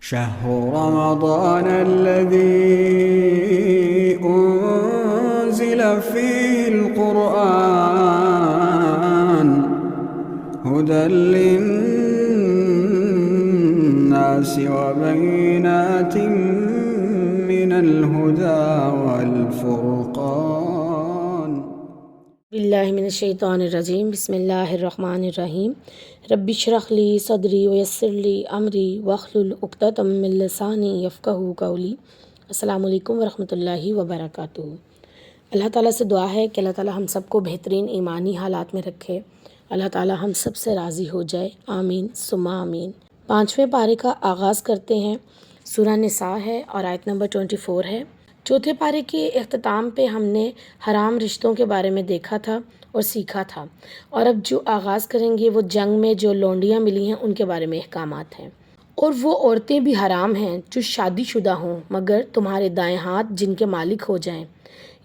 شهر رمضان الذي أنزل فيه القرآن هدى للناس وبينات من الهدى والفرقان. باللہ من الشیطان الرجیم. بسم اللہ الرحمن الرحیم. رب اشرح لی صدری ویسر لی امری واحلل عقدۃ من لسانی یفقہوا قولی. السلام علیکم ورحمۃ اللہ وبرکاتہ. اللہ تعالیٰ سے دعا ہے کہ اللہ تعالیٰ ہم سب کو بہترین ایمانی حالات میں رکھے. اللہ تعالیٰ ہم سب سے راضی ہو جائے. آمین ثم آمین. 5ویں پارے کا آغاز کرتے ہیں. سورہ نساء ہے اور آیت نمبر 24 ہے. چوتھے پارے کے اختتام پہ ہم نے حرام رشتوں کے بارے میں دیکھا تھا اور سیکھا تھا، اور اب جو آغاز کریں گے وہ جنگ میں جو لونڈیاں ملی ہیں ان کے بارے میں احکامات ہیں. اور وہ عورتیں بھی حرام ہیں جو شادی شدہ ہوں مگر تمہارے دائیں ہاتھ جن کے مالک ہو جائیں.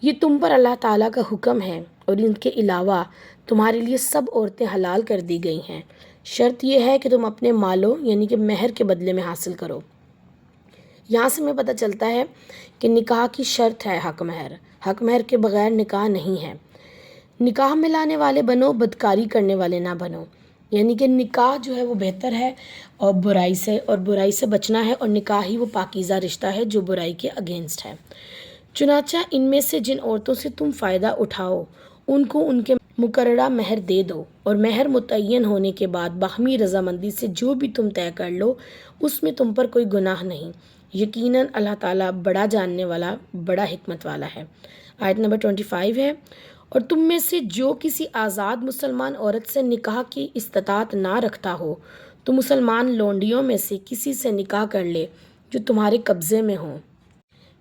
یہ تم پر اللہ تعالیٰ کا حکم ہے، اور ان کے علاوہ تمہارے لیے سب عورتیں حلال کر دی گئی ہیں. شرط یہ ہے کہ تم اپنے مالوں یعنی کہ مہر کے بدلے میں حاصل کرو. یہاں سے ہمیں پتہ چلتا ہے کہ نکاح کی شرط ہے حق مہر. حق مہر کے بغیر نکاح نہیں ہے. نکاح میں لانے والے بنو، بدکاری کرنے والے نہ بنو. یعنی کہ نکاح جو ہے وہ بہتر ہے اور برائی سے بچنا ہے، اور نکاح ہی وہ پاکیزہ رشتہ ہے جو برائی کے اگینسٹ ہے. چنانچہ ان میں سے جن عورتوں سے تم فائدہ اٹھاؤ ان کو ان کے مقررہ مہر دے دو، اور مہر متعین ہونے کے بعد باہمی رضامندی سے جو بھی تم طے کر لو اس میں تم پر کوئی گناہ نہیں. یقیناً اللہ تعالیٰ بڑا جاننے والا، بڑا حکمت والا ہے. آیت نمبر 25 ہے. اور تم میں سے جو کسی آزاد مسلمان عورت سے نکاح کی استطاعت نہ رکھتا ہو تو مسلمان لونڈیوں میں سے کسی سے نکاح کر لے جو تمہارے قبضے میں ہوں.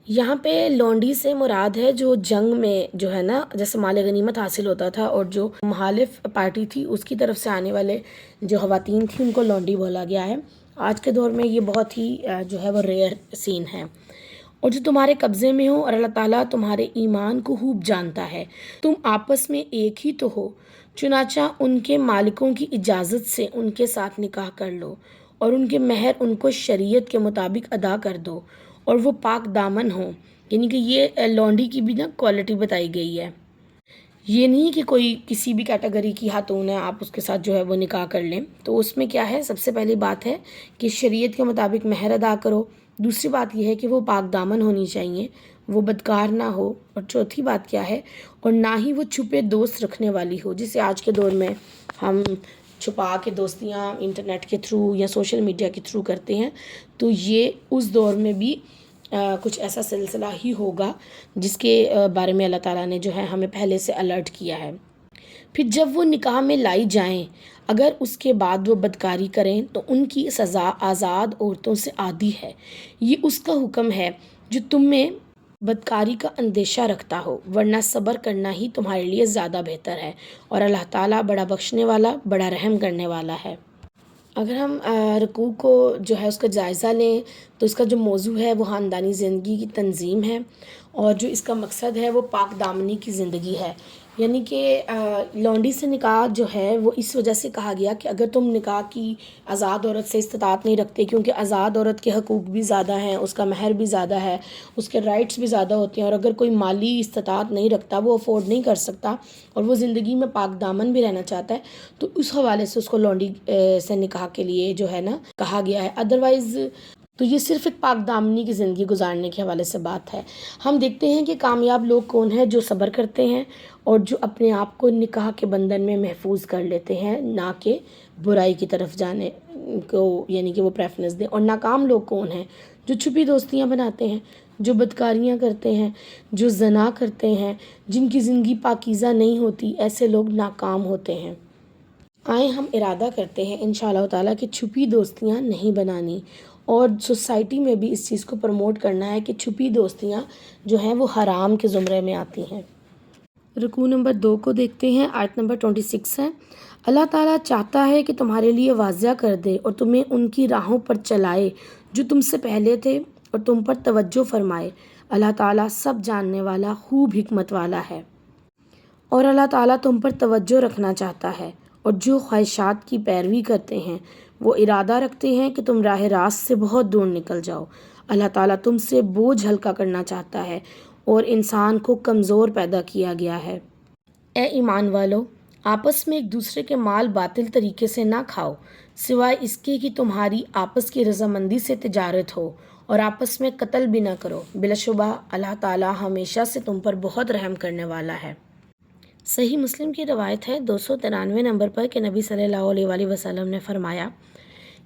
یہاں پہ لونڈی سے مراد ہے جو جنگ میں جو ہے نا، جیسے مال غنیمت حاصل ہوتا تھا اور جو مخالف پارٹی تھی اس کی طرف سے آنے والے جو خواتین تھیں ان کو لونڈی بولا گیا ہے. آج کے دور میں یہ بہت ہی جو ہے وہ ریئر سین ہے. اور جو تمہارے قبضے میں ہو، اور اللہ تعالیٰ تمہارے ایمان کو خوب جانتا ہے. تم آپس میں ایک ہی تو ہو، چنانچہ ان کے مالکوں کی اجازت سے ان کے ساتھ نکاح کر لو، اور ان کے مہر ان کو شریعت کے مطابق ادا کر دو، اور وہ پاک دامن ہوں. یعنی کہ یہ لونڈی کی بھی نا کوالٹی بتائی گئی ہے. یہ نہیں کہ کوئی کسی بھی کیٹیگری کی خاتون ہے آپ اس کے ساتھ جو ہے وہ نکاح کر لیں. تو اس میں کیا ہے، سب سے پہلی بات ہے کہ شریعت کے مطابق مہر ادا کرو. دوسری بات یہ ہے کہ وہ پاک دامن ہونی چاہیے، وہ بدکار نہ ہو. اور چوتھی بات کیا ہے، اور نہ ہی وہ چھپے دوست رکھنے والی ہو، جسے آج کے دور میں ہم چھپا کے دوستیاں انٹرنیٹ کے تھرو یا سوشل میڈیا کے تھرو کرتے ہیں. تو یہ اس دور میں بھی کچھ ایسا سلسلہ ہی ہوگا جس کے بارے میں اللہ تعالیٰ نے جو ہے ہمیں پہلے سے الرٹ کیا ہے. پھر جب وہ نکاح میں لائی جائیں اگر اس کے بعد وہ بدکاری کریں تو ان کی سزا آزاد عورتوں سے عادی ہے. یہ اس کا حکم ہے جو تم میں بدکاری کا اندیشہ رکھتا ہو، ورنہ صبر کرنا ہی تمہارے لیے زیادہ بہتر ہے، اور اللہ تعالیٰ بڑا بخشنے والا، بڑا رحم کرنے والا ہے. اگر ہم رکوع کو جو ہے اس کا جائزہ لیں تو اس کا جو موضوع ہے وہ خاندانی زندگی کی تنظیم ہے، اور جو اس کا مقصد ہے وہ پاک دامنی کی زندگی ہے. یعنی کہ لونڈی سے نکاح جو ہے وہ اس وجہ سے کہا گیا کہ اگر تم نکاح کی آزاد عورت سے استطاعت نہیں رکھتے، کیونکہ آزاد عورت کے حقوق بھی زیادہ ہیں، اس کا مہر بھی زیادہ ہے، اس کے رائٹس بھی زیادہ ہوتے ہیں، اور اگر کوئی مالی استطاعت نہیں رکھتا، وہ افورڈ نہیں کر سکتا اور وہ زندگی میں پاک دامن بھی رہنا چاہتا ہے، تو اس حوالے سے اس کو لونڈی سے نکاح کے لیے جو ہے نا کہا گیا ہے. ادروائز تو یہ صرف ایک پاک دامنی کی زندگی گزارنے کے حوالے سے بات ہے. ہم دیکھتے ہیں کہ کامیاب لوگ کون ہیں، جو صبر کرتے ہیں اور جو اپنے آپ کو نکاح کے بندھن میں محفوظ کر لیتے ہیں، نہ کہ برائی کی طرف جانے کو یعنی کہ وہ پریفرنس دیں. اور ناکام لوگ کون ہیں، جو چھپی دوستیاں بناتے ہیں، جو بدکاریاں کرتے ہیں، جو زنا کرتے ہیں، جن کی زندگی پاکیزہ نہیں ہوتی. ایسے لوگ ناکام ہوتے ہیں. آئیں ہم ارادہ کرتے ہیں انشاءاللہ تعالیٰ کہ چھپی دوستیاں نہیں بنانی، اور سوسائٹی میں بھی اس چیز کو پروموٹ کرنا ہے کہ چھپی دوستیاں جو ہیں وہ حرام کے زمرے میں آتی ہیں. رکوع نمبر 2 کو دیکھتے ہیں. آیت نمبر 26 ہے. اللہ تعالیٰ چاہتا ہے کہ تمہارے لیے واضح کر دے اور تمہیں ان کی راہوں پر چلائے جو تم سے پہلے تھے، اور تم پر توجہ فرمائے. اللہ تعالیٰ سب جاننے والا، خوب حکمت والا ہے. اور اللہ تعالیٰ تم پر توجہ رکھنا چاہتا ہے، اور جو خواہشات کی پیروی کرتے ہیں وہ ارادہ رکھتے ہیں کہ تم راہ راست سے بہت دور نکل جاؤ۔ اللہ تعالیٰ تم سے بوجھ ہلکا کرنا چاہتا ہے اور انسان کو کمزور پیدا کیا گیا ہے۔ اے ایمان والو، آپس میں ایک دوسرے کے مال باطل طریقے سے نہ کھاؤ، سوائے اس کے کہ تمہاری آپس کی رضامندی سے تجارت ہو، اور آپس میں قتل بھی نہ کرو، بلا شبہ اللہ تعالیٰ ہمیشہ سے تم پر بہت رحم کرنے والا ہے۔ صحیح مسلم کی روایت ہے 293 نمبر پر کہ نبی صلی اللہ علیہ وآلہ وسلم نے فرمایا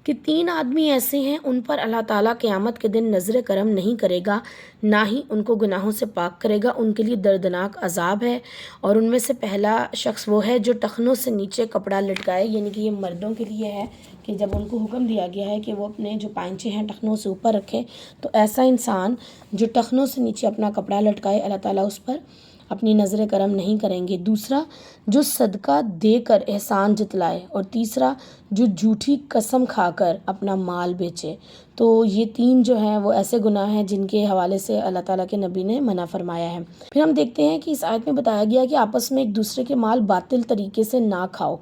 کہ 3 آدمی ایسے ہیں ان پر اللہ تعالیٰ قیامت کے دن نظر کرم نہیں کرے گا، نہ ہی ان کو گناہوں سے پاک کرے گا، ان کے لیے دردناک عذاب ہے۔ اور ان میں سے پہلا شخص وہ ہے جو ٹخنوں سے نیچے کپڑا لٹکائے، یعنی کہ یہ مردوں کے لیے ہے کہ جب ان کو حکم دیا گیا ہے کہ وہ اپنے جو پائنچے ہیں ٹخنوں سے اوپر رکھیں، تو ایسا انسان جو ٹخنوں سے نیچے اپنا کپڑا لٹکائے، اللہ تعالیٰ اس پر اپنی نظر کرم نہیں کریں گے۔ دوسرا جو صدقہ دے کر احسان جتلائے، اور تیسرا جو جھوٹی قسم کھا کر اپنا مال بیچے۔ تو یہ 3 جو ہیں وہ ایسے گناہ ہیں جن کے حوالے سے اللہ تعالیٰ کے نبی نے منع فرمایا ہے۔ پھر ہم دیکھتے ہیں کہ اس آیت میں بتایا گیا کہ آپس میں ایک دوسرے کے مال باطل طریقے سے نہ کھاؤ۔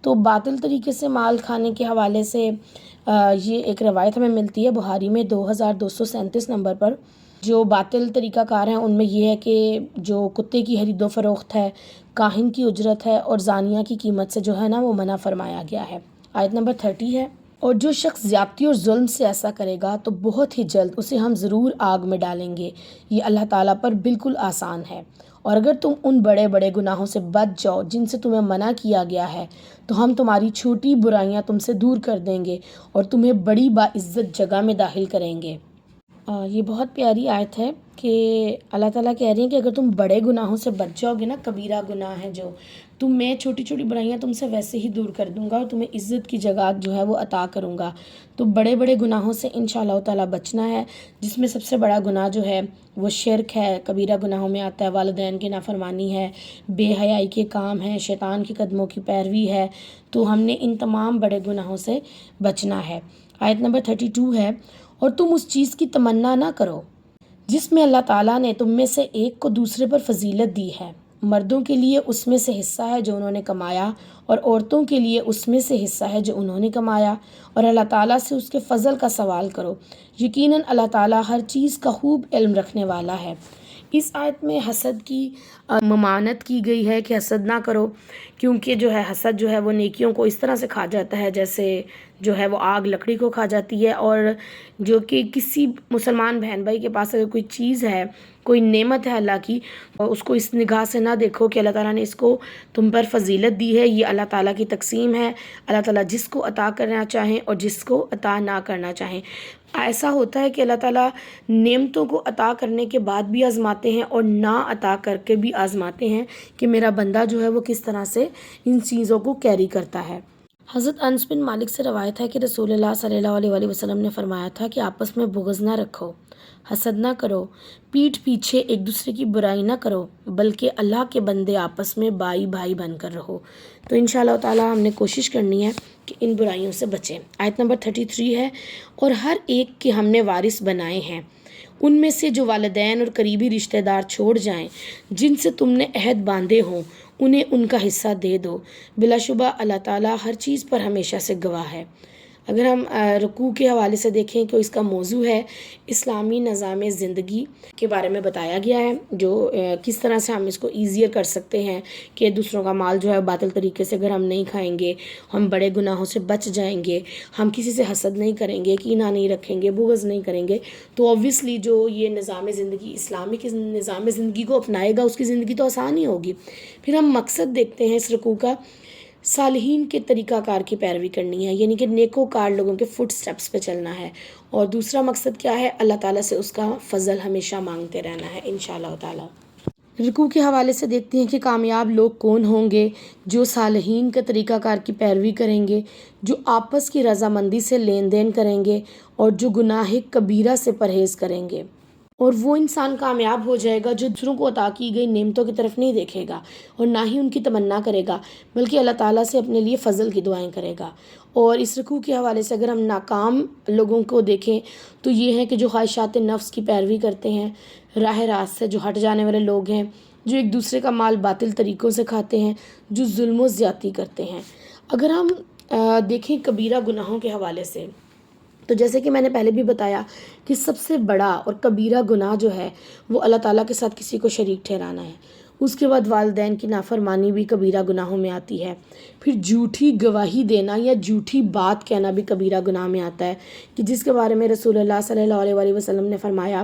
تو باطل طریقے سے مال کھانے کے حوالے سے یہ ایک روایت ہمیں ملتی ہے بخاری میں 2237 نمبر پر۔ جو باطل طریقہ کار ہیں ان میں یہ ہے کہ جو کتے کی خرید و فروخت ہے، کاہن کی اجرت ہے، اور زانیہ کی قیمت سے جو ہے نا وہ منع فرمایا گیا ہے۔ آیت نمبر 30 ہے، اور جو شخص زیادتی اور ظلم سے ایسا کرے گا تو بہت ہی جلد اسے ہم ضرور آگ میں ڈالیں گے، یہ اللہ تعالیٰ پر بالکل آسان ہے۔ اور اگر تم ان بڑے بڑے گناہوں سے بچ جاؤ جن سے تمہیں منع کیا گیا ہے تو ہم تمہاری چھوٹی برائیاں تم سے دور کر دیں گے اور تمہیں بڑی باعزت جگہ میں داخل کریں گے۔ یہ بہت پیاری آیت ہے کہ اللہ تعالیٰ کہہ رہی ہیں کہ اگر تم بڑے گناہوں سے بچ جاؤ گے نا، کبیرہ گناہ ہے جو، تو میں چھوٹی چھوٹی برائیاں تم سے ویسے ہی دور کر دوں گا اور تمہیں عزت کی جگہ جو ہے وہ عطا کروں گا۔ تو بڑے بڑے گناہوں سے انشاءاللہ تعالیٰ بچنا ہے، جس میں سب سے بڑا گناہ جو ہے وہ شرک ہے، کبیرہ گناہوں میں آتا ہے والدین کی نافرمانی ہے، بے حیائی کے کام ہیں، شیطان کے قدموں کی پیروی ہے۔ تو ہم نے ان تمام بڑے گناہوں سے بچنا ہے۔ آیت نمبر 32 ہے، اور تم اس چیز کی تمنا نہ کرو جس میں اللہ تعالیٰ نے تم میں سے ایک کو دوسرے پر فضیلت دی ہے۔ مردوں کے لیے اس میں سے حصہ ہے جو انہوں نے کمایا، اور عورتوں کے لیے اس میں سے حصہ ہے جو انہوں نے کمایا، اور اللہ تعالیٰ سے اس کے فضل کا سوال کرو، یقیناً اللہ تعالیٰ ہر چیز کا خوب علم رکھنے والا ہے۔ اس آیت میں حسد کی ممانعت کی گئی ہے کہ حسد نہ کرو، کیونکہ جو ہے حسد جو ہے وہ نیکیوں کو اس طرح سے کھا جاتا ہے جیسے جو ہے وہ آگ لکڑی کو کھا جاتی ہے، اور جو کہ کسی مسلمان بہن بھائی کے پاس اگر کوئی چیز ہے، کوئی نعمت ہے اللہ کی، اور اس کو اس نگاہ سے نہ دیکھو کہ اللہ تعالیٰ نے اس کو تم پر فضیلت دی ہے، یہ اللہ تعالیٰ کی تقسیم ہے، اللہ تعالیٰ جس کو عطا کرنا چاہیں اور جس کو عطا نہ کرنا چاہیں۔ ایسا ہوتا ہے کہ اللہ تعالیٰ نعمتوں کو عطا کرنے کے بعد بھی آزماتے ہیں اور نہ عطا کر کے بھی آزماتے ہیں کہ میرا بندہ جو ہے وہ کس طرح سے ان چیزوں کو کیری کرتا ہے۔ حضرت انس بن مالک سے روایت ہے کہ رسول اللہ صلی اللہ علیہ وآلہ وسلم نے فرمایا تھا کہ آپس میں بغض نہ رکھو، حسد نہ کرو، پیٹھ پیچھے ایک دوسرے کی برائی نہ کرو، بلکہ اللہ کے بندے آپس میں بھائی بھائی بن کر رہو۔ تو انشاءاللہ تعالیٰ ہم نے کوشش کرنی ہے کہ ان برائیوں سے بچیں۔ آیت نمبر 33 ہے، اور ہر ایک کے ہم نے وارث بنائے ہیں، ان میں سے جو والدین اور قریبی رشتہ دار چھوڑ جائیں جن سے تم نے عہد باندھے ہوں، انہیں ان کا حصہ دے دو، بلا شبہ اللہ تعالیٰ ہر چیز پر ہمیشہ سے گواہ ہے۔ اگر ہم رکوع کے حوالے سے دیکھیں کہ اس کا موضوع ہے اسلامی نظام زندگی کے بارے میں بتایا گیا ہے، جو کس طرح سے ہم اس کو ایزیئر کر سکتے ہیں کہ دوسروں کا مال جو ہے باطل طریقے سے اگر ہم نہیں کھائیں گے، ہم بڑے گناہوں سے بچ جائیں گے، ہم کسی سے حسد نہیں کریں گے، کینہ نہیں رکھیں گے، بغض نہیں کریں گے، تو اوبویسلی جو یہ نظام زندگی اسلامی کے نظام زندگی کو اپنائے گا اس کی زندگی تو آسان ہی ہوگی۔ پھر ہم مقصد دیکھتے ہیں اس رکوع کا، صالحین کے طریقہ کار کی پیروی کرنی ہے، یعنی کہ نیکوکار لوگوں کے فٹ سٹیپس پہ چلنا ہے، اور دوسرا مقصد کیا ہے، اللہ تعالیٰ سے اس کا فضل ہمیشہ مانگتے رہنا ہے انشاءاللہ تعالیٰ۔ رکوع کے حوالے سے دیکھتے ہیں کہ کامیاب لوگ کون ہوں گے، جو صالحین کا طریقہ کار کی پیروی کریں گے، جو آپس کی رضامندی سے لین دین کریں گے، اور جو گناہ کبیرہ سے پرہیز کریں گے۔ اور وہ انسان کامیاب ہو جائے گا جو دوسروں کو عطا کی گئی نعمتوں کی طرف نہیں دیکھے گا اور نہ ہی ان کی تمنا کرے گا، بلکہ اللہ تعالیٰ سے اپنے لیے فضل کی دعائیں کرے گا۔ اور اس رکوع کے حوالے سے اگر ہم ناکام لوگوں کو دیکھیں تو یہ ہے کہ جو خواہشات نفس کی پیروی کرتے ہیں، راہ راست سے جو ہٹ جانے والے لوگ ہیں، جو ایک دوسرے کا مال باطل طریقوں سے کھاتے ہیں، جو ظلم و زیادتی کرتے ہیں۔ اگر ہم دیکھیں کبیرہ گناہوں کے حوالے سے، تو جیسے کہ میں نے پہلے بھی بتایا کہ سب سے بڑا اور کبیرہ گناہ جو ہے وہ اللہ تعالیٰ کے ساتھ کسی کو شریک ٹھہرانا ہے۔ اس کے بعد والدین کی نافرمانی بھی کبیرہ گناہوں میں آتی ہے۔ پھر جھوٹی گواہی دینا یا جھوٹی بات کہنا بھی کبیرہ گناہ میں آتا ہے، کہ جس کے بارے میں رسول اللہ صلی اللہ علیہ وآلہ وسلم نے فرمایا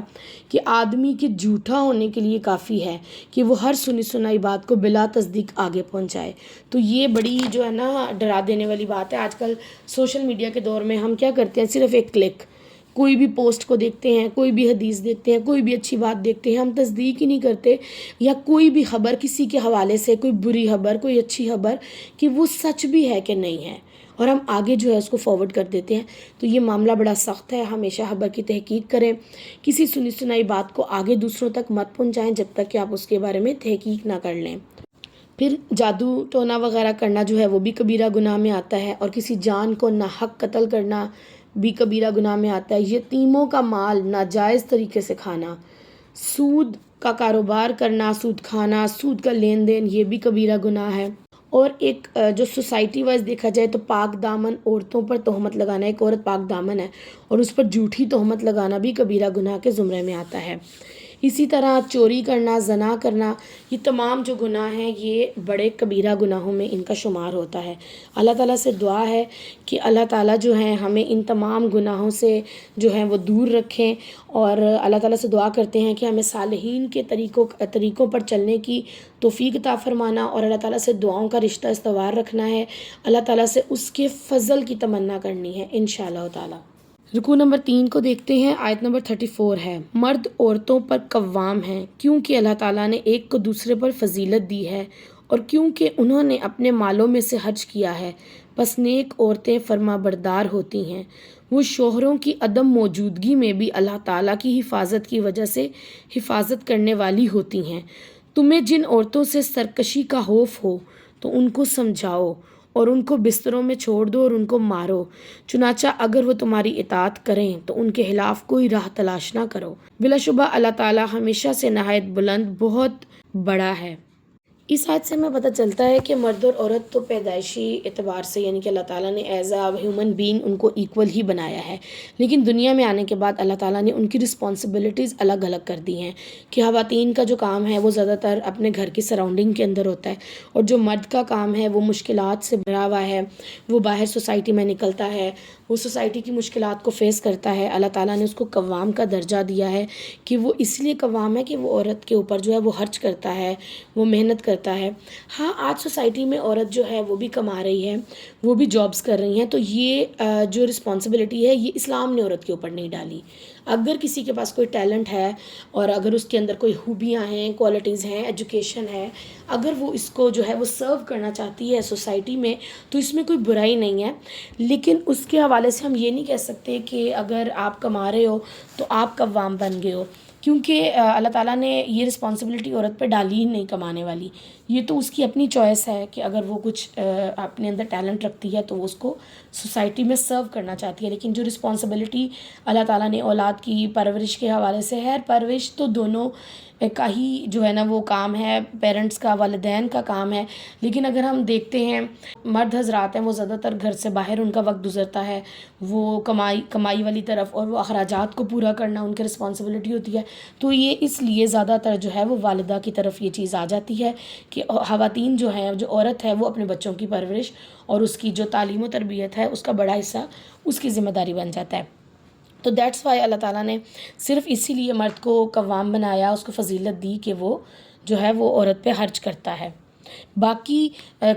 کہ آدمی کے جھوٹا ہونے کے لیے کافی ہے کہ وہ ہر سنی سنائی بات کو بلا تصدیق آگے پہنچائے۔ تو یہ بڑی جو ہے نا ڈرا دینے والی بات ہے۔ آج کل سوشل میڈیا کے دور میں ہم کیا کرتے ہیں، صرف ایک کلک، کوئی بھی پوسٹ کو دیکھتے ہیں، کوئی بھی حدیث دیکھتے ہیں، کوئی بھی اچھی بات دیکھتے ہیں، ہم تصدیق ہی نہیں کرتے، یا کوئی بھی خبر کسی کے حوالے سے، کوئی بری خبر، کوئی اچھی خبر، کہ وہ سچ بھی ہے کہ نہیں ہے، اور ہم آگے جو ہے اس کو فارورڈ کر دیتے ہیں۔ تو یہ معاملہ بڑا سخت ہے۔ ہمیشہ خبر کی تحقیق کریں، کسی سنی سنائی بات کو آگے دوسروں تک مت پہنچائیں جب تک کہ آپ اس کے بارے میں تحقیق نہ کر لیں۔ پھر جادو ٹونا وغیرہ کرنا جو ہے وہ بھی کبیرہ گناہ میں آتا ہے، اور کسی جان کو ناحق قتل کرنا بھی کبیرہ گناہ میں آتا ہے۔ یتیموں کا مال ناجائز طریقے سے کھانا، سود کا کاروبار کرنا، سود کھانا، سود کا لین دین، یہ بھی کبیرہ گناہ ہے۔ اور ایک جو سوسائٹی وائز دیکھا جائے تو پاک دامن عورتوں پر تہمت لگانا، ایک عورت پاک دامن ہے اور اس پر جھوٹی تہمت لگانا بھی کبیرہ گناہ کے زمرے میں آتا ہے۔ اسی طرح چوری کرنا، زنا کرنا، یہ تمام جو گناہ ہیں یہ بڑے کبیرہ گناہوں میں ان کا شمار ہوتا ہے۔ اللہ تعالیٰ سے دعا ہے کہ اللہ تعالیٰ جو ہیں ہمیں ان تمام گناہوں سے جو ہیں وہ دور رکھیں، اور اللہ تعالیٰ سے دعا کرتے ہیں کہ ہمیں صالحین کے طریقوں پر چلنے کی توفیق عطا فرمانا، اور اللہ تعالیٰ سے دعاؤں کا رشتہ استوار رکھنا ہے، اللہ تعالیٰ سے اس کے فضل کی تمنا کرنی ہے انشاءاللہ تعالیٰ۔ رکوع نمبر 3 کو دیکھتے ہیں، آیت نمبر 34 ہے، مرد عورتوں پر قوام ہیں کیونکہ اللہ تعالیٰ نے ایک کو دوسرے پر فضیلت دی ہے، اور کیونکہ انہوں نے اپنے مالوں میں سے خرچ کیا ہے، پس نیک عورتیں فرما بردار ہوتی ہیں، وہ شوہروں کی عدم موجودگی میں بھی اللہ تعالیٰ کی حفاظت کی وجہ سے حفاظت کرنے والی ہوتی ہیں۔ تمہیں جن عورتوں سے سرکشی کا خوف ہو تو ان کو سمجھاؤ اور ان کو بستروں میں چھوڑ دو اور ان کو مارو، چنانچہ اگر وہ تمہاری اطاعت کریں تو ان کے خلاف کوئی راہ تلاش نہ کرو، بلا شبہ اللہ تعالیٰ ہمیشہ سے نہایت بلند بہت بڑا ہے۔ اس آیت سے ہمیں پتہ چلتا ہے کہ مرد اور عورت تو پیدائشی اعتبار سے یعنی کہ اللہ تعالیٰ نے as a human being in کو ایکول ہی بنایا ہے، لیکن دنیا میں آنے کے بعد اللہ تعالیٰ نے ان کی رسپانسبلٹیز الگ الگ کر دی ہیں، کہ خواتین کا جو کام ہے وہ زیادہ تر اپنے گھر کی سراؤنڈنگ کے اندر ہوتا ہے، اور جو مرد کا کام ہے وہ مشکلات سے بھرا ہوا ہے، وہ باہر سوسائٹی میں نکلتا ہے، وہ سوسائٹی کی مشکلات کو فیس کرتا ہے۔ اللہ تعالیٰ نے اس کو قوام کا درجہ دیا ہے کہ وہ اس لیے قوام ہے کہ وہ عورت کے اوپر جو ہے وہ خرچ کرتا ہے، وہ محنت کرتا ہے۔ ہاں آج سوسائٹی میں عورت جو ہے وہ بھی کما رہی ہے، وہ بھی جابز کر رہی ہیں، تو یہ جو رسپانسبلٹی ہے یہ اسلام نے عورت کے اوپر نہیں ڈالی۔ اگر کسی کے پاس کوئی ٹیلنٹ ہے اور اگر اس کے اندر کوئی خوبیاں ہیں، کوالٹیز ہیں، ایجوکیشن ہے، اگر وہ اس کو جو ہے وہ سرو کرنا چاہتی ہے سوسائٹی میں تو اس میں کوئی برائی نہیں ہے، لیکن اس کے حوالے سے ہم یہ نہیں کہہ سکتے کہ اگر آپ کما رہے ہو تو آپ قوام بن گئے ہو، کیونکہ اللہ تعالیٰ نے یہ رسپانسبلٹی عورت پہ ڈالی ہی نہیں کمانے والی، یہ تو اس کی اپنی چوائس ہے کہ اگر وہ کچھ اپنے اندر ٹیلنٹ رکھتی ہے تو وہ اس کو سوسائٹی میں سرو کرنا چاہتی ہے، لیکن جو رسپانسبلٹی اللہ تعالیٰ نے اولاد کی پرورش کے حوالے سے ہے، پرورش تو دونوں کا ہی جو ہے نا وہ کام ہے، پیرنٹس کا، والدین کا کام ہے، لیکن اگر ہم دیکھتے ہیں مرد حضرات ہیں وہ زیادہ تر گھر سے باہر ان کا وقت گزرتا ہے، وہ کمائی والی طرف اور وہ اخراجات کو پورا کرنا ان کی رسپانسبلٹی ہوتی ہے، تو یہ اس لیے زیادہ تر جو ہے وہ والدہ کی طرف یہ چیز آ جاتی ہے کہ خواتین جو ہیں، جو عورت ہے وہ اپنے بچوں کی پرورش اور اس کی جو تعلیم و تربیت ہے اس کا بڑا حصہ اس کی ذمہ داری بن جاتا ہے۔ تو دیٹس وائی اللہ تعالیٰ نے صرف اسی لیے مرد کو قوام بنایا، اس کو فضیلت دی کہ وہ جو ہے وہ عورت پہ خرچ کرتا ہے۔ باقی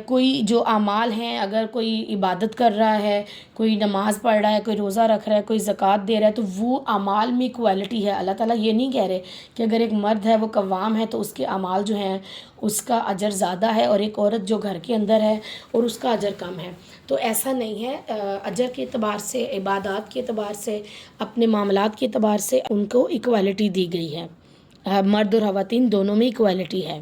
کوئی جو اعمال ہیں، اگر کوئی عبادت کر رہا ہے، کوئی نماز پڑھ رہا ہے، کوئی روزہ رکھ رہا ہے، کوئی زکوٰۃ دے رہا ہے، تو وہ اعمال میں کوالٹی ہے۔ اللہ تعالیٰ یہ نہیں کہہ رہے کہ اگر ایک مرد ہے وہ قوام ہے تو اس کے اعمال جو ہیں اس کا اجر زیادہ ہے، اور ایک عورت جو گھر کے اندر ہے اور اس کا اجر کم ہے، تو ایسا نہیں ہے۔ اجر کے اعتبار سے، عبادات کے اعتبار سے، اپنے معاملات کے اعتبار سے ان کو ایکوالٹی دی گئی ہے، مرد اور خواتین دونوں میں ایکوالٹی ہے۔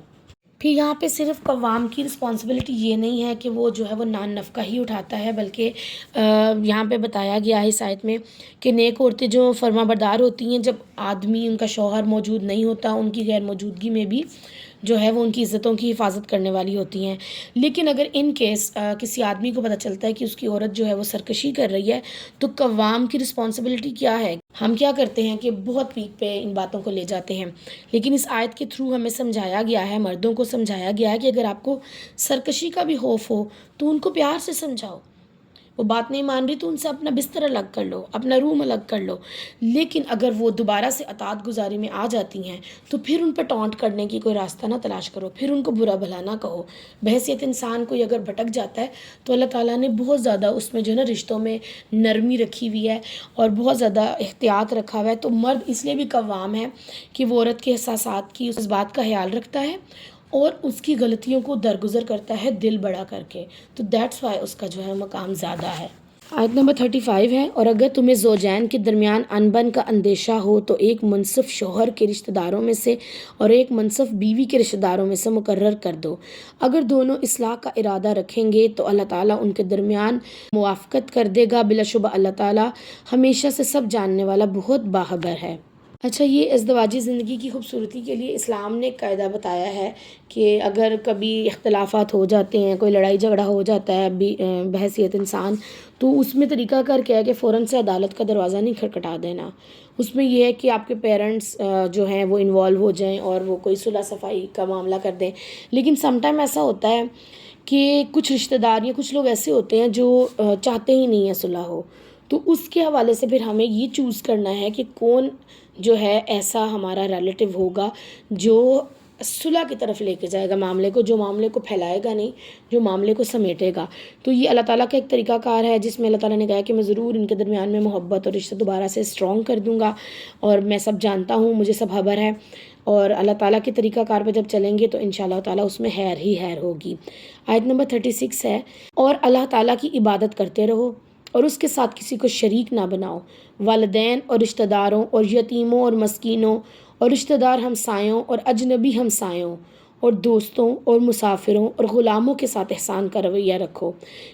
پھر یہاں پہ صرف قوام کی رسپانسبلٹی یہ نہیں ہے کہ وہ جو ہے وہ نان نفقہ ہی اٹھاتا ہے، بلکہ یہاں پہ بتایا گیا ہے اس آیت میں کہ نیک عورتیں جو فرما بردار ہوتی ہیں، جب آدمی ان کا شوہر موجود نہیں ہوتا، ان کی غیر موجودگی میں بھی جو ہے وہ ان کی عزتوں کی حفاظت کرنے والی ہوتی ہیں۔ لیکن اگر ان کیس کسی آدمی کو پتہ چلتا ہے کہ اس کی عورت جو ہے وہ سرکشی کر رہی ہے، تو قوام کی رسپانسبلٹی کیا ہے؟ ہم کیا کرتے ہیں کہ بہت پیک پہ ان باتوں کو لے جاتے ہیں، لیکن اس آیت کے تھرو ہمیں سمجھایا گیا ہے، مردوں کو سمجھایا گیا ہے کہ اگر آپ کو سرکشی کا بھی خوف ہو تو ان کو پیار سے سمجھاؤ۔ وہ بات نہیں مان رہی تو ان سے اپنا بستر الگ کر لو، اپنا روم الگ کر لو۔ لیکن اگر وہ دوبارہ سے اطاعت گزاری میں آ جاتی ہیں تو پھر ان پہ ٹونٹ کرنے کی کوئی راستہ نہ تلاش کرو، پھر ان کو برا بھلا نہ کہو۔ بحیثیت انسان کوئی اگر بھٹک جاتا ہے تو اللہ تعالیٰ نے بہت زیادہ اس میں جو ہے نا رشتوں میں نرمی رکھی ہوئی ہے اور بہت زیادہ احتیاط رکھا ہوا ہے۔ تو مرد اس لیے بھی قوام ہے کہ وہ عورت کے احساسات کی اس بات کا خیال رکھتا ہے اور اس کی غلطیوں کو درگزر کرتا ہے دل بڑا کر کے، تو دیٹس وائی اس کا جو ہے مقام زیادہ ہے۔ آیت نمبر 35 ہے، اور اگر تمہیں زوجین کے درمیان انبن کا اندیشہ ہو تو ایک منصف شوہر کے رشتہ داروں میں سے اور ایک منصف بیوی کے رشتہ داروں میں سے مقرر کر دو۔ اگر دونوں اصلاح کا ارادہ رکھیں گے تو اللہ تعالیٰ ان کے درمیان موافقت کر دے گا، بلا شبہ اللہ تعالیٰ ہمیشہ سے سب جاننے والا بہت باخبر ہے۔ اچھا، یہ ازدواجی زندگی کی خوبصورتی کے لیے اسلام نے ایک قاعدہ بتایا ہے کہ اگر کبھی اختلافات ہو جاتے ہیں، کوئی لڑائی جھگڑا ہو جاتا ہے بحیثیت انسان، تو اس میں طریقہ کار کیا ہے کہ فوراً سے عدالت کا دروازہ نہیں کھٹکھٹا دینا۔ اس میں یہ ہے کہ آپ کے پیرنٹس جو ہیں وہ انوالو ہو جائیں اور وہ کوئی صلح صفائی کا معاملہ کر دیں۔ لیکن سم ٹائم ایسا ہوتا ہے کہ کچھ رشتہ دار یا کچھ لوگ ایسے ہوتے ہیں جو چاہتے ہی نہیں ہیں صلح ہو، تو اس کے حوالے سے پھر ہمیں یہ چوز کرنا ہے کہ کون جو ہے ایسا ہمارا ریلیٹیو ہوگا جو صلح کی طرف لے کے جائے گا معاملے کو، جو معاملے کو پھیلائے گا نہیں، جو معاملے کو سمیٹے گا۔ تو یہ اللہ تعالیٰ کا ایک طریقہ کار ہے جس میں اللہ تعالیٰ نے کہا کہ میں ضرور ان کے درمیان میں محبت اور رشتہ دوبارہ سے اسٹرانگ کر دوں گا، اور میں سب جانتا ہوں، مجھے سب خبر ہے، اور اللہ تعالیٰ کے طریقہ کار پہ جب چلیں گے تو انشاءاللہ تعالیٰ اس میں خیر ہی خیر ہوگی۔ آیت نمبر 36 ہے، اور اللہ تعالیٰ کی عبادت کرتے رہو اور اس کے ساتھ کسی کو شریک نہ بناؤ۔ والدین اور رشتہ داروں اور یتیموں اور مسکینوں اور رشتہ دار ہمسایوں اور اجنبی ہمسایوں اور دوستوں اور مسافروں اور غلاموں کے ساتھ احسان کا رویہ رکھو۔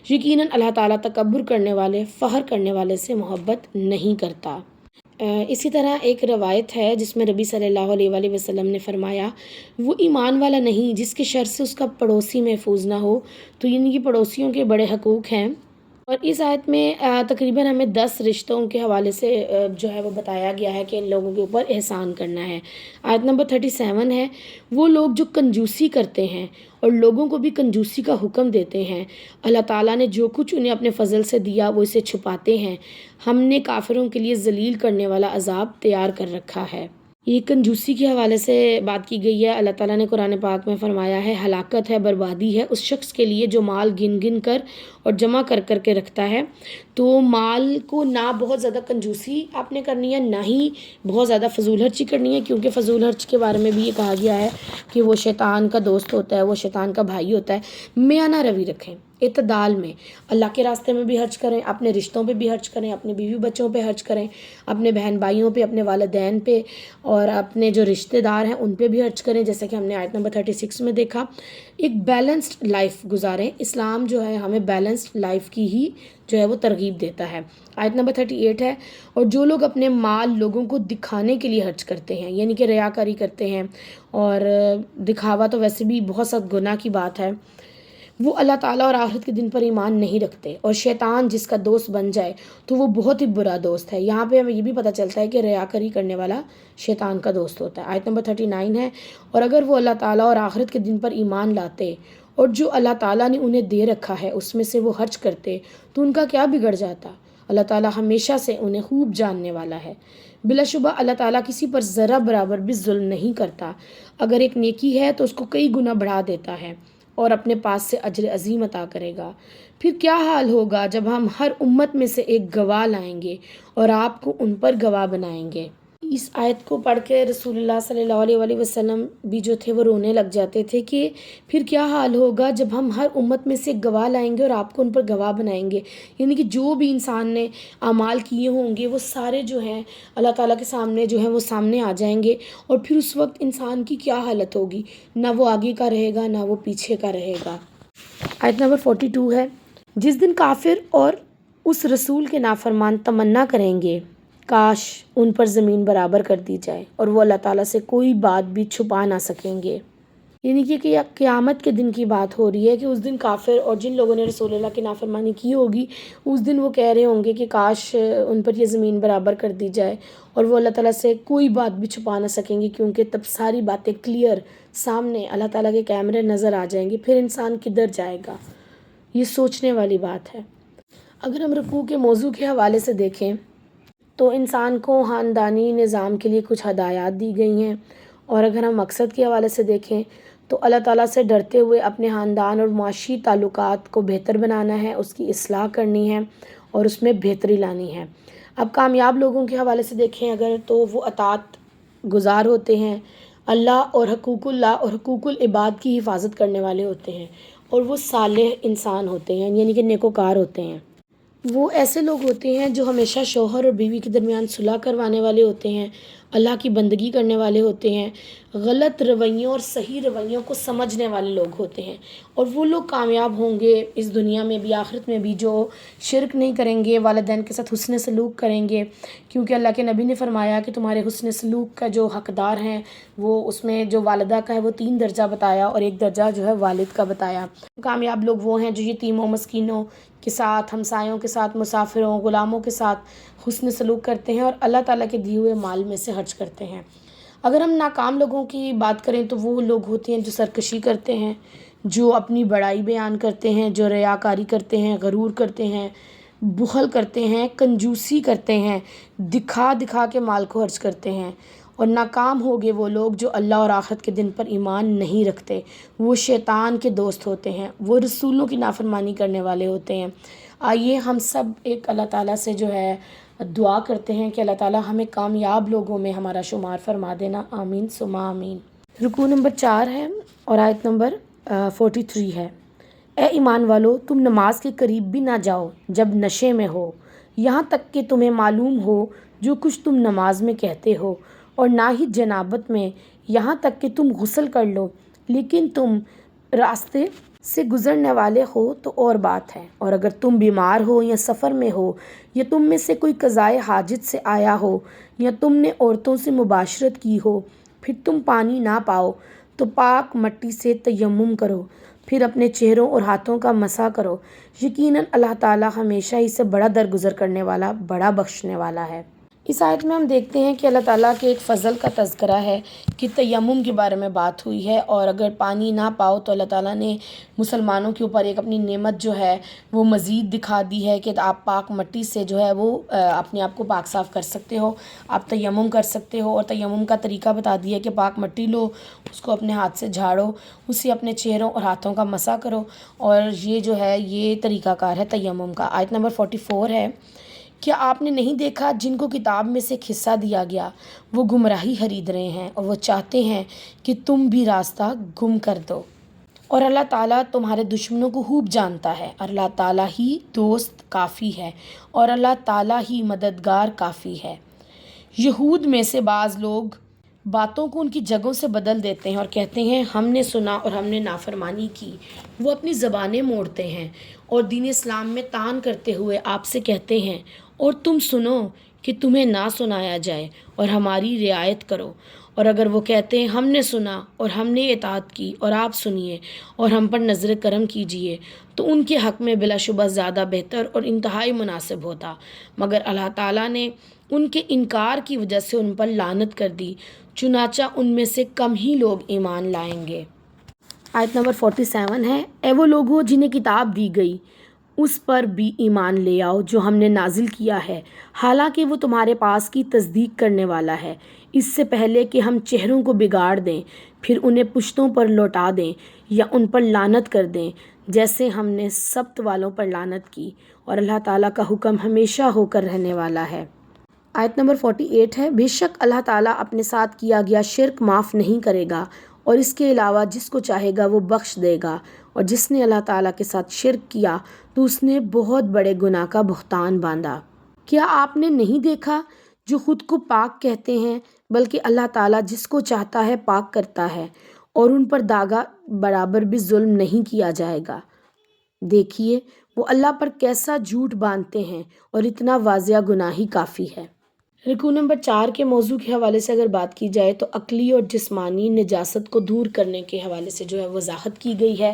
یقیناً اللہ تعالیٰ تکبر کرنے والے، فخر کرنے والے سے محبت نہیں کرتا۔ اسی طرح ایک روایت ہے جس میں نبی صلی اللہ علیہ وآلہ وسلم نے فرمایا، وہ ایمان والا نہیں جس کے شر سے اس کا پڑوسی محفوظ نہ ہو۔ تو یعنی کہ پڑوسیوں کے بڑے حقوق ہیں، اور اس آیت میں تقریباً ہمیں 10 رشتوں کے حوالے سے جو ہے وہ بتایا گیا ہے کہ ان لوگوں کے اوپر احسان کرنا ہے۔ آیت نمبر 37 ہے، وہ لوگ جو کنجوسی کرتے ہیں اور لوگوں کو بھی کنجوسی کا حکم دیتے ہیں، اللہ تعالیٰ نے جو کچھ انہیں اپنے فضل سے دیا وہ اسے چھپاتے ہیں، ہم نے کافروں کے لیے ذلیل کرنے والا عذاب تیار کر رکھا ہے۔ یہ کنجوسی کے حوالے سے بات کی گئی ہے۔ اللہ تعالیٰ نے قرآن پاک میں فرمایا ہے، ہلاکت ہے، بربادی ہے اس شخص کے لیے جو مال گن گن کر اور جمع کر کر کے رکھتا ہے۔ تو مال کو نہ بہت زیادہ کنجوسی آپ نے کرنی ہے، نہ ہی بہت زیادہ فضول خرچی کرنی ہے، کیونکہ فضول خرچ کے بارے میں بھی یہ کہا گیا ہے کہ وہ شیطان کا دوست ہوتا ہے، وہ شیطان کا بھائی ہوتا ہے۔ میانہ روی رکھیں، اعتدال میں، اللہ کے راستے میں بھی خرچ کریں، اپنے رشتوں پہ بھی خرچ کریں، اپنے بیوی بچوں پہ خرچ کریں، اپنے بہن بھائیوں پہ، اپنے والدین پہ، اور اپنے جو رشتہ دار ہیں ان پہ بھی خرچ کریں، جیسا کہ ہم نے آیت نمبر 36 میں دیکھا۔ ایک بیلنسڈ لائف گزاریں، اسلام جو ہے ہمیں بیلنسڈ لائف کی ہی جو ہے وہ ترغیب دیتا ہے۔ آیت نمبر 38 ہے، اور جو لوگ اپنے مال لوگوں کو دکھانے کے لیے خرچ کرتے ہیں، یعنی کہ ریاکاری کرتے ہیں، اور دکھاوا تو ویسے بھی بہت سخت گناہ کی بات ہے، وہ اللہ تعالیٰ اور آخرت کے دن پر ایمان نہیں رکھتے، اور شیطان جس کا دوست بن جائے تو وہ بہت ہی برا دوست ہے۔ یہاں پہ ہمیں یہ بھی پتہ چلتا ہے کہ ریاکاری کرنے والا شیطان کا دوست ہوتا ہے۔ آیت نمبر 39 ہے، اور اگر وہ اللہ تعالیٰ اور آخرت کے دن پر ایمان لاتے اور جو اللہ تعالیٰ نے انہیں دے رکھا ہے اس میں سے وہ خرچ کرتے تو ان کا کیا بگڑ جاتا؟ اللہ تعالیٰ ہمیشہ سے انہیں خوب جاننے والا ہے۔ بلا شبہ اللہ تعالیٰ کسی پر ذرہ برابر بھی ظلم نہیں کرتا، اگر ایک نیکی ہے تو اس کو کئی گنا بڑھا دیتا ہے اور اپنے پاس سے اجر عظیم عطا کرے گا۔ پھر کیا حال ہوگا جب ہم ہر امت میں سے ایک گواہ لائیں گے اور آپ کو ان پر گواہ بنائیں گے۔ اس آیت کو پڑھ کے رسول اللہ صلی اللہ علیہ وآلہ وسلم بھی جو تھے وہ رونے لگ جاتے تھے کہ پھر کیا حال ہوگا جب ہم ہر امت میں سے گواہ لائیں گے اور آپ کو ان پر گواہ بنائیں گے، یعنی کہ جو بھی انسان نے اعمال کیے ہوں گے وہ سارے جو ہیں اللہ تعالیٰ کے سامنے جو ہیں وہ سامنے آ جائیں گے، اور پھر اس وقت انسان کی کیا حالت ہوگی، نہ وہ آگے کا رہے گا نہ وہ پیچھے کا رہے گا۔ آیت نمبر 42 ہے، جس دن کافر اور اس رسول کے نافرمان تمنا کریں گے کاش ان پر زمین برابر کر دی جائے اور وہ اللہ تعالیٰ سے کوئی بات بھی چھپا نہ سکیں گے۔ یعنی کہ قیامت کے دن کی بات ہو رہی ہے کہ اس دن کافر اور جن لوگوں نے رسول اللہ کی نافرمانی کی ہوگی، اس دن وہ کہہ رہے ہوں گے کہ کاش ان پر یہ زمین برابر کر دی جائے، اور وہ اللہ تعالیٰ سے کوئی بات بھی چھپا نہ سکیں گے، کیونکہ تب ساری باتیں کلیئر سامنے اللہ تعالیٰ کے کیمرے نظر آ جائیں گے۔ پھر انسان کدھر جائے گا؟ یہ سوچنے والی بات ہے۔ اگر ہم رکوع کے موضوع کے حوالے سے دیکھیں تو انسان کو خاندانی نظام کے لیے کچھ ہدایات دی گئی ہیں، اور اگر ہم مقصد کے حوالے سے دیکھیں تو اللہ تعالیٰ سے ڈرتے ہوئے اپنے خاندان اور معاشی تعلقات کو بہتر بنانا ہے، اس کی اصلاح کرنی ہے اور اس میں بہتری لانی ہے۔ اب کامیاب لوگوں کے حوالے سے دیکھیں اگر، تو وہ اطاعت گزار ہوتے ہیں، اللہ اور حقوق العباد کی حفاظت کرنے والے ہوتے ہیں، اور وہ صالح انسان ہوتے ہیں، یعنی کہ نیکوکار ہوتے ہیں۔ وہ ایسے لوگ ہوتے ہیں جو ہمیشہ شوہر اور بیوی کے درمیان صلح کروانے والے ہوتے ہیں، اللہ کی بندگی کرنے والے ہوتے ہیں، غلط رویوں اور صحیح رویوں کو سمجھنے والے لوگ ہوتے ہیں، اور وہ لوگ کامیاب ہوں گے اس دنیا میں بھی آخرت میں بھی جو شرک نہیں کریں گے، والدین کے ساتھ حسن سلوک کریں گے، کیونکہ اللہ کے نبی نے فرمایا کہ تمہارے حسن سلوک کا جو حقدار ہیں وہ اس میں جو والدہ کا ہے وہ 3 درجہ بتایا اور 1 درجہ جو ہے والد کا بتایا۔ کامیاب لوگ وہ ہیں جو یتیموں مسکینوں کے ساتھ، ہمسایوں کے ساتھ، مسافروں، غلاموں کے ساتھ حسن سلوک کرتے ہیں اور اللہ تعالیٰ کے دیے ہوئے مال میں سے خرچ کرتے ہیں۔ اگر ہم ناکام لوگوں کی بات کریں تو وہ لوگ ہوتے ہیں جو سرکشی کرتے ہیں، جو اپنی بڑائی بیان کرتے ہیں، جو ریاکاری کرتے ہیں، غرور کرتے ہیں، بخل کرتے ہیں، کنجوسی کرتے ہیں، دکھا دکھا کے مال کو خرچ کرتے ہیں۔ اور ناکام ہو گئے وہ لوگ جو اللہ اور آخرت کے دن پر ایمان نہیں رکھتے، وہ شیطان کے دوست ہوتے ہیں، وہ رسولوں کی نافرمانی کرنے والے ہوتے ہیں۔ آئیے ہم سب ایک اللہ تعالیٰ سے جو ہے دعا کرتے ہیں کہ اللہ تعالیٰ ہمیں کامیاب لوگوں میں ہمارا شمار فرما دینا، آمین ثم آمین۔ رکوع نمبر 4 ہے اور آیت نمبر 43 ہے۔ اے ایمان والو، تم نماز کے قریب بھی نہ جاؤ جب نشے میں ہو، یہاں تک کہ تمہیں معلوم ہو جو کچھ تم نماز میں کہتے ہو، اور نہ ہی جنابت میں، یہاں تک کہ تم غسل کر لو، لیکن تم راستے سے گزرنے والے ہو تو اور بات ہے، اور اگر تم بیمار ہو یا سفر میں ہو، یا تم میں سے کوئی قضائے حاجت سے آیا ہو، یا تم نے عورتوں سے مباشرت کی ہو، پھر تم پانی نہ پاؤ تو پاک مٹی سے تیمم کرو، پھر اپنے چہروں اور ہاتھوں کا مسح کرو، یقیناً اللہ تعالیٰ ہمیشہ ہی سے بڑا درگزر کرنے والا، بڑا بخشنے والا ہے۔ اس آیت میں ہم دیکھتے ہیں کہ اللہ تعالیٰ کے ایک فضل کا تذکرہ ہے کہ تیمم کے بارے میں بات ہوئی ہے، اور اگر پانی نہ پاؤ تو اللہ تعالیٰ نے مسلمانوں کے اوپر ایک اپنی نعمت جو ہے وہ مزید دکھا دی ہے کہ آپ پاک مٹی سے جو ہے وہ اپنے آپ کو پاک صاف کر سکتے ہو، آپ تیمم کر سکتے ہو، اور تیمم کا طریقہ بتا دیا کہ پاک مٹی لو، اس کو اپنے ہاتھ سے جھاڑو، اسے اپنے چہروں اور ہاتھوں کا مسح کرو، اور یہ جو ہے یہ طریقہ کار ہے تیمم کا۔ آیت نمبر 44 ہے، کیا آپ نے نہیں دیکھا جن کو کتاب میں سے ایک حصہ دیا گیا، وہ گمراہی خرید رہے ہیں اور وہ چاہتے ہیں کہ تم بھی راستہ گم کر دو، اور اللہ تعالیٰ تمہارے دشمنوں کو خوب جانتا ہے، اور اللہ تعالیٰ ہی دوست کافی ہے، اور اللہ تعالیٰ ہی مددگار کافی ہے۔ یہود میں سے بعض لوگ باتوں کو ان کی جگہوں سے بدل دیتے ہیں اور کہتے ہیں ہم نے سنا اور ہم نے نافرمانی کی۔ وہ اپنی زبانیں موڑتے ہیں اور دین اسلام میں طعن کرتے ہوئے آپ سے کہتے ہیں اور تم سنو کہ تمہیں نہ سنایا جائے اور ہماری رعایت کرو، اور اگر وہ کہتے ہیں ہم نے سنا اور ہم نے اطاعت کی اور آپ سنیے اور ہم پر نظر کرم کیجیے، تو ان کے حق میں بلا شبہ زیادہ بہتر اور انتہائی مناسب ہوتا، مگر اللہ تعالیٰ نے ان کے انکار کی وجہ سے ان پر لعنت کر دی، چنانچہ ان میں سے کم ہی لوگ ایمان لائیں گے۔ آیت نمبر 47 ہے، اے وہ لوگو جنہیں کتاب دی گئی اس پر بھی ایمان لے آؤ جو ہم نے نازل کیا ہے، حالانکہ وہ تمہارے پاس کی تصدیق کرنے والا ہے، اس سے پہلے کہ ہم چہروں کو بگاڑ دیں پھر انہیں پشتوں پر لوٹا دیں یا ان پر لعنت کر دیں، جیسے ہم نے سبت والوں پر لعنت کی، اور اللہ تعالیٰ کا حکم ہمیشہ ہو کر رہنے والا ہے۔ آیت نمبر 48 ہے، بے شک اللہ تعالیٰ اپنے ساتھ کیا گیا شرک معاف نہیں کرے گا، اور اس کے علاوہ جس کو چاہے گا وہ بخش دے گا، اور جس نے اللہ تعالیٰ کے ساتھ شرک کیا تو اس نے بہت بڑے گناہ کا بہتان باندھا۔ کیا آپ نے نہیں دیکھا جو خود کو پاک کہتے ہیں، بلکہ اللہ تعالیٰ جس کو چاہتا ہے پاک کرتا ہے، اور ان پر داغا برابر بھی ظلم نہیں کیا جائے گا۔ دیکھیے وہ اللہ پر کیسا جھوٹ باندھتے ہیں، اور اتنا واضح گناہ ہی کافی ہے۔ رکوع نمبر 4 کے موضوع کے حوالے سے اگر بات کی جائے تو عقلی اور جسمانی نجاست کو دور کرنے کے حوالے سے جو ہے وضاحت کی گئی ہے،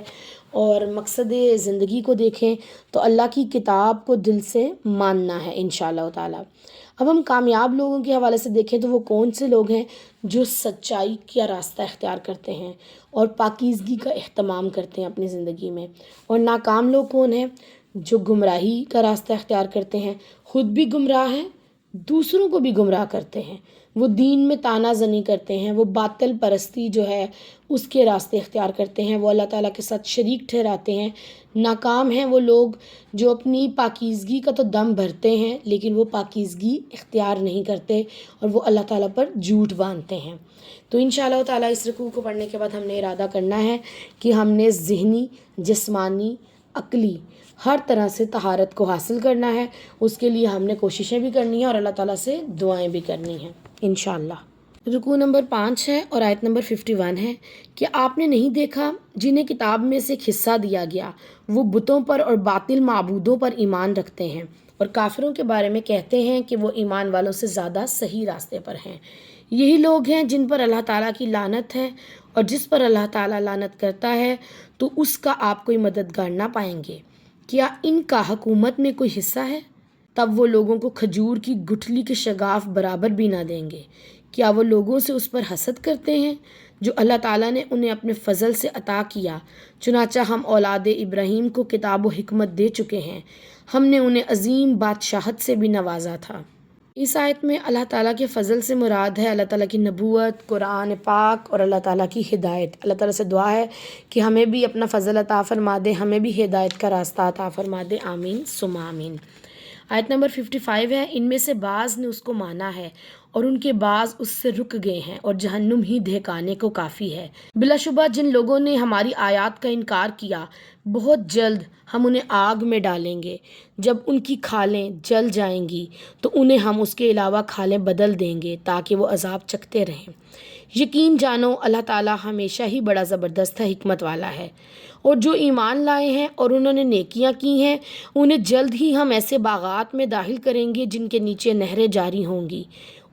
اور مقصد زندگی کو دیکھیں تو اللہ کی کتاب کو دل سے ماننا ہے انشاءاللہ تعالی۔ اب ہم کامیاب لوگوں کے حوالے سے دیکھیں تو وہ کون سے لوگ ہیں جو سچائی کا راستہ اختیار کرتے ہیں اور پاکیزگی کا اہتمام کرتے ہیں اپنی زندگی میں، اور ناکام لوگ کون ہیں جو گمراہی کا راستہ اختیار کرتے ہیں، خود بھی گمراہ ہیں، دوسروں کو بھی گمراہ کرتے ہیں، وہ دین میں تانا زنی کرتے ہیں، وہ باطل پرستی جو ہے اس کے راستے اختیار کرتے ہیں، وہ اللہ تعالیٰ کے ساتھ شریک ٹھہراتے ہیں۔ ناکام ہیں وہ لوگ جو اپنی پاکیزگی کا تو دم بھرتے ہیں لیکن وہ پاکیزگی اختیار نہیں کرتے اور وہ اللہ تعالیٰ پر جھوٹ باندھتے ہیں۔ تو انشاءاللہ تعالیٰ اس رکوع کو پڑھنے کے بعد ہم نے ارادہ کرنا ہے کہ ہم نے ذہنی، جسمانی، عقلی ہر طرح سے طہارت کو حاصل کرنا ہے، اس کے لیے ہم نے کوششیں بھی کرنی ہیں اور اللہ تعالیٰ سے دعائیں بھی کرنی ہیں انشاءاللہ۔ رکوع نمبر 5 ہے اور آیت نمبر 51 ہے کہ آپ نے نہیں دیکھا جنہیں کتاب میں سے ایک حصہ دیا گیا، وہ بتوں پر اور باطل معبودوں پر ایمان رکھتے ہیں اور کافروں کے بارے میں کہتے ہیں کہ وہ ایمان والوں سے زیادہ صحیح راستے پر ہیں۔ یہی لوگ ہیں جن پر اللہ تعالیٰ کی لعنت ہے، اور جس پر اللہ تعالیٰ لعنت کرتا ہے تو اس کا آپ کوئی مددگار نہ پائیں گے۔ کیا ان کا حکومت میں کوئی حصہ ہے؟ تب وہ لوگوں کو کھجور کی گٹھلی کے شگاف برابر بھی نہ دیں گے۔ کیا وہ لوگوں سے اس پر حسد کرتے ہیں جو اللہ تعالیٰ نے انہیں اپنے فضل سے عطا کیا؟ چنانچہ ہم اولاد ابراہیم کو کتاب و حکمت دے چکے ہیں، ہم نے انہیں عظیم بادشاہت سے بھی نوازا تھا۔ اس آیت میں اللہ تعالیٰ کے فضل سے مراد ہے اللہ تعالیٰ کی نبوت، قرآن پاک اور اللہ تعالیٰ کی ہدایت۔ اللہ تعالیٰ سے دعا ہے کہ ہمیں بھی اپنا فضل عطا فرما دے، ہمیں بھی ہدایت کا راستہ عطا فرما دے، آمین ثم آمین۔ آیت نمبر 55 ہے، ان میں سے بعض نے اس کو مانا ہے اور ان کے بعض اس سے رک گئے ہیں، اور جہنم ہی دہکانے کو کافی ہے۔ بلا شبہ جن لوگوں نے ہماری آیات کا انکار کیا، بہت جلد ہم انہیں آگ میں ڈالیں گے، جب ان کی کھالیں جل جائیں گی تو انہیں ہم اس کے علاوہ کھالیں بدل دیں گے تاکہ وہ عذاب چکھتے رہیں۔ یقین جانو اللہ تعالیٰ ہمیشہ ہی بڑا زبردست ہے، حکمت والا ہے۔ اور جو ایمان لائے ہیں اور انہوں نے نیکیاں کی ہیں، انہیں جلد ہی ہم ایسے باغات میں داخل کریں گے جن کے نیچے نہریں جاری ہوں گی،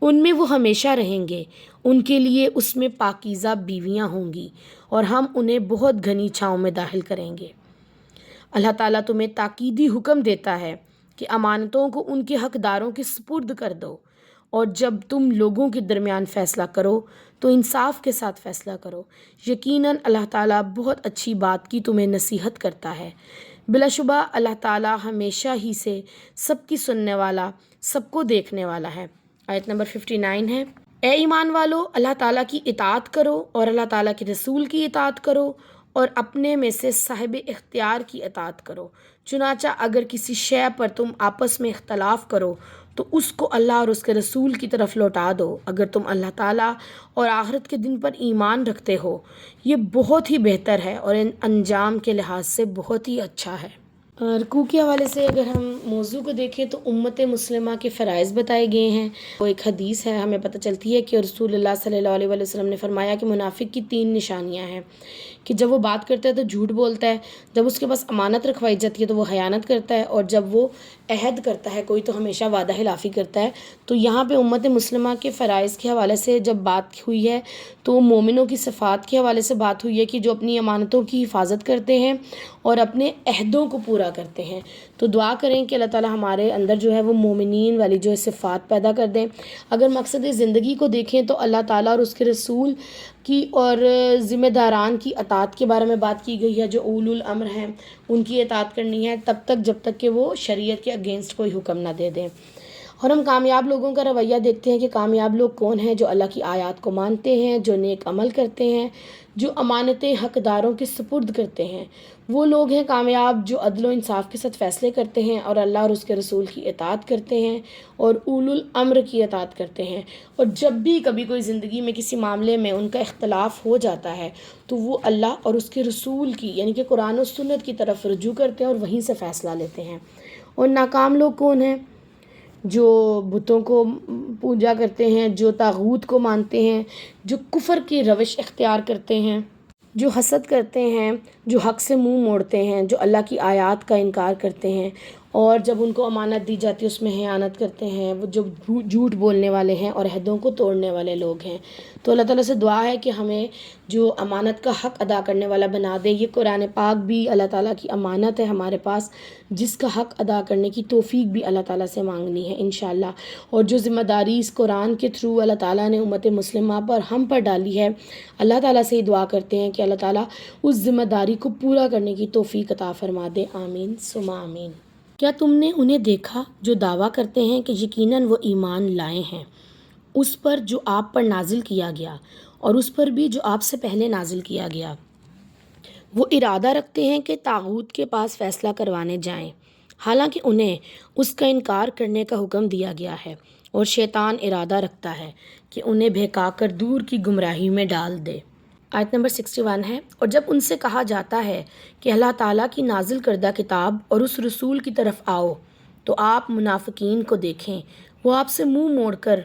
ان میں وہ ہمیشہ رہیں گے، ان کے لیے اس میں پاکیزہ بیویاں ہوں گی، اور ہم انہیں بہت گھنی چھاؤں میں داخل کریں گے۔ اللہ تعالیٰ تمہیں تاکیدی حکم دیتا ہے کہ امانتوں کو ان کے حقداروں کے سپرد کر دو، اور جب تم لوگوں کے درمیان فیصلہ کرو تو انصاف کے ساتھ فیصلہ کرو، یقیناً اللہ تعالیٰ بہت اچھی بات کی تمہیں نصیحت کرتا ہے۔ بلا شبہ اللہ تعالیٰ ہمیشہ ہی سے سب کی سننے والا، سب کو دیکھنے والا ہے۔ آیت نمبر 59 ہے، اے ایمان والو اللہ تعالیٰ کی اطاعت کرو اور اللہ تعالیٰ کے رسول کی اطاعت کرو، اور اپنے میں سے صاحب اختیار کی اطاعت کرو۔ چنانچہ اگر کسی شے پر تم آپس میں اختلاف کرو تو اس کو اللہ اور اس کے رسول کی طرف لوٹا دو، اگر تم اللہ تعالیٰ اور آخرت کے دن پر ایمان رکھتے ہو، یہ بہت ہی بہتر ہے اور ان انجام کے لحاظ سے بہت ہی اچھا ہے۔ رکوع کے حوالے سے اگر ہم موضوع کو دیکھیں تو امت مسلمہ کے فرائض بتائے گئے ہیں۔ وہ ایک حدیث ہے، ہمیں پتہ چلتی ہے کہ رسول اللہ صلی اللہ علیہ وسلم نے فرمایا کہ منافق کی 3 نشانیاں ہیں کہ جب وہ بات کرتا ہے تو جھوٹ بولتا ہے، جب اس کے پاس امانت رکھوائی جاتی ہے تو وہ خیانت کرتا ہے، اور جب وہ عہد کرتا ہے کوئی تو ہمیشہ وعدہ خلافی کرتا ہے۔ تو یہاں پہ امت مسلمہ کے فرائض کے حوالے سے جب بات ہوئی ہے تو مومنوں کی صفات کے حوالے سے بات ہوئی ہے کہ جو اپنی امانتوں کی حفاظت کرتے ہیں اور اپنے عہدوں کو پورا کرتے ہیں۔ تو دعا کریں کہ اللہ تعالیٰ ہمارے اندر جو ہے وہ مومنین والی جو ہے صفات پیدا کر دیں۔ اگر مقصد زندگی کو دیکھیں تو اللہ تعالیٰ اور اس کے رسول کی اور ذمہ داران کی اطاعت کے بارے میں بات کی گئی ہے، جو اولو الامر ہیں ان کی اطاعت کرنی ہے تب تک جب تک کہ وہ شریعت کے اگینسٹ کوئی حکم نہ دے دیں۔ اور ہم کامیاب لوگوں کا رویہ دیکھتے ہیں کہ کامیاب لوگ کون ہیں، جو اللہ کی آیات کو مانتے ہیں، جو نیک عمل کرتے ہیں، جو امانتیں حقداروں کے سپرد کرتے ہیں۔ وہ لوگ ہیں کامیاب جو عدل و انصاف کے ساتھ فیصلے کرتے ہیں اور اللہ اور اس کے رسول کی اطاعت کرتے ہیں اور اولو الامر کی اطاعت کرتے ہیں۔ اور جب بھی کبھی کوئی زندگی میں کسی معاملے میں ان کا اختلاف ہو جاتا ہے تو وہ اللہ اور اس کے رسول کی یعنی کہ قرآن و سنت کی طرف رجوع کرتے ہیں اور وہیں سے فیصلہ لیتے ہیں۔ اور ناکام لوگ کون ہیں؟ جو بتوں کو پوجا کرتے ہیں، جو طاغوت کو مانتے ہیں، جو کفر کی روش اختیار کرتے ہیں، جو حسد کرتے ہیں، جو حق سے منہ موڑتے ہیں، جو اللہ کی آیات کا انکار کرتے ہیں اور جب ان کو امانت دی جاتی ہے اس میں خیانت کرتے ہیں، وہ جو جھوٹ بولنے والے ہیں اور عہدوں کو توڑنے والے لوگ ہیں۔ تو اللہ تعالیٰ سے دعا ہے کہ ہمیں جو امانت کا حق ادا کرنے والا بنا دے۔ یہ قرآن پاک بھی اللہ تعالیٰ کی امانت ہے ہمارے پاس، جس کا حق ادا کرنے کی توفیق بھی اللہ تعالیٰ سے مانگنی ہے انشاءاللہ۔ اور جو ذمہ داری اس قرآن کے تھرو اللہ تعالیٰ نے امت مسلمہ پر ہم پر ڈالی ہے، اللہ تعالیٰ سے ہی دعا کرتے ہیں کہ اللہ تعالیٰ اس ذمہ داری کو پورا کرنے کی توفیق عطا فرما دے، آمین ثم آمین۔ کیا تم نے انہیں دیکھا جو دعویٰ کرتے ہیں کہ یقیناً وہ ایمان لائے ہیں اس پر جو آپ پر نازل کیا گیا اور اس پر بھی جو آپ سے پہلے نازل کیا گیا؟ وہ ارادہ رکھتے ہیں کہ طاغوت کے پاس فیصلہ کروانے جائیں، حالانکہ انہیں اس کا انکار کرنے کا حکم دیا گیا ہے، اور شیطان ارادہ رکھتا ہے کہ انہیں بہکا کر دور کی گمراہی میں ڈال دے۔ آیت نمبر 61 ہے، اور جب ان سے کہا جاتا ہے کہ اللہ تعالیٰ کی نازل کردہ کتاب اور اس رسول کی طرف آؤ، تو آپ منافقین کو دیکھیں، وہ آپ سے منہ موڑ کر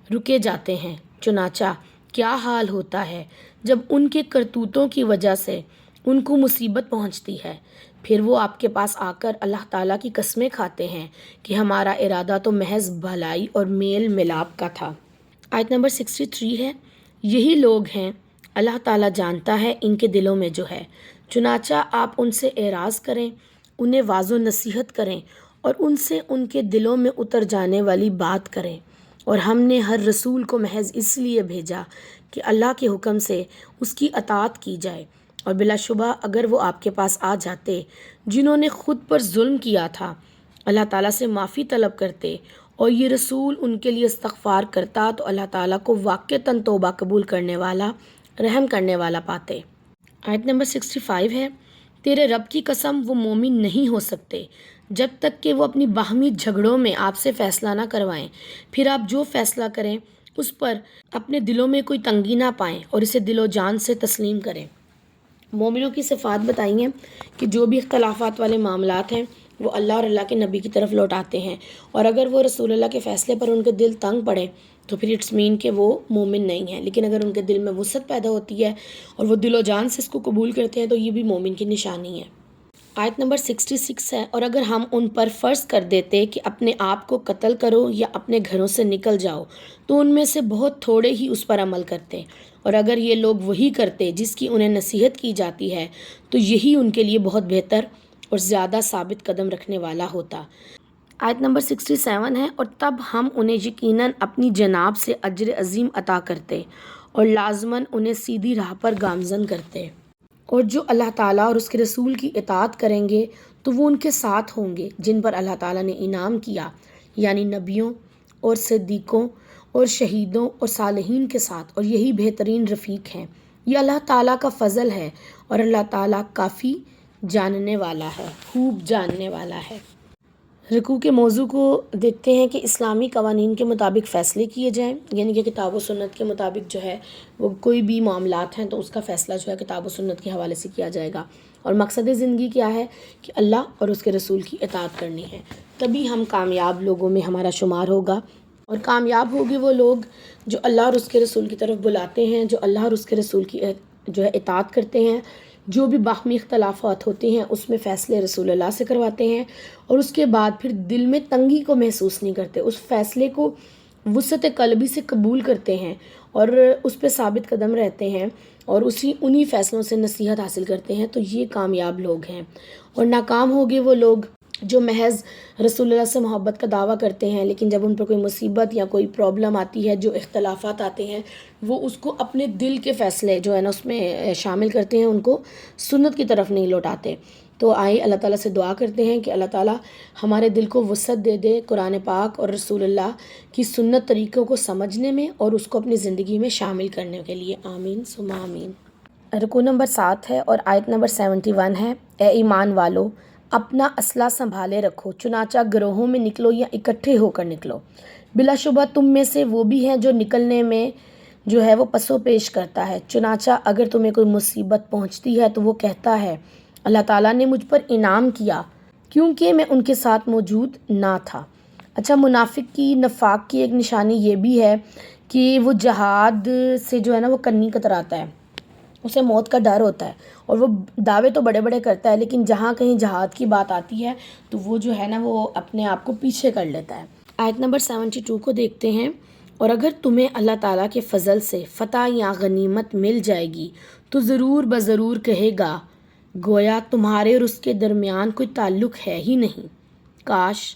رکے جاتے ہیں۔ چنانچہ کیا حال ہوتا ہے جب ان کے کرتوتوں کی وجہ سے ان کو مصیبت پہنچتی ہے، پھر وہ آپ کے پاس آ کر اللہ تعالیٰ کی قسمیں کھاتے ہیں کہ ہمارا ارادہ تو محض بھلائی اور میل ملاپ کا تھا۔ آیت نمبر 63 ہے، یہی لوگ ہیں، اللہ تعالیٰ جانتا ہے ان کے دلوں میں جو ہے، چنانچہ آپ ان سے اعراض کریں، انہیں واعظ و نصیحت کریں اور ان سے ان کے دلوں میں اتر جانے والی بات کریں۔ اور ہم نے ہر رسول کو محض اس لیے بھیجا کہ اللہ کے حکم سے اس کی اطاعت کی جائے، اور بلا شبہ اگر وہ آپ کے پاس آ جاتے جنہوں نے خود پر ظلم کیا تھا، اللہ تعالیٰ سے معافی طلب کرتے اور یہ رسول ان کے لیے استغفار کرتا، تو اللہ تعالیٰ کو واقعتاً توبہ قبول کرنے والا، رحم کرنے والا پاتے۔ آیت نمبر 65 ہے، تیرے رب کی قسم وہ مومن نہیں ہو سکتے جب تک کہ وہ اپنی باہمی جھگڑوں میں آپ سے فیصلہ نہ کروائیں، پھر آپ جو فیصلہ کریں اس پر اپنے دلوں میں کوئی تنگی نہ پائیں اور اسے دل و جان سے تسلیم کریں۔ مومنوں کی صفات بتائی ہیں کہ جو بھی اختلافات والے معاملات ہیں وہ اللہ اور اللہ کے نبی کی طرف لوٹاتے ہیں، اور اگر وہ رسول اللہ کے فیصلے پر ان کے دل تنگ پڑے تو پھر اٹس مین کہ وہ مومن نہیں ہیں، لیکن اگر ان کے دل میں وسعت پیدا ہوتی ہے اور وہ دل و جان سے اس کو قبول کرتے ہیں تو یہ بھی مومن کی نشانی ہے۔ آیت نمبر 66 ہے، اور اگر ہم ان پر فرض کر دیتے کہ اپنے آپ کو قتل کرو یا اپنے گھروں سے نکل جاؤ تو ان میں سے بہت تھوڑے ہی اس پر عمل کرتے، اور اگر یہ لوگ وہی کرتے جس کی انہیں نصیحت کی جاتی ہے تو یہی ان کے لیے بہت بہتر اور زیادہ ثابت قدم رکھنے والا ہوتا۔ آیت نمبر 67 ہے، اور تب ہم انہیں یقیناً اپنی جناب سے اجر عظیم عطا کرتے اور لازماً انہیں سیدھی راہ پر گامزن کرتے، اور جو اللہ تعالیٰ اور اس کے رسول کی اطاعت کریں گے تو وہ ان کے ساتھ ہوں گے جن پر اللہ تعالیٰ نے انعام کیا، یعنی نبیوں اور صدیقوں اور شہیدوں اور صالحین کے ساتھ، اور یہی بہترین رفیق ہیں۔ یہ اللہ تعالیٰ کا فضل ہے اور اللہ تعالیٰ کافی جاننے والا ہے، خوب جاننے والا ہے۔ رکوع کے موضوع کو دیکھتے ہیں کہ اسلامی قوانین کے مطابق فیصلے کیے جائیں، یعنی کہ کتاب و سنت کے مطابق جو ہے وہ کوئی بھی معاملات ہیں تو اس کا فیصلہ جو ہے کتاب و سنت کے حوالے سے کیا جائے گا، اور مقصد زندگی کیا ہے کہ اللہ اور اس کے رسول کی اطاعت کرنی ہے، تبھی ہم کامیاب لوگوں میں ہمارا شمار ہوگا، اور کامیاب ہوگے وہ لوگ جو اللہ اور اس کے رسول کی طرف بلاتے ہیں، جو اللہ اور اس کے رسول کی جو ہے اطاعت کرتے ہیں، جو بھی باہمی اختلافات ہوتے ہیں اس میں فیصلے رسول اللہ سے کرواتے ہیں، اور اس کے بعد پھر دل میں تنگی کو محسوس نہیں کرتے، اس فیصلے کو وسعت قلبی سے قبول کرتے ہیں اور اس پہ ثابت قدم رہتے ہیں اور انہی فیصلوں سے نصیحت حاصل کرتے ہیں، تو یہ کامیاب لوگ ہیں۔ اور ناکام ہوگے وہ لوگ جو محض رسول اللہ سے محبت کا دعویٰ کرتے ہیں، لیکن جب ان پر کوئی مصیبت یا کوئی پرابلم آتی ہے، جو اختلافات آتے ہیں، وہ اس کو اپنے دل کے فیصلے جو ہے نا اس میں شامل کرتے ہیں، ان کو سنت کی طرف نہیں لوٹاتے۔ تو آئیں اللہ تعالیٰ سے دعا کرتے ہیں کہ اللہ تعالیٰ ہمارے دل کو وسعت دے دے قرآن پاک اور رسول اللہ کی سنت طریقوں کو سمجھنے میں اور اس کو اپنی زندگی میں شامل کرنے کے لیے، آمین ثم آمین۔ رکوع نمبر 7 ہے اور آیت نمبر 71 ہے، اے ایمان والو اپنا اسلحہ سنبھالے رکھو، چنانچہ گروہوں میں نکلو یا اکٹھے ہو کر نکلو، بلا شبہ تم میں سے وہ بھی ہے جو نکلنے میں جو ہے وہ پسو پیش کرتا ہے، چنانچہ اگر تمہیں کوئی مصیبت پہنچتی ہے تو وہ کہتا ہے اللہ تعالیٰ نے مجھ پر انعام کیا کیونکہ میں ان کے ساتھ موجود نہ تھا۔ اچھا، منافق کی نفاق کی ایک نشانی یہ بھی ہے کہ وہ جہاد سے جو ہے نا وہ کنی کتراتا ہے، اسے موت کا ڈر ہوتا ہے اور وہ دعوے تو بڑے بڑے کرتا ہے، لیکن جہاں کہیں جہاد کی بات آتی ہے تو وہ جو ہے نا وہ اپنے آپ کو پیچھے کر لیتا ہے۔ آیت نمبر 72 کو دیکھتے ہیں۔ اور اگر تمہیں اللہ تعالیٰ کے فضل سے فتح یا غنیمت مل جائے گی تو ضرور بضرور کہے گا گویا تمہارے اور اس کے درمیان کوئی تعلق ہے ہی نہیں، کاش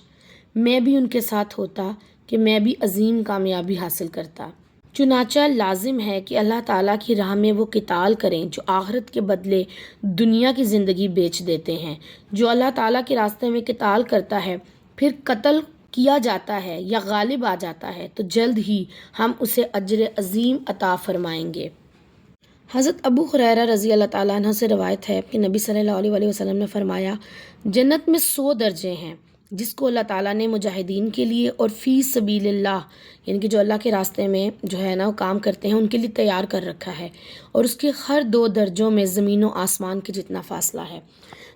میں بھی ان کے ساتھ ہوتا کہ میں بھی عظیم کامیابی حاصل کرتا۔ چنانچہ لازم ہے کہ اللہ تعالیٰ کی راہ میں وہ قتال کریں جو آخرت کے بدلے دنیا کی زندگی بیچ دیتے ہیں۔ جو اللہ تعالیٰ کے راستے میں قتال کرتا ہے پھر قتل کیا جاتا ہے یا غالب آ جاتا ہے تو جلد ہی ہم اسے اجر عظیم عطا فرمائیں گے۔ حضرت ابو ہریرہ رضی اللہ تعالیٰ عنہ سے روایت ہے کہ نبی صلی اللہ علیہ وسلم نے فرمایا، جنت میں 100 درجے ہیں جس کو اللہ تعالیٰ نے مجاہدین کے لیے اور فی سبیل اللہ یعنی کہ جو اللہ کے راستے میں جو ہے نا وہ کام کرتے ہیں ان کے لیے تیار کر رکھا ہے، اور اس کے ہر 2 درجوں میں زمین و آسمان کے جتنا فاصلہ ہے۔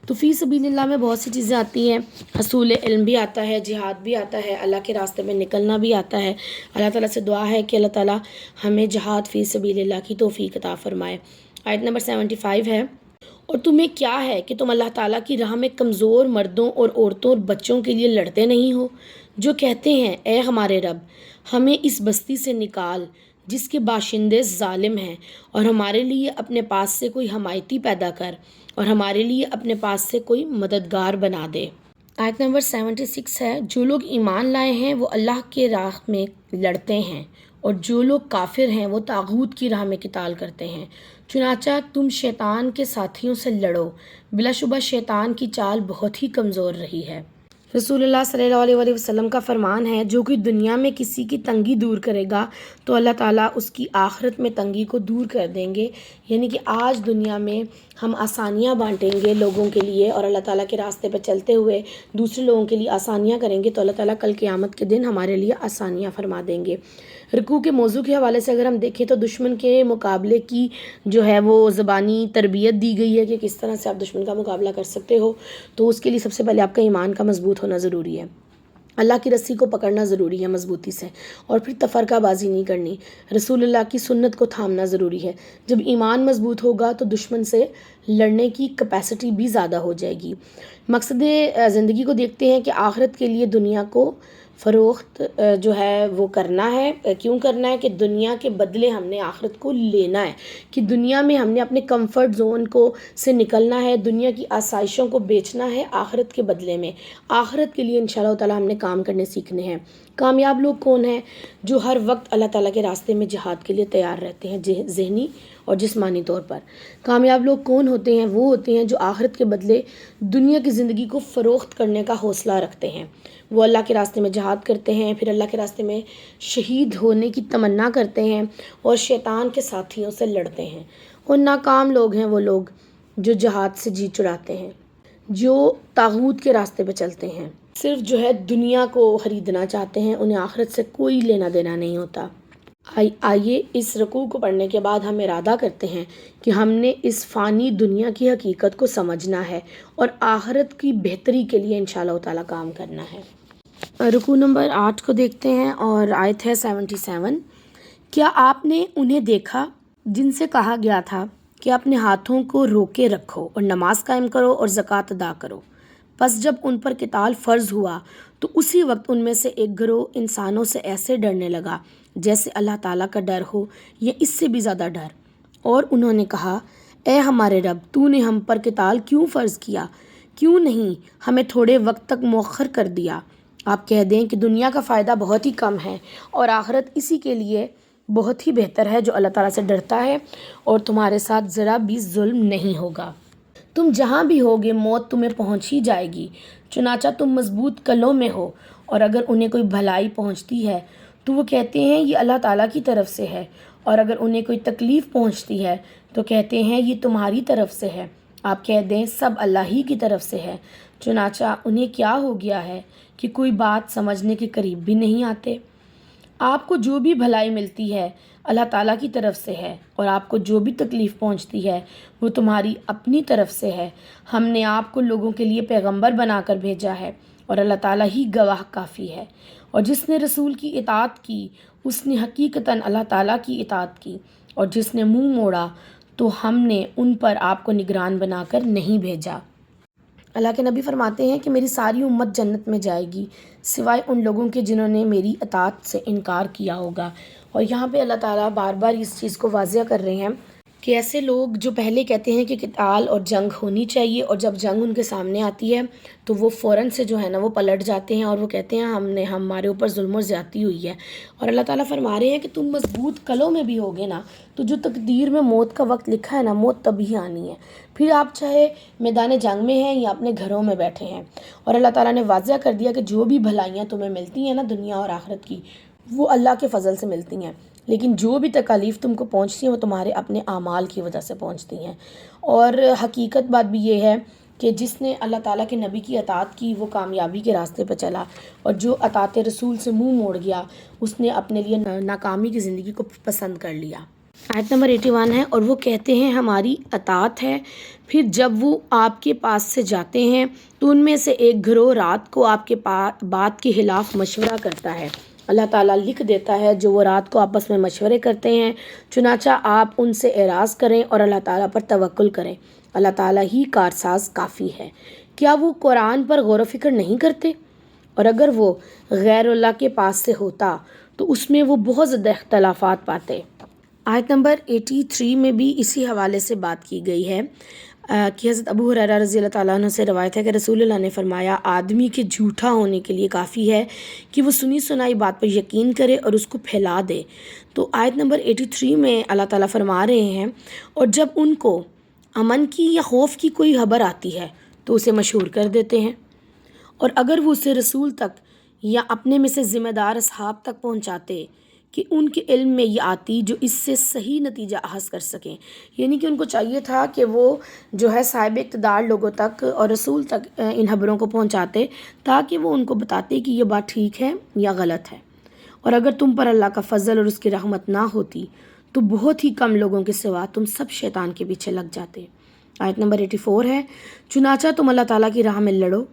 تو فی سبیل اللہ میں بہت سی چیزیں آتی ہیں، حصول علم بھی آتا ہے، جہاد بھی آتا ہے، اللہ کے راستے میں نکلنا بھی آتا ہے۔ اللہ تعالیٰ سے دعا ہے کہ اللہ تعالیٰ ہمیں جہاد فی سبیل اللہ کی توفیق عطا فرمائے۔ آیت نمبر 75 ہے، اور تمہیں کیا ہے کہ تم اللہ تعالیٰ کی راہ میں کمزور مردوں اور عورتوں اور بچوں کے لیے لڑتے نہیں ہو، جو کہتے ہیں اے ہمارے رب ہمیں اس بستی سے نکال جس کے باشندے ظالم ہیں، اور ہمارے لیے اپنے پاس سے کوئی حمایتی پیدا کر اور ہمارے لیے اپنے پاس سے کوئی مددگار بنا دے۔ آیت نمبر 76 ہے، جو لوگ ایمان لائے ہیں وہ اللہ کے راہ میں لڑتے ہیں، اور جو لوگ کافر ہیں وہ طاغوت کی راہ میں قتال کرتے ہیں۔ چنانچہ تم شیطان کے ساتھیوں سے لڑو، بلا شبہ شیطان کی چال بہت ہی کمزور رہی ہے۔ رسول اللہ صلی اللہ علیہ وسلم کا فرمان ہے، جو کوئی دنیا میں کسی کی تنگی دور کرے گا تو اللہ تعالیٰ اس کی آخرت میں تنگی کو دور کر دیں گے۔ یعنی کہ آج دنیا میں ہم آسانیاں بانٹیں گے لوگوں کے لیے اور اللہ تعالیٰ کے راستے پہ چلتے ہوئے دوسرے لوگوں کے لیے آسانیاں کریں گے تو اللہ تعالیٰ کل قیامت کے دن ہمارے لیے آسانیاں فرما دیں گے۔ رکوع کے موضوع کے حوالے سے اگر ہم دیکھیں تو دشمن کے مقابلے کی جو ہے وہ زبانی تربیت دی گئی ہے کہ کس طرح سے آپ دشمن کا مقابلہ کر سکتے ہو، تو اس کے لیے سب سے پہلے آپ کا ایمان کا مضبوط ہونا ضروری ہے، اللہ کی رسی کو پکڑنا ضروری ہے مضبوطی سے، اور پھر تفرقہ بازی نہیں کرنی، رسول اللہ کی سنت کو تھامنا ضروری ہے۔ جب ایمان مضبوط ہوگا تو دشمن سے لڑنے کی کیپیسٹی بھی زیادہ ہو جائے گی۔ مقصد زندگی کو دیکھتے ہیں کہ آخرت کے لیے دنیا کو فروخت جو ہے وہ کرنا ہے۔ کیوں کرنا ہے؟ کہ دنیا کے بدلے ہم نے آخرت کو لینا ہے، کہ دنیا میں ہم نے اپنے کمفرٹ زون کو سے نکلنا ہے، دنیا کی آسائشوں کو بیچنا ہے آخرت کے بدلے میں۔ آخرت کے لیے انشاءاللہ تعالی ہم نے کام کرنے سیکھنے ہیں۔ کامیاب لوگ کون ہیں؟ جو ہر وقت اللہ تعالیٰ کے راستے میں جہاد کے لیے تیار رہتے ہیں، ذہنی اور جسمانی طور پر۔ کامیاب لوگ کون ہوتے ہیں؟ وہ ہوتے ہیں جو آخرت کے بدلے دنیا کی زندگی کو فروخت کرنے کا حوصلہ رکھتے ہیں۔ وہ اللہ کے راستے میں جہاد کرتے ہیں، پھر اللہ کے راستے میں شہید ہونے کی تمنا کرتے ہیں اور شیطان کے ساتھیوں سے لڑتے ہیں۔ اور ناکام لوگ ہیں وہ لوگ جو جہاد سے جی چڑاتے ہیں، جو طاغوت کے راستے پہ چلتے ہیں، صرف جو ہے دنیا کو خریدنا چاہتے ہیں، انہیں آخرت سے کوئی لینا دینا نہیں ہوتا۔ آئیے اس رکوع کو پڑھنے کے بعد ہم ارادہ کرتے ہیں کہ ہم نے اس فانی دنیا کی حقیقت کو سمجھنا ہے اور آخرت کی بہتری کے لیے انشاءاللہ تعالیٰ کام کرنا ہے۔ رکوع نمبر 8 کو دیکھتے ہیں اور آیت ہے 77۔ کیا آپ نے انہیں دیکھا جن سے کہا گیا تھا کہ اپنے ہاتھوں کو روکے رکھو اور نماز قائم کرو اور زکوٰۃ ادا کرو؟ پس جب ان پر قتال فرض ہوا تو اسی وقت ان میں سے ایک گروہ انسانوں سے ایسے ڈرنے لگا جیسے اللہ تعالیٰ کا ڈر ہو یا اس سے بھی زیادہ ڈر، اور انہوں نے کہا اے ہمارے رب تو نے ہم پر قتال کیوں فرض کیا؟ کیوں نہیں ہمیں تھوڑے وقت تک مؤخر کر دیا؟ آپ کہہ دیں کہ دنیا کا فائدہ بہت ہی کم ہے اور آخرت اسی کے لیے بہت ہی بہتر ہے جو اللہ تعالیٰ سے ڈرتا ہے، اور تمہارے ساتھ ذرا بھی ظلم نہیں ہوگا۔ تم جہاں بھی ہوگے موت تمہیں پہنچ ہی جائے گی، چنانچہ تم مضبوط کلوں میں ہو، اور اگر انہیں کوئی بھلائی پہنچتی ہے تو وہ کہتے ہیں یہ اللہ تعالیٰ کی طرف سے ہے، اور اگر انہیں کوئی تکلیف پہنچتی ہے تو کہتے ہیں یہ تمہاری طرف سے ہے۔ آپ کہہ دیں سب اللہ ہی کی طرف سے ہے، چنانچہ انہیں کیا ہو گیا ہے کہ کوئی بات سمجھنے کے قریب بھی نہیں آتے۔ آپ کو جو بھی بھلائی ملتی ہے اللہ تعالیٰ کی طرف سے ہے، اور آپ کو جو بھی تکلیف پہنچتی ہے وہ تمہاری اپنی طرف سے ہے۔ ہم نے آپ کو لوگوں کے لیے پیغمبر بنا کر بھیجا ہے، اور اللہ تعالیٰ ہی گواہ کافی ہے۔ اور جس نے رسول کی اطاعت کی اس نے حقیقتاً اللہ تعالیٰ کی اطاعت کی، اور جس نے منہ موڑا تو ہم نے ان پر آپ کو نگران بنا کر نہیں بھیجا۔ اللہ کے نبی فرماتے ہیں کہ میری ساری امت جنت میں جائے گی سوائے ان لوگوں کے جنہوں نے میری اطاعت سے انکار کیا ہوگا۔ اور یہاں پہ اللہ تعالیٰ بار بار اس چیز کو واضح کر رہے ہیں کہ ایسے لوگ جو پہلے کہتے ہیں کہ قتال اور جنگ ہونی چاہیے، اور جب جنگ ان کے سامنے آتی ہے تو وہ فوراً سے جو ہے نا وہ پلٹ جاتے ہیں اور وہ کہتے ہیں ہمارے اوپر ظلم و زیادتی ہوئی ہے۔ اور اللہ تعالیٰ فرما رہے ہیں کہ تم مضبوط کلوں میں بھی ہوگے نا تو جو تقدیر میں موت کا وقت لکھا ہے نا، موت تبھی آنی ہے، پھر آپ چاہے میدان جنگ میں ہیں یا اپنے گھروں میں بیٹھے ہیں۔ اور اللہ تعالیٰ نے واضح کر دیا کہ جو بھی بھلائیاں تمہیں ملتی ہیں نا دنیا اور آخرت کی، وہ اللہ کے فضل سے ملتی ہیں، لیکن جو بھی تکالیف تم کو پہنچتی ہیں وہ تمہارے اپنے اعمال کی وجہ سے پہنچتی ہیں۔ اور حقیقت بات بھی یہ ہے کہ جس نے اللہ تعالیٰ کے نبی کی اطاعت کی وہ کامیابی کے راستے پہ چلا، اور جو اطاعت رسول سے منہ موڑ گیا اس نے اپنے لیے ناکامی کی زندگی کو پسند کر لیا۔ آیت نمبر 81 ہے، اور وہ کہتے ہیں ہماری اطاعت ہے، پھر جب وہ آپ کے پاس سے جاتے ہیں تو ان میں سے ایک گروہ رات کو آپ کے بات کے خلاف مشورہ کرتا ہے۔ اللہ تعالیٰ لکھ دیتا ہے جو وہ رات کو آپس میں مشورے کرتے ہیں، چنانچہ آپ ان سے اعراض کریں اور اللہ تعالیٰ پر توکل کریں، اللہ تعالیٰ ہی کارساز کافی ہے۔ کیا وہ قرآن پر غور و فکر نہیں کرتے؟ اور اگر وہ غیر اللہ کے پاس سے ہوتا تو اس میں وہ بہت زیادہ اختلافات پاتے۔ آیت نمبر 83 میں بھی اسی حوالے سے بات کی گئی ہے کہ حضرت ابو ہریرہ رضی اللہ تعالیٰ عنہ سے روایت ہے کہ رسول اللہ نے فرمایا آدمی کے جھوٹا ہونے کے لیے کافی ہے کہ وہ سنی سنائی بات پر یقین کرے اور اس کو پھیلا دے۔ تو آیت نمبر 83 میں اللہ تعالیٰ فرما رہے ہیں اور جب ان کو امن کی یا خوف کی کوئی خبر آتی ہے تو اسے مشہور کر دیتے ہیں، اور اگر وہ اسے رسول تک یا اپنے میں سے ذمہ دار اصحاب تک پہنچاتے کہ ان کے علم میں یہ آتی جو اس سے صحیح نتیجہ اخذ کر سکیں، یعنی کہ ان کو چاہیے تھا کہ وہ جو ہے صاحب اقتدار لوگوں تک اور رسول تک ان خبروں کو پہنچاتے تاکہ وہ ان کو بتاتے کہ یہ بات ٹھیک ہے یا غلط ہے، اور اگر تم پر اللہ کا فضل اور اس کی رحمت نہ ہوتی تو بہت ہی کم لوگوں کے سوا تم سب شیطان کے پیچھے لگ جاتے۔ آیت نمبر 84 ہے، چنانچہ تم اللہ تعالیٰ کی راہ میں لڑو،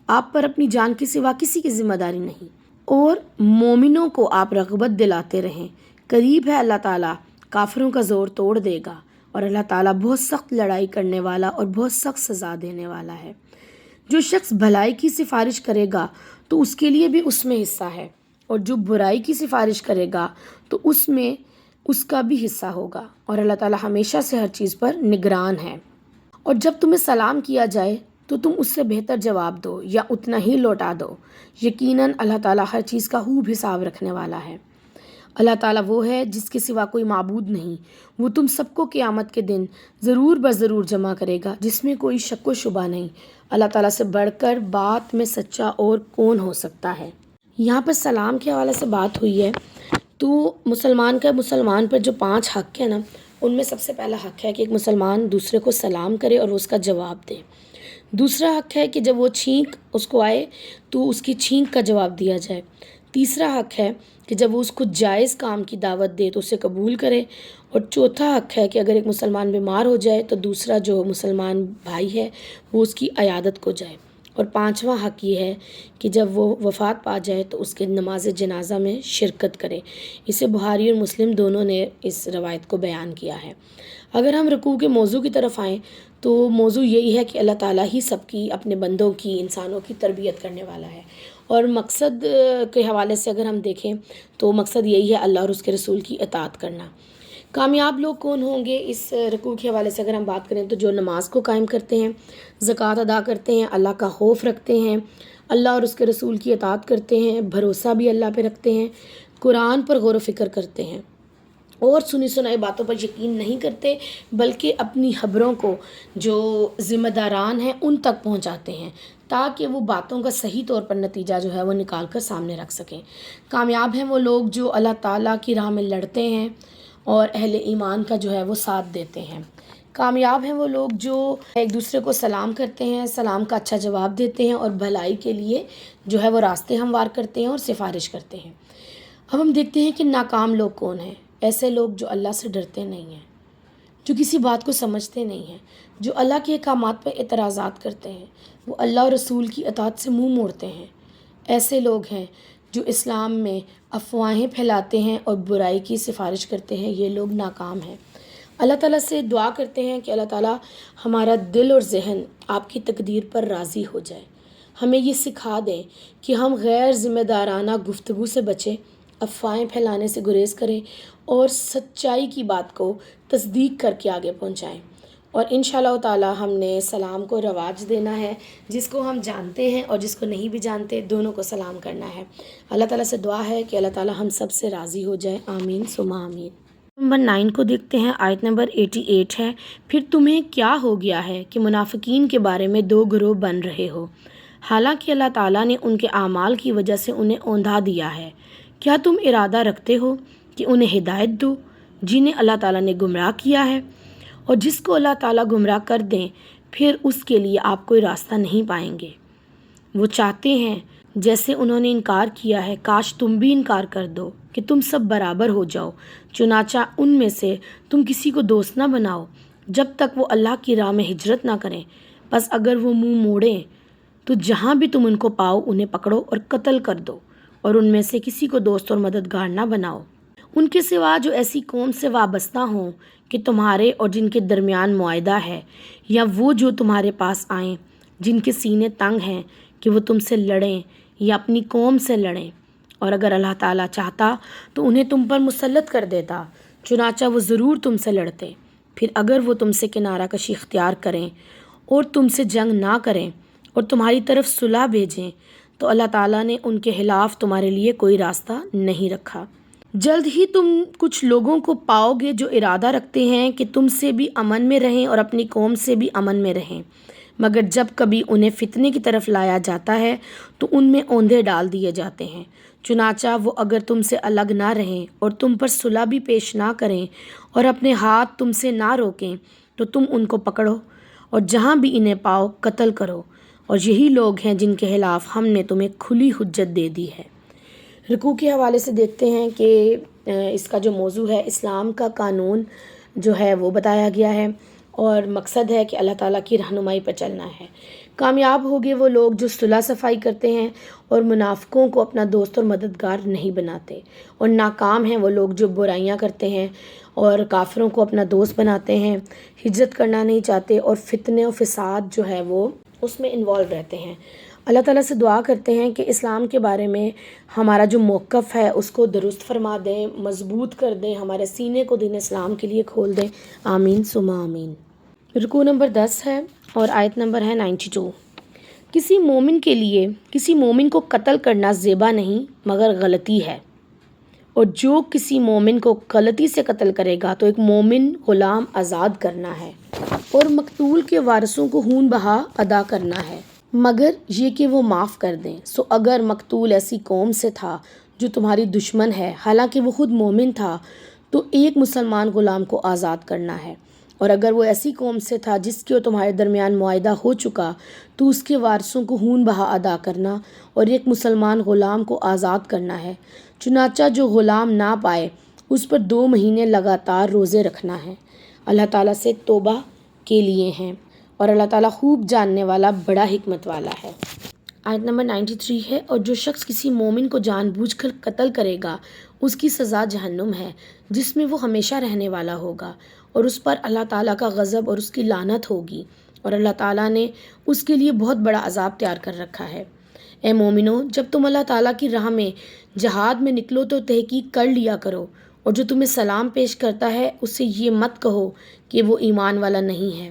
آپ پر اپنی جان کے سوا کسی کی ذمہ داری نہیں، اور مومنوں کو آپ رغبت دلاتے رہیں، قریب ہے اللہ تعالیٰ کافروں کا زور توڑ دے گا، اور اللہ تعالیٰ بہت سخت لڑائی کرنے والا اور بہت سخت سزا دینے والا ہے۔ جو شخص بھلائی کی سفارش کرے گا تو اس کے لیے بھی اس میں حصہ ہے، اور جو برائی کی سفارش کرے گا تو اس میں اس کا بھی حصہ ہوگا، اور اللہ تعالیٰ ہمیشہ سے ہر چیز پر نگران ہے۔ اور جب تمہیں سلام کیا جائے تو تم اس سے بہتر جواب دو یا اتنا ہی لوٹا دو، یقیناً اللہ تعالیٰ ہر چیز کا خوب حساب رکھنے والا ہے۔ اللہ تعالیٰ وہ ہے جس کے سوا کوئی معبود نہیں، وہ تم سب کو قیامت کے دن ضرور بضرور جمع کرے گا جس میں کوئی شک و شبہ نہیں۔ اللہ تعالیٰ سے بڑھ کر بات میں سچا اور کون ہو سکتا ہے۔ یہاں پر سلام کے حوالے سے بات ہوئی ہے تو مسلمان پر جو 5 حق ہیں نا، ان میں سب سے پہلا حق ہے کہ ایک مسلمان دوسرے کو سلام کرے اور اس کا جواب دے۔ دوسرا حق ہے کہ جب وہ چھینک اس کو آئے تو اس کی چھینک کا جواب دیا جائے۔ تیسرا حق ہے کہ جب وہ اس کو جائز کام کی دعوت دے تو اسے قبول کرے، اور چوتھا حق ہے کہ اگر ایک مسلمان بیمار ہو جائے تو دوسرا جو مسلمان بھائی ہے وہ اس کی عیادت کو جائے، اور 5واں حق یہ ہے کہ جب وہ وفات پا جائے تو اس کے نماز جنازہ میں شرکت کرے۔ اسے بخاری اور مسلم دونوں نے اس روایت کو بیان کیا ہے۔ اگر ہم رکوع کے موضوع کی طرف آئیں تو موضوع یہی ہے کہ اللہ تعالیٰ ہی سب کی، اپنے بندوں کی، انسانوں کی تربیت کرنے والا ہے، اور مقصد کے حوالے سے اگر ہم دیکھیں تو مقصد یہی ہے اللہ اور اس کے رسول کی اطاعت کرنا۔ کامیاب لوگ کون ہوں گے اس رکوع کے حوالے سے اگر ہم بات کریں تو جو نماز کو قائم کرتے ہیں، زکوٰۃ ادا کرتے ہیں، اللہ کا خوف رکھتے ہیں، اللہ اور اس کے رسول کی اطاعت کرتے ہیں، بھروسہ بھی اللہ پہ رکھتے ہیں، قرآن پر غور و فکر کرتے ہیں، اور سنی سنائی باتوں پر یقین نہیں کرتے بلکہ اپنی خبروں کو جو ذمہ داران ہیں ان تک پہنچاتے ہیں تاکہ وہ باتوں کا صحیح طور پر نتیجہ جو ہے وہ نکال کر سامنے رکھ سکیں۔ کامیاب ہیں وہ لوگ جو اللہ تعالیٰ کی راہ میں لڑتے ہیں اور اہل ایمان کا جو ہے وہ ساتھ دیتے ہیں۔ کامیاب ہیں وہ لوگ جو ایک دوسرے کو سلام کرتے ہیں، سلام کا اچھا جواب دیتے ہیں، اور بھلائی کے لیے جو ہے وہ راستے ہموار کرتے ہیں اور سفارش کرتے ہیں۔ اب ہم دیکھتے ہیں کہ ناکام لوگ کون ہیں۔ ایسے لوگ جو اللہ سے ڈرتے نہیں ہیں، جو کسی بات کو سمجھتے نہیں ہیں، جو اللہ کے احکامات پر اعتراضات کرتے ہیں، وہ اللہ اور رسول کی اطاعت سے منہ موڑتے ہیں۔ ایسے لوگ ہیں جو اسلام میں افواہیں پھیلاتے ہیں اور برائی کی سفارش کرتے ہیں، یہ لوگ ناکام ہیں۔ اللہ تعالیٰ سے دعا کرتے ہیں کہ اللہ تعالیٰ ہمارا دل اور ذہن آپ کی تقدیر پر راضی ہو جائے. ہمیں یہ سکھا دیں کہ ہم غیر ذمہ دارانہ گفتگو سے بچیں، افواہیں پھیلانے سے گریز کریں اور سچائی کی بات کو تصدیق کر کے آگے پہنچائیں. اور انشاءاللہ تعالیٰ ہم نے سلام کو رواج دینا ہے، جس کو ہم جانتے ہیں اور جس کو نہیں بھی جانتے دونوں کو سلام کرنا ہے. اللہ تعالیٰ سے دعا ہے کہ اللہ تعالیٰ ہم سب سے راضی ہو جائے. آمین ثم آمین. نمبر 9 کو دیکھتے ہیں. آیت نمبر 88 ہے. پھر تمہیں کیا ہو گیا ہے کہ منافقین کے بارے میں 2 گروہ بن رہے ہو، حالانکہ اللہ تعالیٰ نے ان کے اعمال کی وجہ سے انہیں اوندھا دیا ہے. کیا تم ارادہ رکھتے ہو کہ انہیں ہدایت دو جنہیں اللہ تعالیٰ نے گمراہ کیا ہے؟ اور جس کو اللہ تعالیٰ گمراہ کر دیں پھر اس کے لیے آپ کوئی راستہ نہیں پائیں گے. وہ چاہتے ہیں جیسے انہوں نے انکار کیا ہے، کاش تم بھی انکار کر دو کہ تم سب برابر ہو جاؤ. چنانچہ ان میں سے تم کسی کو دوست نہ بناؤ جب تک وہ اللہ کی راہ میں ہجرت نہ کریں. بس اگر وہ منہ موڑیں تو جہاں بھی تم ان کو پاؤ انہیں پکڑو اور قتل کر دو، اور ان میں سے کسی کو دوست اور مددگار نہ بناؤ ان کے سوا جو ایسی قوم سے وابستہ ہوں کہ تمہارے اور جن کے درمیان معاہدہ ہے، یا وہ جو تمہارے پاس آئیں جن کے سینے تنگ ہیں کہ وہ تم سے لڑیں یا اپنی قوم سے لڑیں. اور اگر اللہ تعالیٰ چاہتا تو انہیں تم پر مسلط کر دیتا، چنانچہ وہ ضرور تم سے لڑتے. پھر اگر وہ تم سے کنارہ کشی اختیار کریں اور تم سے جنگ نہ کریں اور تمہاری طرف صلح بھیجیں تو اللہ تعالیٰ نے ان کے خلاف تمہارے لیے کوئی راستہ نہیں رکھا. جلد ہی تم کچھ لوگوں کو پاؤ گے جو ارادہ رکھتے ہیں کہ تم سے بھی امن میں رہیں اور اپنی قوم سے بھی امن میں رہیں، مگر جب کبھی انہیں فتنے کی طرف لایا جاتا ہے تو ان میں اوندھے ڈال دیے جاتے ہیں. چنانچہ وہ اگر تم سے الگ نہ رہیں اور تم پر صلح بھی پیش نہ کریں اور اپنے ہاتھ تم سے نہ روکیں تو تم ان کو پکڑو اور جہاں بھی انہیں پاؤ قتل کرو. اور یہی لوگ ہیں جن کے خلاف ہم نے تمہیں کھلی حجت دے دی ہے. رکوع کے حوالے سے دیکھتے ہیں کہ اس کا جو موضوع ہے اسلام کا قانون جو ہے وہ بتایا گیا ہے، اور مقصد ہے کہ اللہ تعالیٰ کی رہنمائی پر چلنا ہے. کامیاب ہوگے وہ لوگ جو صلح صفائی کرتے ہیں اور منافقوں کو اپنا دوست اور مددگار نہیں بناتے، اور ناکام ہیں وہ لوگ جو برائیاں کرتے ہیں اور کافروں کو اپنا دوست بناتے ہیں، ہجرت کرنا نہیں چاہتے اور فتنے و فساد جو ہے وہ اس میں انوالو رہتے ہیں. اللہ تعالیٰ سے دعا کرتے ہیں کہ اسلام کے بارے میں ہمارا جو موقف ہے اس کو درست فرما دیں، مضبوط کر دیں، ہمارے سینے کو دین اسلام کے لیے کھول دیں. آمین ثم آمین. رکوع نمبر 10 ہے اور آیت نمبر ہے 92. کسی مومن کے لیے کسی مومن کو قتل کرنا زیبا نہیں مگر غلطی ہے، اور جو کسی مومن کو غلطی سے قتل کرے گا تو ایک مومن غلام آزاد کرنا ہے اور مقتول کے وارثوں کو خون بہا ادا کرنا ہے، مگر یہ کہ وہ معاف کر دیں. سو اگر مقتول ایسی قوم سے تھا جو تمہاری دشمن ہے حالانکہ وہ خود مومن تھا تو ایک مسلمان غلام کو آزاد کرنا ہے. اور اگر وہ ایسی قوم سے تھا جس کے تمہارے درمیان معاہدہ ہو چکا تو اس کے وارثوں کو خون بہا ادا کرنا اور ایک مسلمان غلام کو آزاد کرنا ہے. چنانچہ جو غلام نہ پائے اس پر 2 مہینے لگاتار روزے رکھنا ہے. اللہ تعالیٰ سے توبہ کے لیے ہیں اور اللہ تعالیٰ خوب جاننے والا بڑا حکمت والا ہے. آیت نمبر 93 ہے. اور جو شخص کسی مومن کو جان بوجھ کر قتل کرے گا اس کی سزا جہنم ہے جس میں وہ ہمیشہ رہنے والا ہوگا، اور اس پر اللہ تعالیٰ کا غضب اور اس کی لعنت ہوگی، اور اللہ تعالیٰ نے اس کے لیے بہت بڑا عذاب تیار کر رکھا ہے. اے مومنو، جب تم اللہ تعالیٰ کی راہ میں جہاد میں نکلو تو تحقیق کر لیا کرو، اور جو تمہیں سلام پیش کرتا ہے اس سے یہ مت کہو کہ وہ ایمان والا نہیں ہے.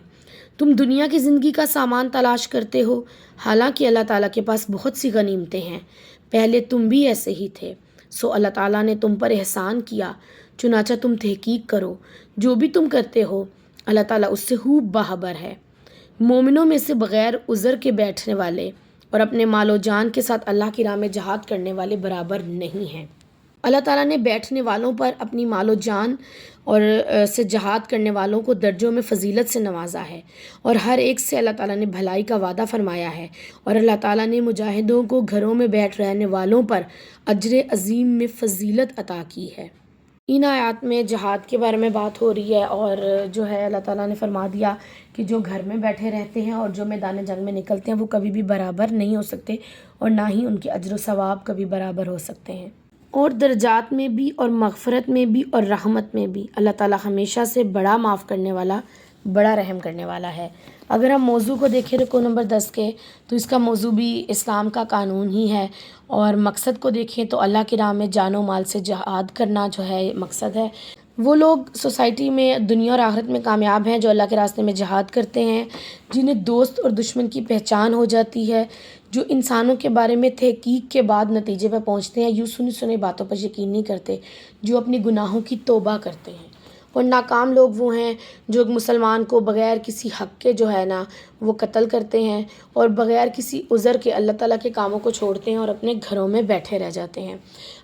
تم دنیا کی زندگی کا سامان تلاش کرتے ہو حالانکہ اللہ تعالیٰ کے پاس بہت سی غنیمتیں ہیں. پہلے تم بھی ایسے ہی تھے، سو اللہ تعالیٰ نے تم پر احسان کیا، چنانچہ تم تحقیق کرو. جو بھی تم کرتے ہو اللہ تعالیٰ اس سے خوب باخبر ہے. مومنوں میں سے بغیر عذر کے بیٹھنے والے اور اپنے مال و جان کے ساتھ اللہ کی راہ میں جہاد کرنے والے برابر نہیں ہیں. اللہ تعالیٰ نے بیٹھنے والوں پر اپنی مال و جان اور سے جہاد کرنے والوں کو درجوں میں فضیلت سے نوازا ہے، اور ہر ایک سے اللہ تعالیٰ نے بھلائی کا وعدہ فرمایا ہے. اور اللہ تعالیٰ نے مجاہدوں کو گھروں میں بیٹھ رہنے والوں پر اجر عظیم میں فضیلت عطا کی ہے. ان آیات میں جہاد کے بارے میں بات ہو رہی ہے، اور جو ہے اللہ تعالیٰ نے فرما دیا کہ جو گھر میں بیٹھے رہتے ہیں اور جو میدان جنگ میں نکلتے ہیں وہ کبھی بھی برابر نہیں ہو سکتے، اور نہ ہی ان کے اجر و ثواب کبھی برابر ہو سکتے ہیں. اور درجات میں بھی اور مغفرت میں بھی اور رحمت میں بھی اللہ تعالیٰ ہمیشہ سے بڑا معاف کرنے والا، بڑا رحم کرنے والا ہے۔ اگر ہم موضوع کو دیکھیں رکوع نمبر 10 کے، تو اس کا موضوع بھی اسلام کا قانون ہی ہے، اور مقصد کو دیکھیں تو اللہ کی راہ میں جان و مال سے جہاد کرنا جو ہے مقصد ہے۔ وہ لوگ سوسائٹی میں دنیا اور آخرت میں کامیاب ہیں جو اللہ کے راستے میں جہاد کرتے ہیں، جنہیں دوست اور دشمن کی پہچان ہو جاتی ہے، جو انسانوں کے بارے میں تحقیق کے بعد نتیجے پہ پہنچتے ہیں، یوں سنی سنی باتوں پر یقین نہیں کرتے، جو اپنی گناہوں کی توبہ کرتے ہیں۔ اور ناکام لوگ وہ ہیں جو ایک مسلمان کو بغیر کسی حق کے جو ہے نا وہ قتل کرتے ہیں، اور بغیر کسی عذر کے اللہ تعالیٰ کے کاموں کو چھوڑتے ہیں اور اپنے گھروں میں بیٹھے رہ جاتے ہیں۔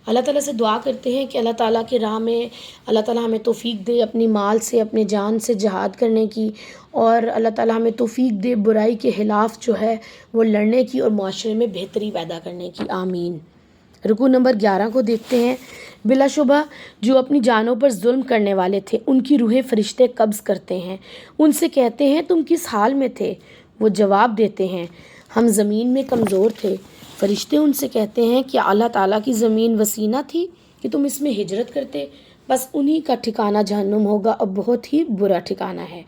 اللہ تعالیٰ سے دعا کرتے ہیں کہ اللہ تعالیٰ کی راہ میں اللہ تعالیٰ ہمیں توفیق دے اپنی مال سے، اپنے جان سے جہاد کرنے کی، اور اللہ تعالیٰ ہمیں توفیق دے برائی کے خلاف جو ہے وہ لڑنے کی اور معاشرے میں بہتری پیدا کرنے کی، آمین۔ رکوع نمبر 11 کو دیکھتے ہیں۔ بلا شبہ جو اپنی جانوں پر ظلم کرنے والے تھے ان کی روحیں فرشتے قبض کرتے ہیں، ان سے کہتے ہیں تم کس حال میں تھے؟ وہ جواب دیتے ہیں ہم زمین میں کمزور تھے۔ فرشتے ان سے کہتے ہیں کہ اللہ تعالیٰ کی زمین وسیع نہ تھی کہ تم اس میں ہجرت کرتے؟ بس انہی کا ٹھکانہ جہنم ہوگا اور بہت ہی برا ٹھکانہ ہے۔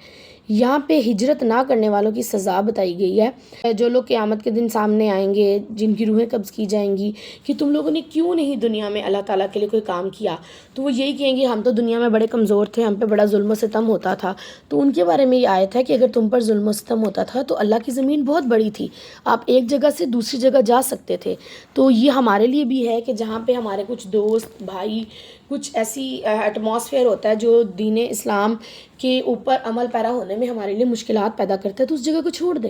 یہاں پہ ہجرت نہ کرنے والوں کی سزا بتائی گئی ہے، جو لوگ قیامت کے دن سامنے آئیں گے، جن کی روحیں قبض کی جائیں گی کہ تم لوگوں نے کیوں نہیں دنیا میں اللہ تعالیٰ کے لیے کوئی کام کیا، تو وہ یہی کہیں گے ہم تو دنیا میں بڑے کمزور تھے، ہم پہ بڑا ظلم و ستم ہوتا تھا۔ تو ان کے بارے میں یہ آیت ہے کہ اگر تم پر ظلم و ستم ہوتا تھا تو اللہ کی زمین بہت بڑی تھی، آپ ایک جگہ سے دوسری جگہ جا سکتے تھے۔ تو یہ ہمارے لیے بھی ہے کہ جہاں پہ ہمارے کچھ دوست بھائی کچھ ایسی ایٹماسفیئر ہوتا ہے جو دین اسلام کے اوپر عمل پیرا ہونے میں ہمارے لیے مشکلات پیدا کرتا ہے، تو اس جگہ کو چھوڑ دیں،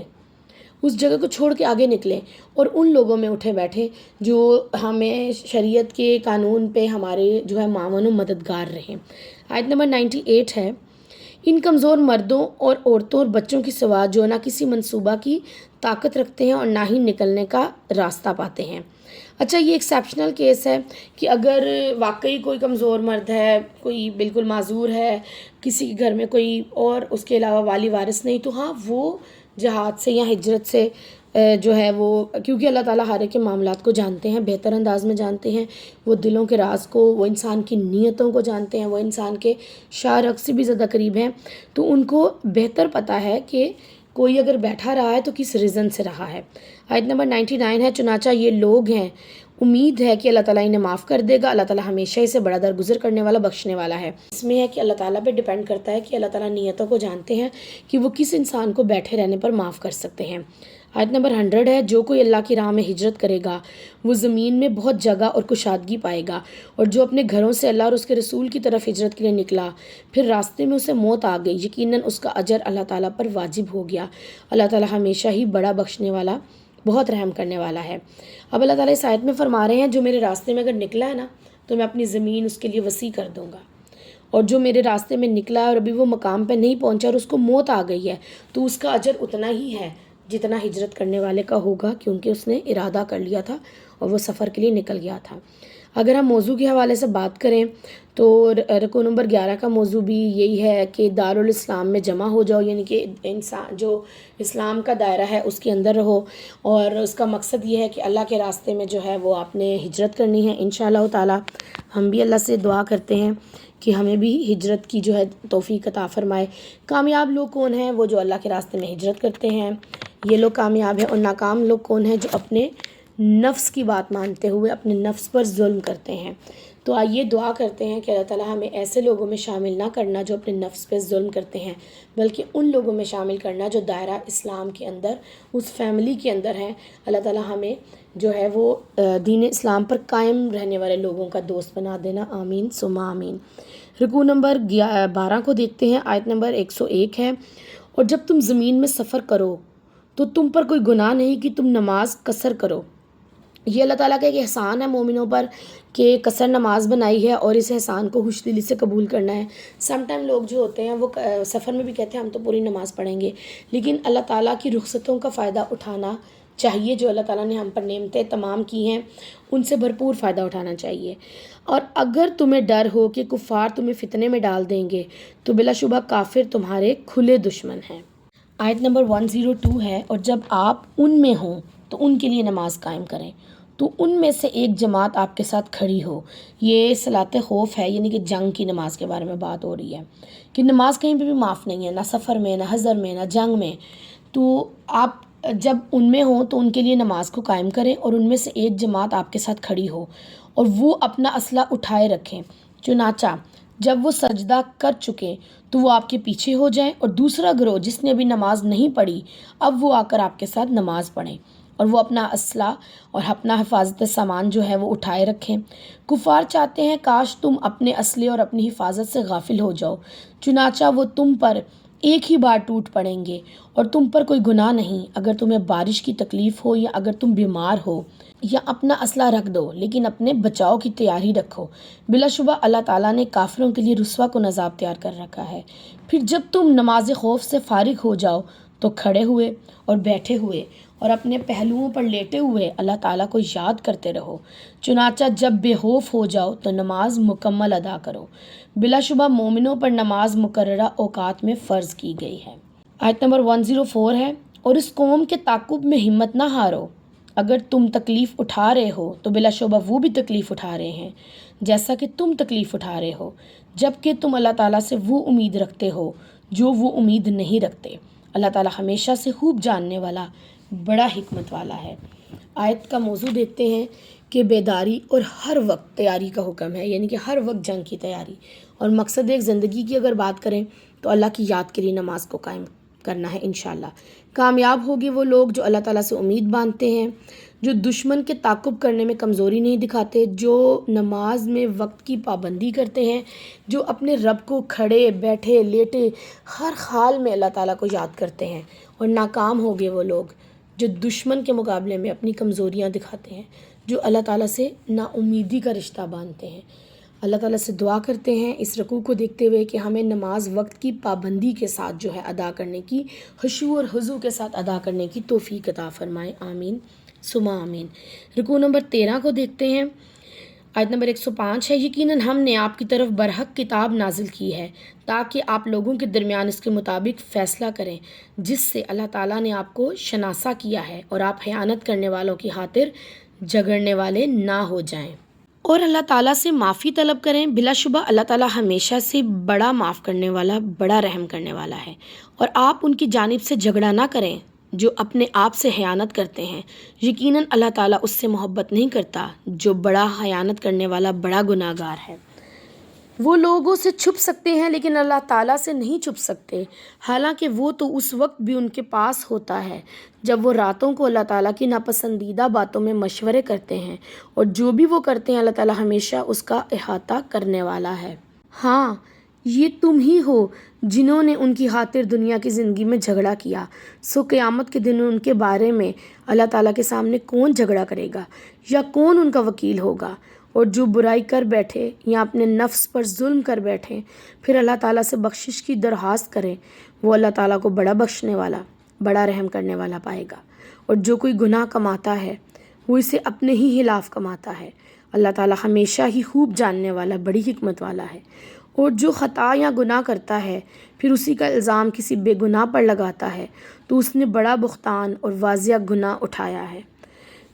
اس جگہ کو چھوڑ کے آگے نکلیں اور ان لوگوں میں اٹھے بیٹھیں جو ہمیں شریعت کے قانون پہ ہمارے جو ہے معاون و مددگار رہیں۔ آیت نمبر 98 ہے، ان کمزور مردوں اور عورتوں اور بچوں کی سوا جو نہ کسی منصوبہ کی طاقت رکھتے ہیں اور نہ ہی نکلنے کا راستہ پاتے ہیں۔ اچھا، یہ ایکسیپشنل کیس ہے کہ اگر واقعی کوئی کمزور مرد ہے، کوئی بالکل معذور ہے، کسی کے گھر میں کوئی اور اس کے علاوہ والی وارث نہیں، تو ہاں وہ جہاد سے یا ہجرت سے جو ہے وہ، کیونکہ اللہ تعالیٰ ہر ایک کے معاملات کو جانتے ہیں، بہتر انداز میں جانتے ہیں، وہ دلوں کے راز کو، وہ انسان کی نیتوں کو جانتے ہیں، وہ انسان کے شارق سے بھی زیادہ قریب ہیں، تو ان کو بہتر پتہ ہے کہ کوئی اگر بیٹھا رہا ہے تو کس ریزن سے رہا ہے۔ آیت نمبر 99 ہے، چنانچہ یہ لوگ ہیں امید ہے کہ اللہ تعالیٰ انہیں معاف کر دے گا، اللہ تعالیٰ ہمیشہ اسے بڑا درگزر کرنے والا بخشنے والا ہے۔ اس میں ہے کہ اللہ تعالیٰ پہ ڈیپینڈ کرتا ہے کہ اللہ تعالیٰ نیتوں کو جانتے ہیں کہ وہ کس انسان کو بیٹھے رہنے پر معاف کر سکتے ہیں۔ آیت نمبر 100 ہے، جو کوئی اللہ کی راہ میں ہجرت کرے گا وہ زمین میں بہت جگہ اور کشادگی پائے گا، اور جو اپنے گھروں سے اللہ اور اس کے رسول کی طرف ہجرت کے لیے نکلا پھر راستے میں اسے موت آ گئی، یقیناً اس کا اجر اللہ تعالیٰ پر واجب ہو گیا، اللہ تعالیٰ ہمیشہ ہی بڑا بخشنے والا بہت رحم کرنے والا ہے۔ اب اللہ تعالیٰ اس آیت میں فرما رہے ہیں جو میرے راستے میں اگر نکلا ہے نا تو میں اپنی زمین اس کے لیے وسیع کر دوں گا، اور جو میرے راستے میں نکلا ہے اور ابھی وہ مقام پہ نہیں پہنچا اور اس کو موت آ گئی ہے تو اس کا اجر اتنا ہی ہے جتنا ہجرت کرنے والے کا ہوگا، کیونکہ اس نے ارادہ کر لیا تھا اور وہ سفر کے لیے نکل گیا تھا۔ اگر ہم موضوع کے حوالے سے بات کریں تو رکوع نمبر 11 کا موضوع بھی یہی ہے کہ دارالاسلام میں جمع ہو جاؤ، یعنی کہ انسان جو اسلام کا دائرہ ہے اس کے اندر رہو، اور اس کا مقصد یہ ہے کہ اللہ کے راستے میں جو ہے وہ آپ نے ہجرت کرنی ہے انشاءاللہ تعالی۔ ہم بھی اللہ سے دعا کرتے ہیں کہ ہمیں بھی ہجرت کی جو ہے توفیق عطا فرمائے۔ کامیاب لوگ کون ہیں؟ وہ جو اللہ کے راستے میں ہجرت کرتے ہیں، یہ لوگ کامیاب ہیں۔ اور ناکام لوگ کون ہیں؟ جو اپنے نفس کی بات مانتے ہوئے اپنے نفس پر ظلم کرتے ہیں۔ تو آئیے دعا کرتے ہیں کہ اللہ تعالیٰ ہمیں ایسے لوگوں میں شامل نہ کرنا جو اپنے نفس پہ ظلم کرتے ہیں، بلکہ ان لوگوں میں شامل کرنا جو دائرہ اسلام کے اندر اس فیملی کے اندر ہیں۔ اللہ تعالیٰ ہمیں جو ہے وہ دین اسلام پر قائم رہنے والے لوگوں کا دوست بنا دینا، آمین ثم آمین۔ رکوع نمبر 12 کو دیکھتے ہیں، آیت نمبر 101 ہے، اور جب تم زمین میں سفر کرو تو تم پر کوئی گناہ نہیں کہ تم نماز قصر کرو۔ یہ اللہ تعالیٰ کا ایک احسان ہے مومنوں پر کہ قصر نماز بنائی ہے، اور اس احسان کو خوش دلی سے قبول کرنا ہے۔ سم ٹائم لوگ جو ہوتے ہیں وہ سفر میں بھی کہتے ہیں ہم تو پوری نماز پڑھیں گے، لیکن اللہ تعالیٰ کی رخصتوں کا فائدہ اٹھانا چاہیے، جو اللہ تعالیٰ نے ہم پر نعمتیں تمام کی ہیں ان سے بھرپور فائدہ اٹھانا چاہیے۔ اور اگر تمہیں ڈر ہو کہ کفار تمہیں فتنے میں ڈال دیں گے تو بلا شبہ کافر تمہارے کھلے دشمن ہیں۔ آیت نمبر 102 ہے، اور جب آپ ان میں ہوں تو ان کے لیے نماز قائم کریں، تو ان میں سے ایک جماعت آپ کے ساتھ کھڑی ہو۔ یہ صلاۃ خوف ہے، یعنی کہ جنگ کی نماز کے بارے میں بات ہو رہی ہے کہ نماز کہیں پہ بھی معاف نہیں ہے، نہ سفر میں، نہ حضر میں، نہ جنگ میں۔ تو آپ جب ان میں ہوں تو ان کے لیے نماز کو قائم کریں، اور ان میں سے ایک جماعت آپ کے ساتھ کھڑی ہو اور وہ اپنا اسلحہ اٹھائے رکھیں۔ چنانچہ جب وہ سجدہ کر چکیں تو وہ آپ کے پیچھے ہو جائیں، اور دوسرا گروہ جس نے ابھی نماز نہیں پڑھی اب وہ آ کر آپ کے ساتھ نماز پڑھیں، اور وہ اپنا اسلحہ اور اپنا حفاظت سامان جو ہے وہ اٹھائے رکھیں۔ کفار چاہتے ہیں کاش تم اپنے اسلحے اور اپنی حفاظت سے غافل ہو جاؤ، چنانچہ وہ تم پر ایک ہی بار ٹوٹ پڑیں گے، اور تم پر کوئی گناہ نہیں اگر تمہیں بارش کی تکلیف ہو یا اگر تم بیمار ہو، یا اپنا اسلحہ رکھ دو لیکن اپنے بچاؤ کی تیاری رکھو۔ بلا شبہ اللہ تعالیٰ نے کافروں کے لیے رسوا کن عذاب تیار کر رکھا ہے۔ پھر جب تم نماز خوف سے فارغ ہو جاؤ تو کھڑے ہوئے اور بیٹھے ہوئے اور اپنے پہلوؤں پر لیٹے ہوئے اللہ تعالیٰ کو یاد کرتے رہو۔ چنانچہ جب بے خوف ہو جاؤ تو نماز مکمل ادا کرو۔ بلا شبہ مومنوں پر نماز مقررہ اوقات میں فرض کی گئی ہے۔ آیت نمبر 104 ہے، اور اس قوم کے تعاقب میں ہمت نہ ہارو۔ اگر تم تکلیف اٹھا رہے ہو تو بلا شبہ وہ بھی تکلیف اٹھا رہے ہیں جیسا کہ تم تکلیف اٹھا رہے ہو، جبکہ تم اللہ تعالیٰ سے وہ امید رکھتے ہو جو وہ امید نہیں رکھتے۔ اللہ تعالیٰ ہمیشہ سے خوب جاننے والا، بڑا حکمت والا ہے۔ آیت کا موضوع دیکھتے ہیں کہ بیداری اور ہر وقت تیاری کا حکم ہے، یعنی کہ ہر وقت جنگ کی تیاری، اور مقصد ایک زندگی کی اگر بات کریں تو اللہ کی یاد کے لیے نماز کو قائم کرنا ہے انشاءاللہ۔ کامیاب ہوگے وہ لوگ جو اللہ تعالیٰ سے امید باندھتے ہیں، جو دشمن کے تعاقب کرنے میں کمزوری نہیں دکھاتے، جو نماز میں وقت کی پابندی کرتے ہیں، جو اپنے رب کو کھڑے بیٹھے لیٹے ہر حال میں اللہ تعالیٰ کو یاد کرتے ہیں۔ اور ناکام ہوگے وہ لوگ جو دشمن کے مقابلے میں اپنی کمزوریاں دکھاتے ہیں، جو اللہ تعالیٰ سے نا امیدی کا رشتہ باندھتے ہیں۔ اللہ تعالیٰ سے دعا کرتے ہیں اس رکوع کو دیکھتے ہوئے کہ ہمیں نماز وقت کی پابندی کے ساتھ جو ہے ادا کرنے کی، خشوع اور خضوع کے ساتھ ادا کرنے کی توفیق عطا فرمائے، آمین ثم آمین۔ رکوع نمبر 13 کو دیکھتے ہیں، آیت نمبر 105 ہے، یقیناً ہم نے آپ کی طرف برحق کتاب نازل کی ہے تاکہ آپ لوگوں کے درمیان اس کے مطابق فیصلہ کریں، جس سے اللہ تعالیٰ نے آپ کو شناسا کیا ہے، اور آپ خیانت کرنے والوں کی خاطر جھگڑنے والے نہ ہو جائیں، اور اللہ تعالیٰ سے معافی طلب کریں۔ بلا شبہ اللہ تعالیٰ ہمیشہ سے بڑا معاف کرنے والا، بڑا رحم کرنے والا ہے، اور آپ ان کی جانب سے جھگڑا نہ کریں جو اپنے آپ سے خیانت کرتے ہیں۔ یقیناً اللہ تعالیٰ اس سے محبت نہیں کرتا جو بڑا خیانت کرنے والا، بڑا گناہ گار ہے۔ وہ لوگوں سے چھپ سکتے ہیں لیکن اللہ تعالیٰ سے نہیں چھپ سکتے، حالانکہ وہ تو اس وقت بھی ان کے پاس ہوتا ہے جب وہ راتوں کو اللہ تعالیٰ کی ناپسندیدہ باتوں میں مشورے کرتے ہیں، اور جو بھی وہ کرتے ہیں اللہ تعالیٰ ہمیشہ اس کا احاطہ کرنے والا ہے۔ ہاں، یہ تم ہی ہو جنہوں نے ان کی خاطر دنیا کی زندگی میں جھگڑا کیا، سو قیامت کے دن ان کے بارے میں اللہ تعالیٰ کے سامنے کون جھگڑا کرے گا یا کون ان کا وکیل ہوگا؟ اور جو برائی کر بیٹھے یا اپنے نفس پر ظلم کر بیٹھے پھر اللہ تعالیٰ سے بخشش کی درخواست کریں، وہ اللہ تعالیٰ کو بڑا بخشنے والا، بڑا رحم کرنے والا پائے گا۔ اور جو کوئی گناہ کماتا ہے وہ اسے اپنے ہی خلاف کماتا ہے، اللہ تعالیٰ ہمیشہ ہی خوب جاننے والا، بڑی حکمت والا ہے۔ اور جو خطا یا گناہ کرتا ہے پھر اسی کا الزام کسی بے گناہ پر لگاتا ہے تو اس نے بڑا بہتان اور واضح گناہ اٹھایا ہے۔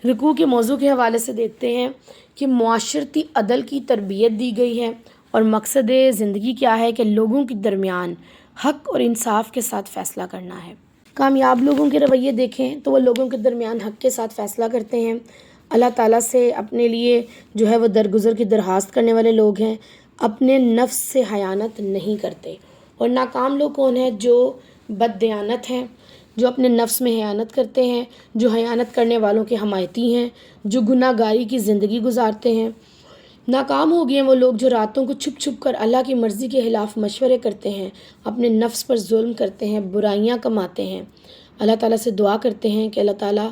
رکوع کے موضوع کے حوالے سے دیکھتے ہیں کہ معاشرتی عدل کی تربیت دی گئی ہے، اور مقصد زندگی کیا ہے کہ لوگوں کے درمیان حق اور انصاف کے ساتھ فیصلہ کرنا ہے۔ کامیاب لوگوں کے رویے دیکھیں تو وہ لوگوں کے درمیان حق کے ساتھ فیصلہ کرتے ہیں، اللہ تعالیٰ سے اپنے لیے جو ہے وہ درگزر کی درخواست کرنے والے لوگ ہیں، اپنے نفس سے خیانت نہیں کرتے۔ اور ناکام لوگ کون ہیں؟ جو بددیانت ہیں، جو اپنے نفس میں خیانت کرتے ہیں، جو خیانت کرنے والوں کے حمایتی ہیں، جو گناہ گاری کی زندگی گزارتے ہیں۔ ناکام ہو گئے ہیں وہ لوگ جو راتوں کو چھپ چھپ کر اللہ کی مرضی کے خلاف مشورے کرتے ہیں، اپنے نفس پر ظلم کرتے ہیں، برائیاں کماتے ہیں۔ اللہ تعالیٰ سے دعا کرتے ہیں کہ اللہ تعالیٰ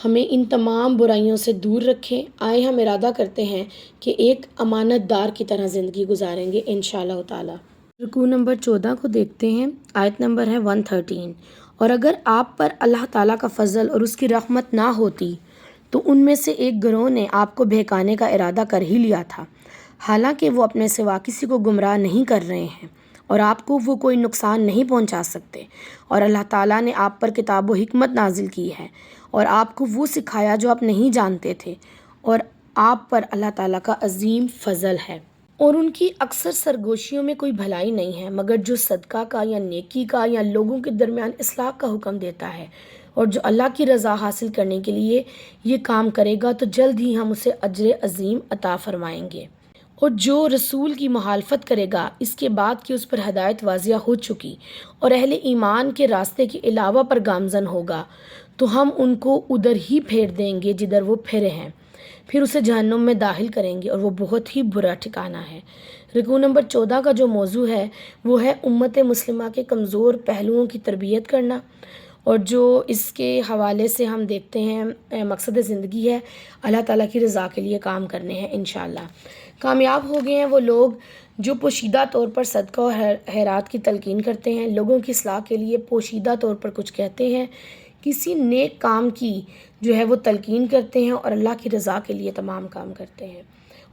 ہمیں ان تمام برائیوں سے دور رکھیں۔ آئے ہم ارادہ کرتے ہیں کہ ایک امانت دار کی طرح زندگی گزاریں گے انشاءاللہ تعالیٰ۔ رکوع نمبر 14 کو دیکھتے ہیں، آیت نمبر ہے 113، اور اگر آپ پر اللہ تعالیٰ کا فضل اور اس کی رحمت نہ ہوتی تو ان میں سے ایک گروہ نے آپ کو بہکانے کا ارادہ کر ہی لیا تھا، حالانکہ وہ اپنے سوا کسی کو گمراہ نہیں کر رہے ہیں اور آپ کو وہ کوئی نقصان نہیں پہنچا سکتے، اور اللہ تعالیٰ نے آپ پر کتاب و حکمت نازل کی ہے اور آپ کو وہ سکھایا جو آپ نہیں جانتے تھے، اور آپ پر اللہ تعالیٰ کا عظیم فضل ہے، اور ان کی اکثر سرگوشیوں میں کوئی بھلائی نہیں ہے مگر جو صدقہ کا یا نیکی کا یا لوگوں کے درمیان اصلاح کا حکم دیتا ہے، اور جو اللہ کی رضا حاصل کرنے کے لیے یہ کام کرے گا تو جلد ہی ہم اسے اجر عظیم عطا فرمائیں گے۔ اور جو رسول کی مخالفت کرے گا اس کے بعد کہ اس پر ہدایت واضح ہو چکی اور اہل ایمان کے راستے کے علاوہ پر گامزن ہوگا تو ہم ان کو ادھر ہی پھیر دیں گے جدھر وہ پھرے ہیں، پھر اسے جہنم میں داخل کریں گے، اور وہ بہت ہی برا ٹھکانہ ہے۔ رکوع نمبر 14 کا جو موضوع ہے وہ ہے امت مسلمہ کے کمزور پہلوؤں کی تربیت کرنا، اور جو اس کے حوالے سے ہم دیکھتے ہیں مقصد زندگی ہے اللہ تعالیٰ کی رضا کے لیے کام کرنے ہیں انشاءاللہ۔ کامیاب ہو گئے ہیں وہ لوگ جو پوشیدہ طور پر صدقہ اور خیرات کی تلقین کرتے ہیں، لوگوں کی اصلاح کے لیے پوشیدہ طور پر کچھ کہتے ہیں، کسی نیک کام کی جو ہے وہ تلقین کرتے ہیں اور اللہ کی رضا کے لیے تمام کام کرتے ہیں۔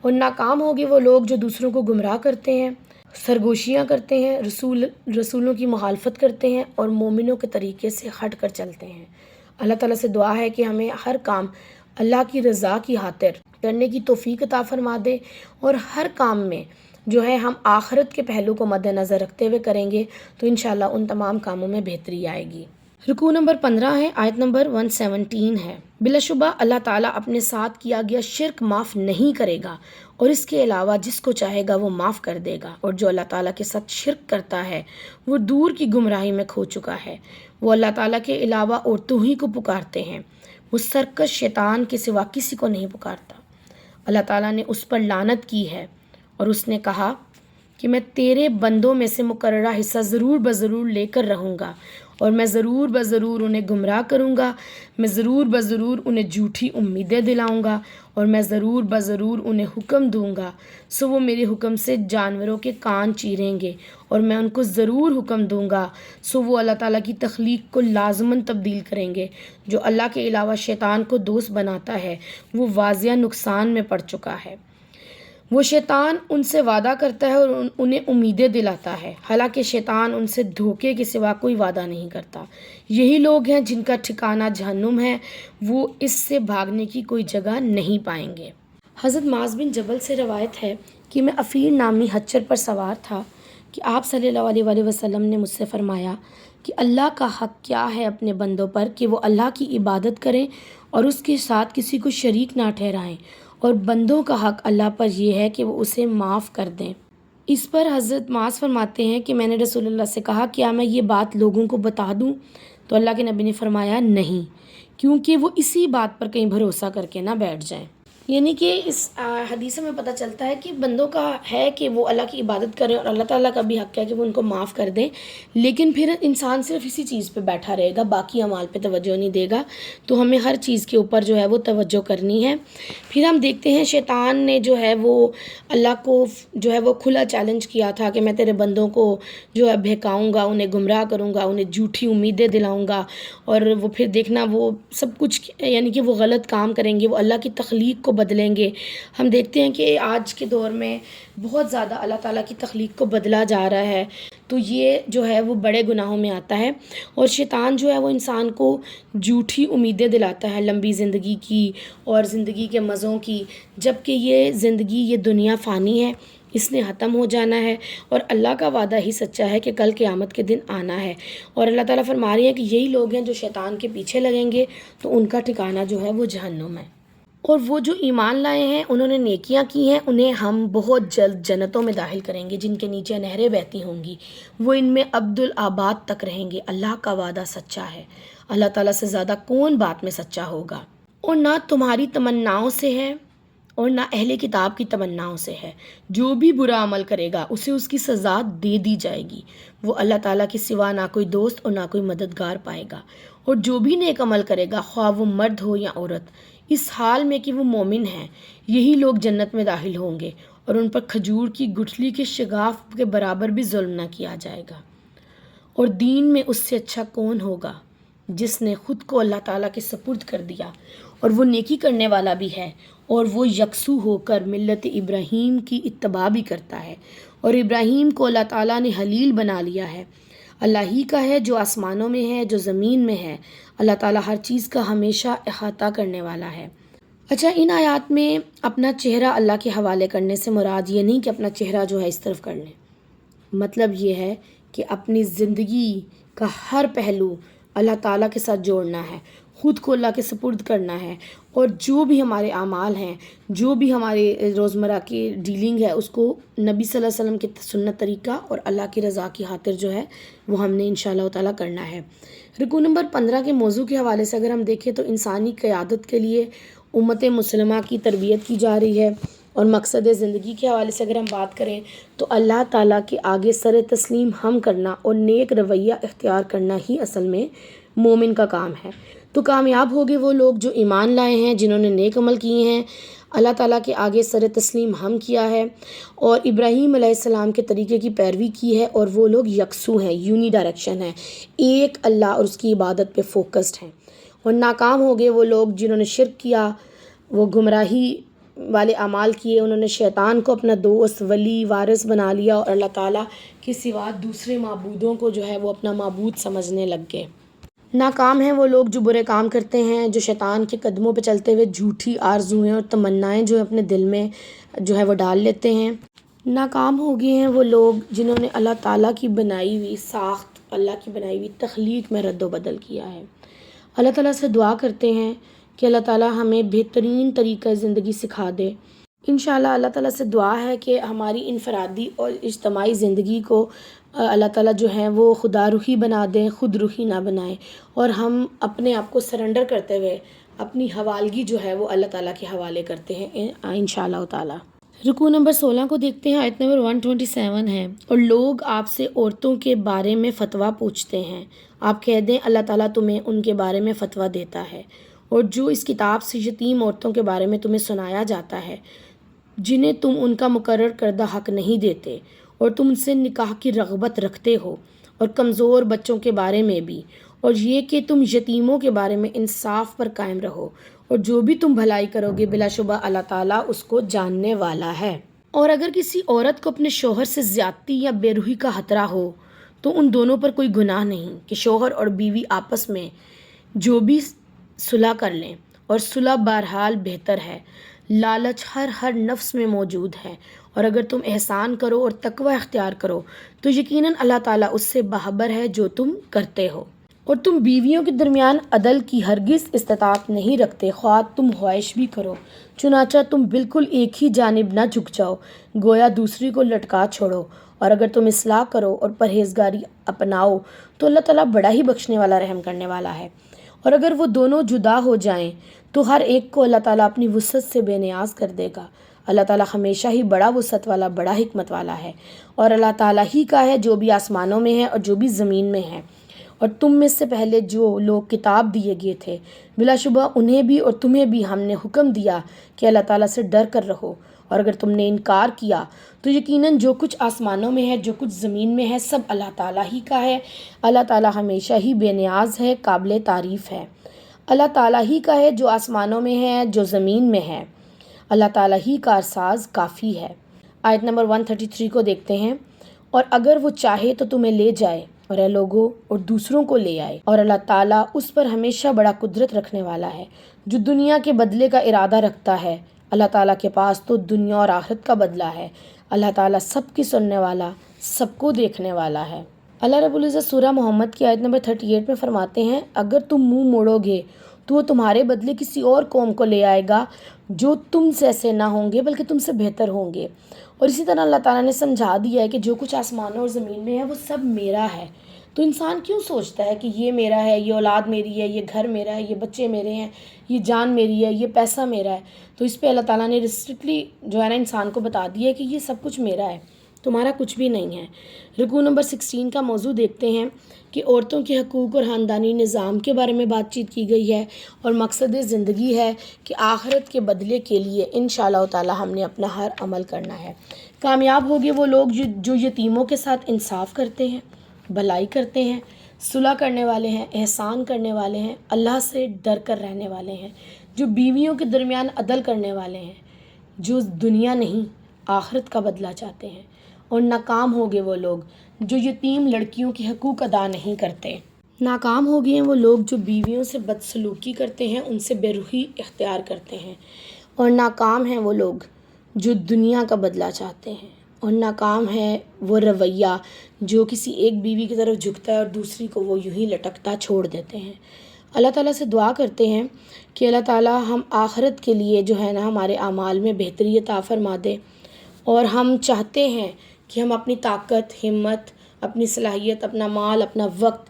اور ناکام ہو گئے وہ لوگ جو دوسروں کو گمراہ کرتے ہیں، سرگوشیاں کرتے ہیں، رسولوں کی مخالفت کرتے ہیں اور مومنوں کے طریقے سے ہٹ کر چلتے ہیں۔ اللہ تعالیٰ سے دعا ہے کہ ہمیں ہر کام اللہ کی رضا کی خاطر کرنے کی توفیق عطا فرما دے، اور ہر کام میں جو ہے ہم آخرت کے پہلو کو مد نظر رکھتے ہوئے کریں گے تو انشاءاللہ ان تمام کاموں میں بہتری آئے گی۔ رکوع نمبر 15 ہے، آیت نمبر 117 ہے۔ بلا شبہ اللہ تعالیٰ اپنے ساتھ کیا گیا شرک معاف نہیں کرے گا، اور اس کے علاوہ جس کو چاہے گا وہ معاف کر دے گا، اور جو اللہ تعالیٰ کے ساتھ شرک کرتا ہے وہ دور کی گمراہی میں کھو چکا ہے۔ وہ اللہ تعالیٰ کے علاوہ اور تو ہی کو پکارتے ہیں، وہ سرکش شیطان کے سوا کسی کو نہیں پکارتا۔ اللہ تعالیٰ نے اس پر لعنت کی ہے اور اس نے کہا کہ میں تیرے بندوں میں سے مقررہ حصہ ضرور بضرور لے کر رہوں گا، اور میں ضرور بضرور انہیں گمراہ کروں گا، میں ضرور بضرور انہیں جھوٹی امیدیں دلاؤں گا، اور میں ضرور بضرور انہیں حکم دوں گا، سو وہ میرے حکم سے جانوروں کے کان چیریں گے، اور میں ان کو ضرور حکم دوں گا، سو وہ اللہ تعالیٰ کی تخلیق کو لازماً تبدیل کریں گے۔ جو اللہ کے علاوہ شیطان کو دوست بناتا ہے وہ واضح نقصان میں پڑ چکا ہے۔ وہ شیطان ان سے وعدہ کرتا ہے اور انہیں امیدیں دلاتا ہے، حالانکہ شیطان ان سے دھوکے کے سوا کوئی وعدہ نہیں کرتا۔ یہی لوگ ہیں جن کا ٹھکانہ جہنم ہے، وہ اس سے بھاگنے کی کوئی جگہ نہیں پائیں گے۔ حضرت معاذ بن جبل سے روایت ہے کہ میں عفیر نامی خچر پر سوار تھا کہ آپ صلی اللہ علیہ وآلہ وسلم نے مجھ سے فرمایا کہ اللہ کا حق کیا ہے اپنے بندوں پر کہ وہ اللہ کی عبادت کریں اور اس کے ساتھ کسی کو شریک نہ ٹھہرائیں، اور بندوں کا حق اللہ پر یہ ہے کہ وہ اسے معاف کر دیں۔ اس پر حضرت معاذ فرماتے ہیں کہ میں نے رسول اللہ سے کہا کیا میں یہ بات لوگوں کو بتا دوں؟ تو اللہ کے نبی نے فرمایا نہیں، کیونکہ وہ اسی بات پر کہیں بھروسہ کر کے نہ بیٹھ جائیں۔ یعنی کہ اس حدیث میں پتہ چلتا ہے کہ بندوں کا ہے کہ وہ اللہ کی عبادت کریں، اور اللہ تعالیٰ کا بھی حق ہے کہ وہ ان کو معاف کر دیں، لیکن پھر انسان صرف اسی چیز پہ بیٹھا رہے گا، باقی اعمال پہ توجہ نہیں دے گا۔ تو ہمیں ہر چیز کے اوپر جو ہے وہ توجہ کرنی ہے۔ پھر ہم دیکھتے ہیں شیطان نے جو ہے وہ اللہ کو جو ہے وہ کھلا چیلنج کیا تھا کہ میں تیرے بندوں کو جو ہے بہکاؤں گا، انہیں گمراہ کروں گا، انہیں جھوٹی امیدیں دلاؤں گا، اور وہ پھر دیکھنا وہ سب کچھ یعنی کہ وہ غلط کام کریں گے، وہ اللہ کی تخلیق کو بدلیں گے۔ ہم دیکھتے ہیں کہ آج کے دور میں بہت زیادہ اللہ تعالیٰ کی تخلیق کو بدلا جا رہا ہے، تو یہ جو ہے وہ بڑے گناہوں میں آتا ہے، اور شیطان جو ہے وہ انسان کو جھوٹی امیدیں دلاتا ہے لمبی زندگی کی اور زندگی کے مزوں کی، جبکہ یہ زندگی یہ دنیا فانی ہے، اس نے ختم ہو جانا ہے، اور اللہ کا وعدہ ہی سچا ہے کہ کل قیامت کے دن آنا ہے۔ اور اللہ تعالیٰ فرما رہی ہے کہ یہی لوگ ہیں جو شیطان کے پیچھے لگیں گے تو ان کا ٹھکانہ جو ہے وہ جہنم ہے۔ اور وہ جو ایمان لائے ہیں، انہوں نے نیکیاں کی ہیں، انہیں ہم بہت جلد جنتوں میں داخل کریں گے جن کے نیچے نہریں بہتی ہوں گی، وہ ان میں ابدالآباد تک رہیں گے۔ اللہ کا وعدہ سچا ہے، اللہ تعالیٰ سے زیادہ کون بات میں سچا ہوگا؟ اور نہ تمہاری تمناؤں سے ہے اور نہ اہل کتاب کی تمناؤں سے ہے، جو بھی برا عمل کرے گا اسے اس کی سزا دے دی جائے گی، وہ اللہ تعالیٰ کے سوا نہ کوئی دوست اور نہ کوئی مددگار پائے گا۔ اور جو بھی نیک عمل کرے گا، خواہ وہ مرد ہو یا عورت، اس حال میں کہ وہ مومن ہیں، یہی لوگ جنت میں داخل ہوں گے، اور ان پر کھجور کی گٹھلی کے شگاف کے برابر بھی ظلم نہ کیا جائے گا۔ اور دین میں اس سے اچھا کون ہوگا جس نے خود کو اللہ تعالیٰ کے سپرد کر دیا، اور وہ نیکی کرنے والا بھی ہے، اور وہ یکسو ہو کر ملت ابراہیم کی اتباع بھی کرتا ہے، اور ابراہیم کو اللہ تعالیٰ نے خلیل بنا لیا ہے۔ اللہ ہی کا ہے جو آسمانوں میں ہے، جو زمین میں ہے، اللہ تعالیٰ ہر چیز کا ہمیشہ احاطہ کرنے والا ہے۔ اچھا، ان آیات میں اپنا چہرہ اللہ کے حوالے کرنے سے مراد یہ نہیں کہ اپنا چہرہ جو ہے اس طرف کر لیں، مطلب یہ ہے کہ اپنی زندگی کا ہر پہلو اللہ تعالیٰ کے ساتھ جوڑنا ہے، خود کو اللہ کے سپرد کرنا ہے، اور جو بھی ہمارے اعمال ہیں، جو بھی ہمارے روزمرہ کی ڈیلنگ ہے، اس کو نبی صلی اللہ علیہ وسلم کے سنت طریقہ اور اللہ کی رضا کی خاطر جو ہے وہ ہم نے انشاءاللہ تعالیٰ کرنا ہے۔ رکوع نمبر 15 کے موضوع کے حوالے سے اگر ہم دیکھیں تو انسانی قیادت کے لیے امت مسلمہ کی تربیت کی جا رہی ہے، اور مقصد زندگی کے حوالے سے اگر ہم بات کریں تو اللہ تعالیٰ کے آگے سر تسلیم ہم کرنا اور نیک رویہ اختیار کرنا ہی اصل میں مومن کا کام ہے۔ تو کامیاب ہوگے وہ لوگ جو ایمان لائے ہیں، جنہوں نے نیک عمل کیے ہیں، اللہ تعالیٰ کے آگے سر تسلیم ہم کیا ہے، اور ابراہیم علیہ السلام کے طریقے کی پیروی کی ہے، اور وہ لوگ یکسو ہیں، یونی ڈائریکشن ہیں، ایک اللہ اور اس کی عبادت پہ فوکسڈ ہیں۔ اور ناکام ہوگے وہ لوگ جنہوں نے شرک کیا، وہ گمراہی والے اعمال کیے، انہوں نے شیطان کو اپنا دوست، ولی، وارث بنا لیا، اور اللہ تعالیٰ کے سوا دوسرے معبودوں کو جو ہے وہ اپنا معبود سمجھنے لگ گئے۔ ناکام ہیں وہ لوگ جو برے کام کرتے ہیں، جو شیطان کے قدموں پہ چلتے ہوئے جھوٹی آرزوئیں اور تمنائیں جو اپنے دل میں جو ہے وہ ڈال لیتے ہیں۔ ناکام ہو گئے ہیں وہ لوگ جنہوں نے اللہ تعالیٰ کی بنائی ہوئی ساخت، اللہ کی بنائی ہوئی تخلیق میں رد و بدل کیا ہے۔ اللہ تعالیٰ سے دعا کرتے ہیں کہ اللہ تعالیٰ ہمیں بہترین طریقہ زندگی سکھا دے۔ انشاءاللہ اللہ تعالیٰ سے دعا ہے کہ ہماری انفرادی اور اجتماعی زندگی کو اللہ تعالیٰ جو ہے وہ خدا روحی بنا دیں، خود روحی نہ بنائیں، اور ہم اپنے آپ کو سرنڈر کرتے ہوئے اپنی حوالگی جو ہے وہ اللہ تعالیٰ کے حوالے کرتے ہیں انشاءاللہ تعالیٰ۔ رکوع نمبر 16 کو دیکھتے ہیں، آیت نمبر 127 ہے، اور لوگ آپ سے عورتوں کے بارے میں فتویٰ پوچھتے ہیں، آپ کہہ دیں اللہ تعالیٰ تمہیں ان کے بارے میں فتویٰ دیتا ہے، اور جو اس کتاب سے یتیم عورتوں کے بارے میں تمہیں سنایا جاتا ہے، جنہیں تم ان کا مقرر کردہ حق نہیں دیتے، اور تم سے نکاح کی رغبت رکھتے ہو، اور کمزور بچوں کے بارے میں بھی، اور یہ کہ تم یتیموں کے بارے میں انصاف پر قائم رہو، اور جو بھی تم بھلائی کرو گے بلا شبہ اللہ تعالیٰ اس کو جاننے والا ہے۔ اور اگر کسی عورت کو اپنے شوہر سے زیادتی یا بے روحی کا خطرہ ہو تو ان دونوں پر کوئی گناہ نہیں کہ شوہر اور بیوی آپس میں جو بھی صلح کر لیں، اور صلح بہرحال بہتر ہے۔ لالچ ہر نفس میں موجود ہے، اور اگر تم احسان کرو اور تقوی اختیار کرو تو یقیناً اللہ تعالیٰ اس سے باخبر ہے جو تم کرتے ہو۔ اور تم بیویوں کے درمیان عدل کی ہرگز استطاعت نہیں رکھتے، خواہ تم خواہش بھی کرو، چنانچہ تم بالکل ایک ہی جانب نہ جھک جاؤ، گویا دوسری کو لٹکا چھوڑو۔ اور اگر تم اصلاح کرو اور پرہیزگاری اپناؤ تو اللہ تعالیٰ بڑا ہی بخشنے والا، رحم کرنے والا ہے۔ اور اگر وہ دونوں جدا ہو جائیں تو ہر ایک کو اللہ تعالیٰ اپنی وسعت سے بے نیاز کر دے گا۔ اللہ تعالیٰ ہمیشہ ہی بڑا وسعت والا، بڑا حکمت والا ہے، اور اللہ تعالیٰ ہی کا ہے جو بھی آسمانوں میں ہے اور جو بھی زمین میں ہے۔ اور تم میں سے پہلے جو لوگ کتاب دیے گئے تھے، بلا شبہ انہیں بھی اور تمہیں بھی ہم نے حکم دیا کہ اللہ تعالیٰ سے ڈر کر رہو، اور اگر تم نے انکار کیا تو یقیناً جو کچھ آسمانوں میں ہے، جو کچھ زمین میں ہے، سب اللہ تعالیٰ ہی کا ہے۔ اللہ تعالیٰ ہمیشہ ہی بے نیاز ہے، قابل تعریف ہے۔ اللہ تعالیٰ ہی کا ہے جو آسمانوں میں ہے، جو زمین میں ہے، اللہ تعالیٰ ہی کارساز کافی ہے۔ آیت نمبر 133 کو دیکھتے ہیں، اور اگر وہ چاہے تو تمہیں لے جائے، اور اے لوگوں اور دوسروں کو لے آئے، اور اللہ تعالیٰ اس پر ہمیشہ بڑا قدرت رکھنے والا ہے۔ جو دنیا کے بدلے کا ارادہ رکھتا ہے، اللہ تعالیٰ کے پاس تو دنیا اور آخرت کا بدلہ ہے۔ اللہ تعالیٰ سب کی سننے والا، سب کو دیکھنے والا ہے۔ اللہ رب العزت سورہ محمد کی آیت نمبر 38 میں فرماتے ہیں، اگر تم منہ موڑو گے تو وہ تمہارے بدلے کسی اور قوم کو لے آئے گا جو تم سے ایسے نہ ہوں گے بلکہ تم سے بہتر ہوں گے۔ اور اسی طرح اللہ تعالیٰ نے سمجھا دیا ہے کہ جو کچھ آسمانوں اور زمین میں ہے وہ سب میرا ہے۔ تو انسان کیوں سوچتا ہے کہ یہ میرا ہے، یہ اولاد میری ہے، یہ گھر میرا ہے، یہ بچے میرے ہیں، یہ جان میری ہے، یہ پیسہ میرا ہے۔ تو اس پہ اللہ تعالیٰ نے ریسٹرکٹلی جو ہے نا انسان کو بتا دیا ہے کہ یہ سب کچھ میرا ہے، تمہارا کچھ بھی نہیں ہے۔ رکوع نمبر 16 کا موضوع دیکھتے ہیں کہ عورتوں کے حقوق اور خاندانی نظام کے بارے میں بات چیت کی گئی ہے، اور مقصد زندگی ہے کہ آخرت کے بدلے کے لیے انشاءاللہ تعالی ہم نے اپنا ہر عمل کرنا ہے۔ کامیاب ہوگے وہ لوگ جو یتیموں کے ساتھ انصاف کرتے ہیں، بھلائی کرتے ہیں، صلح کرنے والے ہیں، احسان کرنے والے ہیں، اللہ سے ڈر کر رہنے والے ہیں، جو بیویوں کے درمیان عدل کرنے والے ہیں، جو دنیا نہیں آخرت کا بدلہ چاہتے ہیں۔ اور ناکام ہوگے وہ لوگ جو یتیم لڑکیوں کے حقوق ادا نہیں کرتے۔ ناکام ہو گئے ہیں وہ لوگ جو بیویوں سے بدسلوکی کرتے ہیں، ان سے بے رحمی اختیار کرتے ہیں، اور ناکام ہیں وہ لوگ جو دنیا کا بدلہ چاہتے ہیں، اور ناکام ہے وہ رویہ جو کسی ایک بیوی کی طرف جھکتا ہے اور دوسری کو وہ یوں ہی لٹکتا چھوڑ دیتے ہیں۔ اللہ تعالیٰ سے دعا کرتے ہیں کہ اللہ تعالیٰ ہم آخرت کے لیے جو ہے نا ہمارے اعمال میں بہتری عطا فرما دے، اور ہم چاہتے ہیں کہ ہم اپنی طاقت، ہمت، اپنی صلاحیت، اپنا مال، اپنا وقت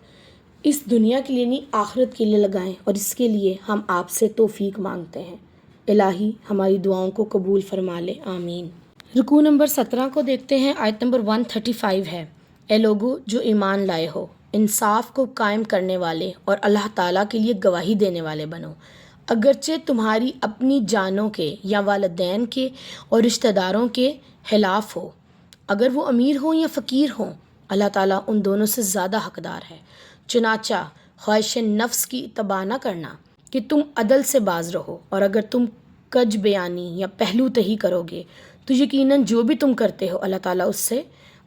اس دنیا کے لیے نہیں آخرت کے لیے لگائیں، اور اس کے لیے ہم آپ سے توفیق مانگتے ہیں۔ الہی ہماری دعاؤں کو قبول فرما لے، آمین۔ رکوع نمبر 17 کو دیکھتے ہیں، آیت نمبر 135 ہے، اے لوگو جو ایمان لائے ہو، انصاف کو قائم کرنے والے اور اللہ تعالیٰ کے لیے گواہی دینے والے بنو، اگرچہ تمہاری اپنی جانوں کے یا والدین کے اور رشتہ داروں کے خلاف ہو، اگر وہ امیر ہوں یا فقیر ہوں، اللہ تعالیٰ ان دونوں سے زیادہ حقدار ہے۔ چنانچہ خواہش نفس کی اتباع نہ کرنا کہ تم عدل سے باز رہو، اور اگر تم کج بیانی یا پہلو تہی کرو گے تو یقیناً جو بھی تم کرتے ہو اللہ تعالیٰ اس سے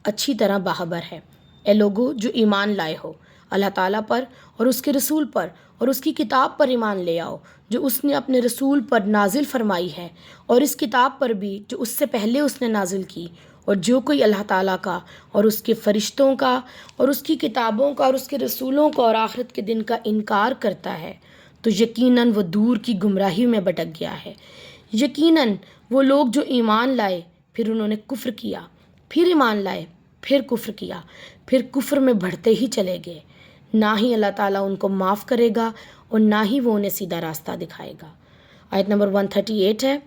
اچھی طرح باخبر ہے۔ اے لوگو جو ایمان لائے ہو، اللہ تعالیٰ پر اور اس کے رسول پر اور اس کی کتاب پر ایمان لے آؤ جو اس نے اپنے رسول پر نازل فرمائی ہے، اور اس کتاب پر بھی جو اس سے پہلے اس نے نازل کی، اور جو کوئی اللہ تعالیٰ کا اور اس کے فرشتوں کا اور اس کی کتابوں کا اور اس کے رسولوں کا اور آخرت کے دن کا انکار کرتا ہے تو یقیناً وہ دور کی گمراہی میں بھٹک گیا ہے۔ یقیناً وہ لوگ جو ایمان لائے پھر انہوں نے کفر کیا، پھر ایمان لائے، پھر کفر کیا، پھر کفر میں بڑھتے ہی چلے گئے، نہ ہی اللہ تعالیٰ ان کو معاف کرے گا اور نہ ہی وہ انہیں سیدھا راستہ دکھائے گا۔ آیت نمبر 138 ہے،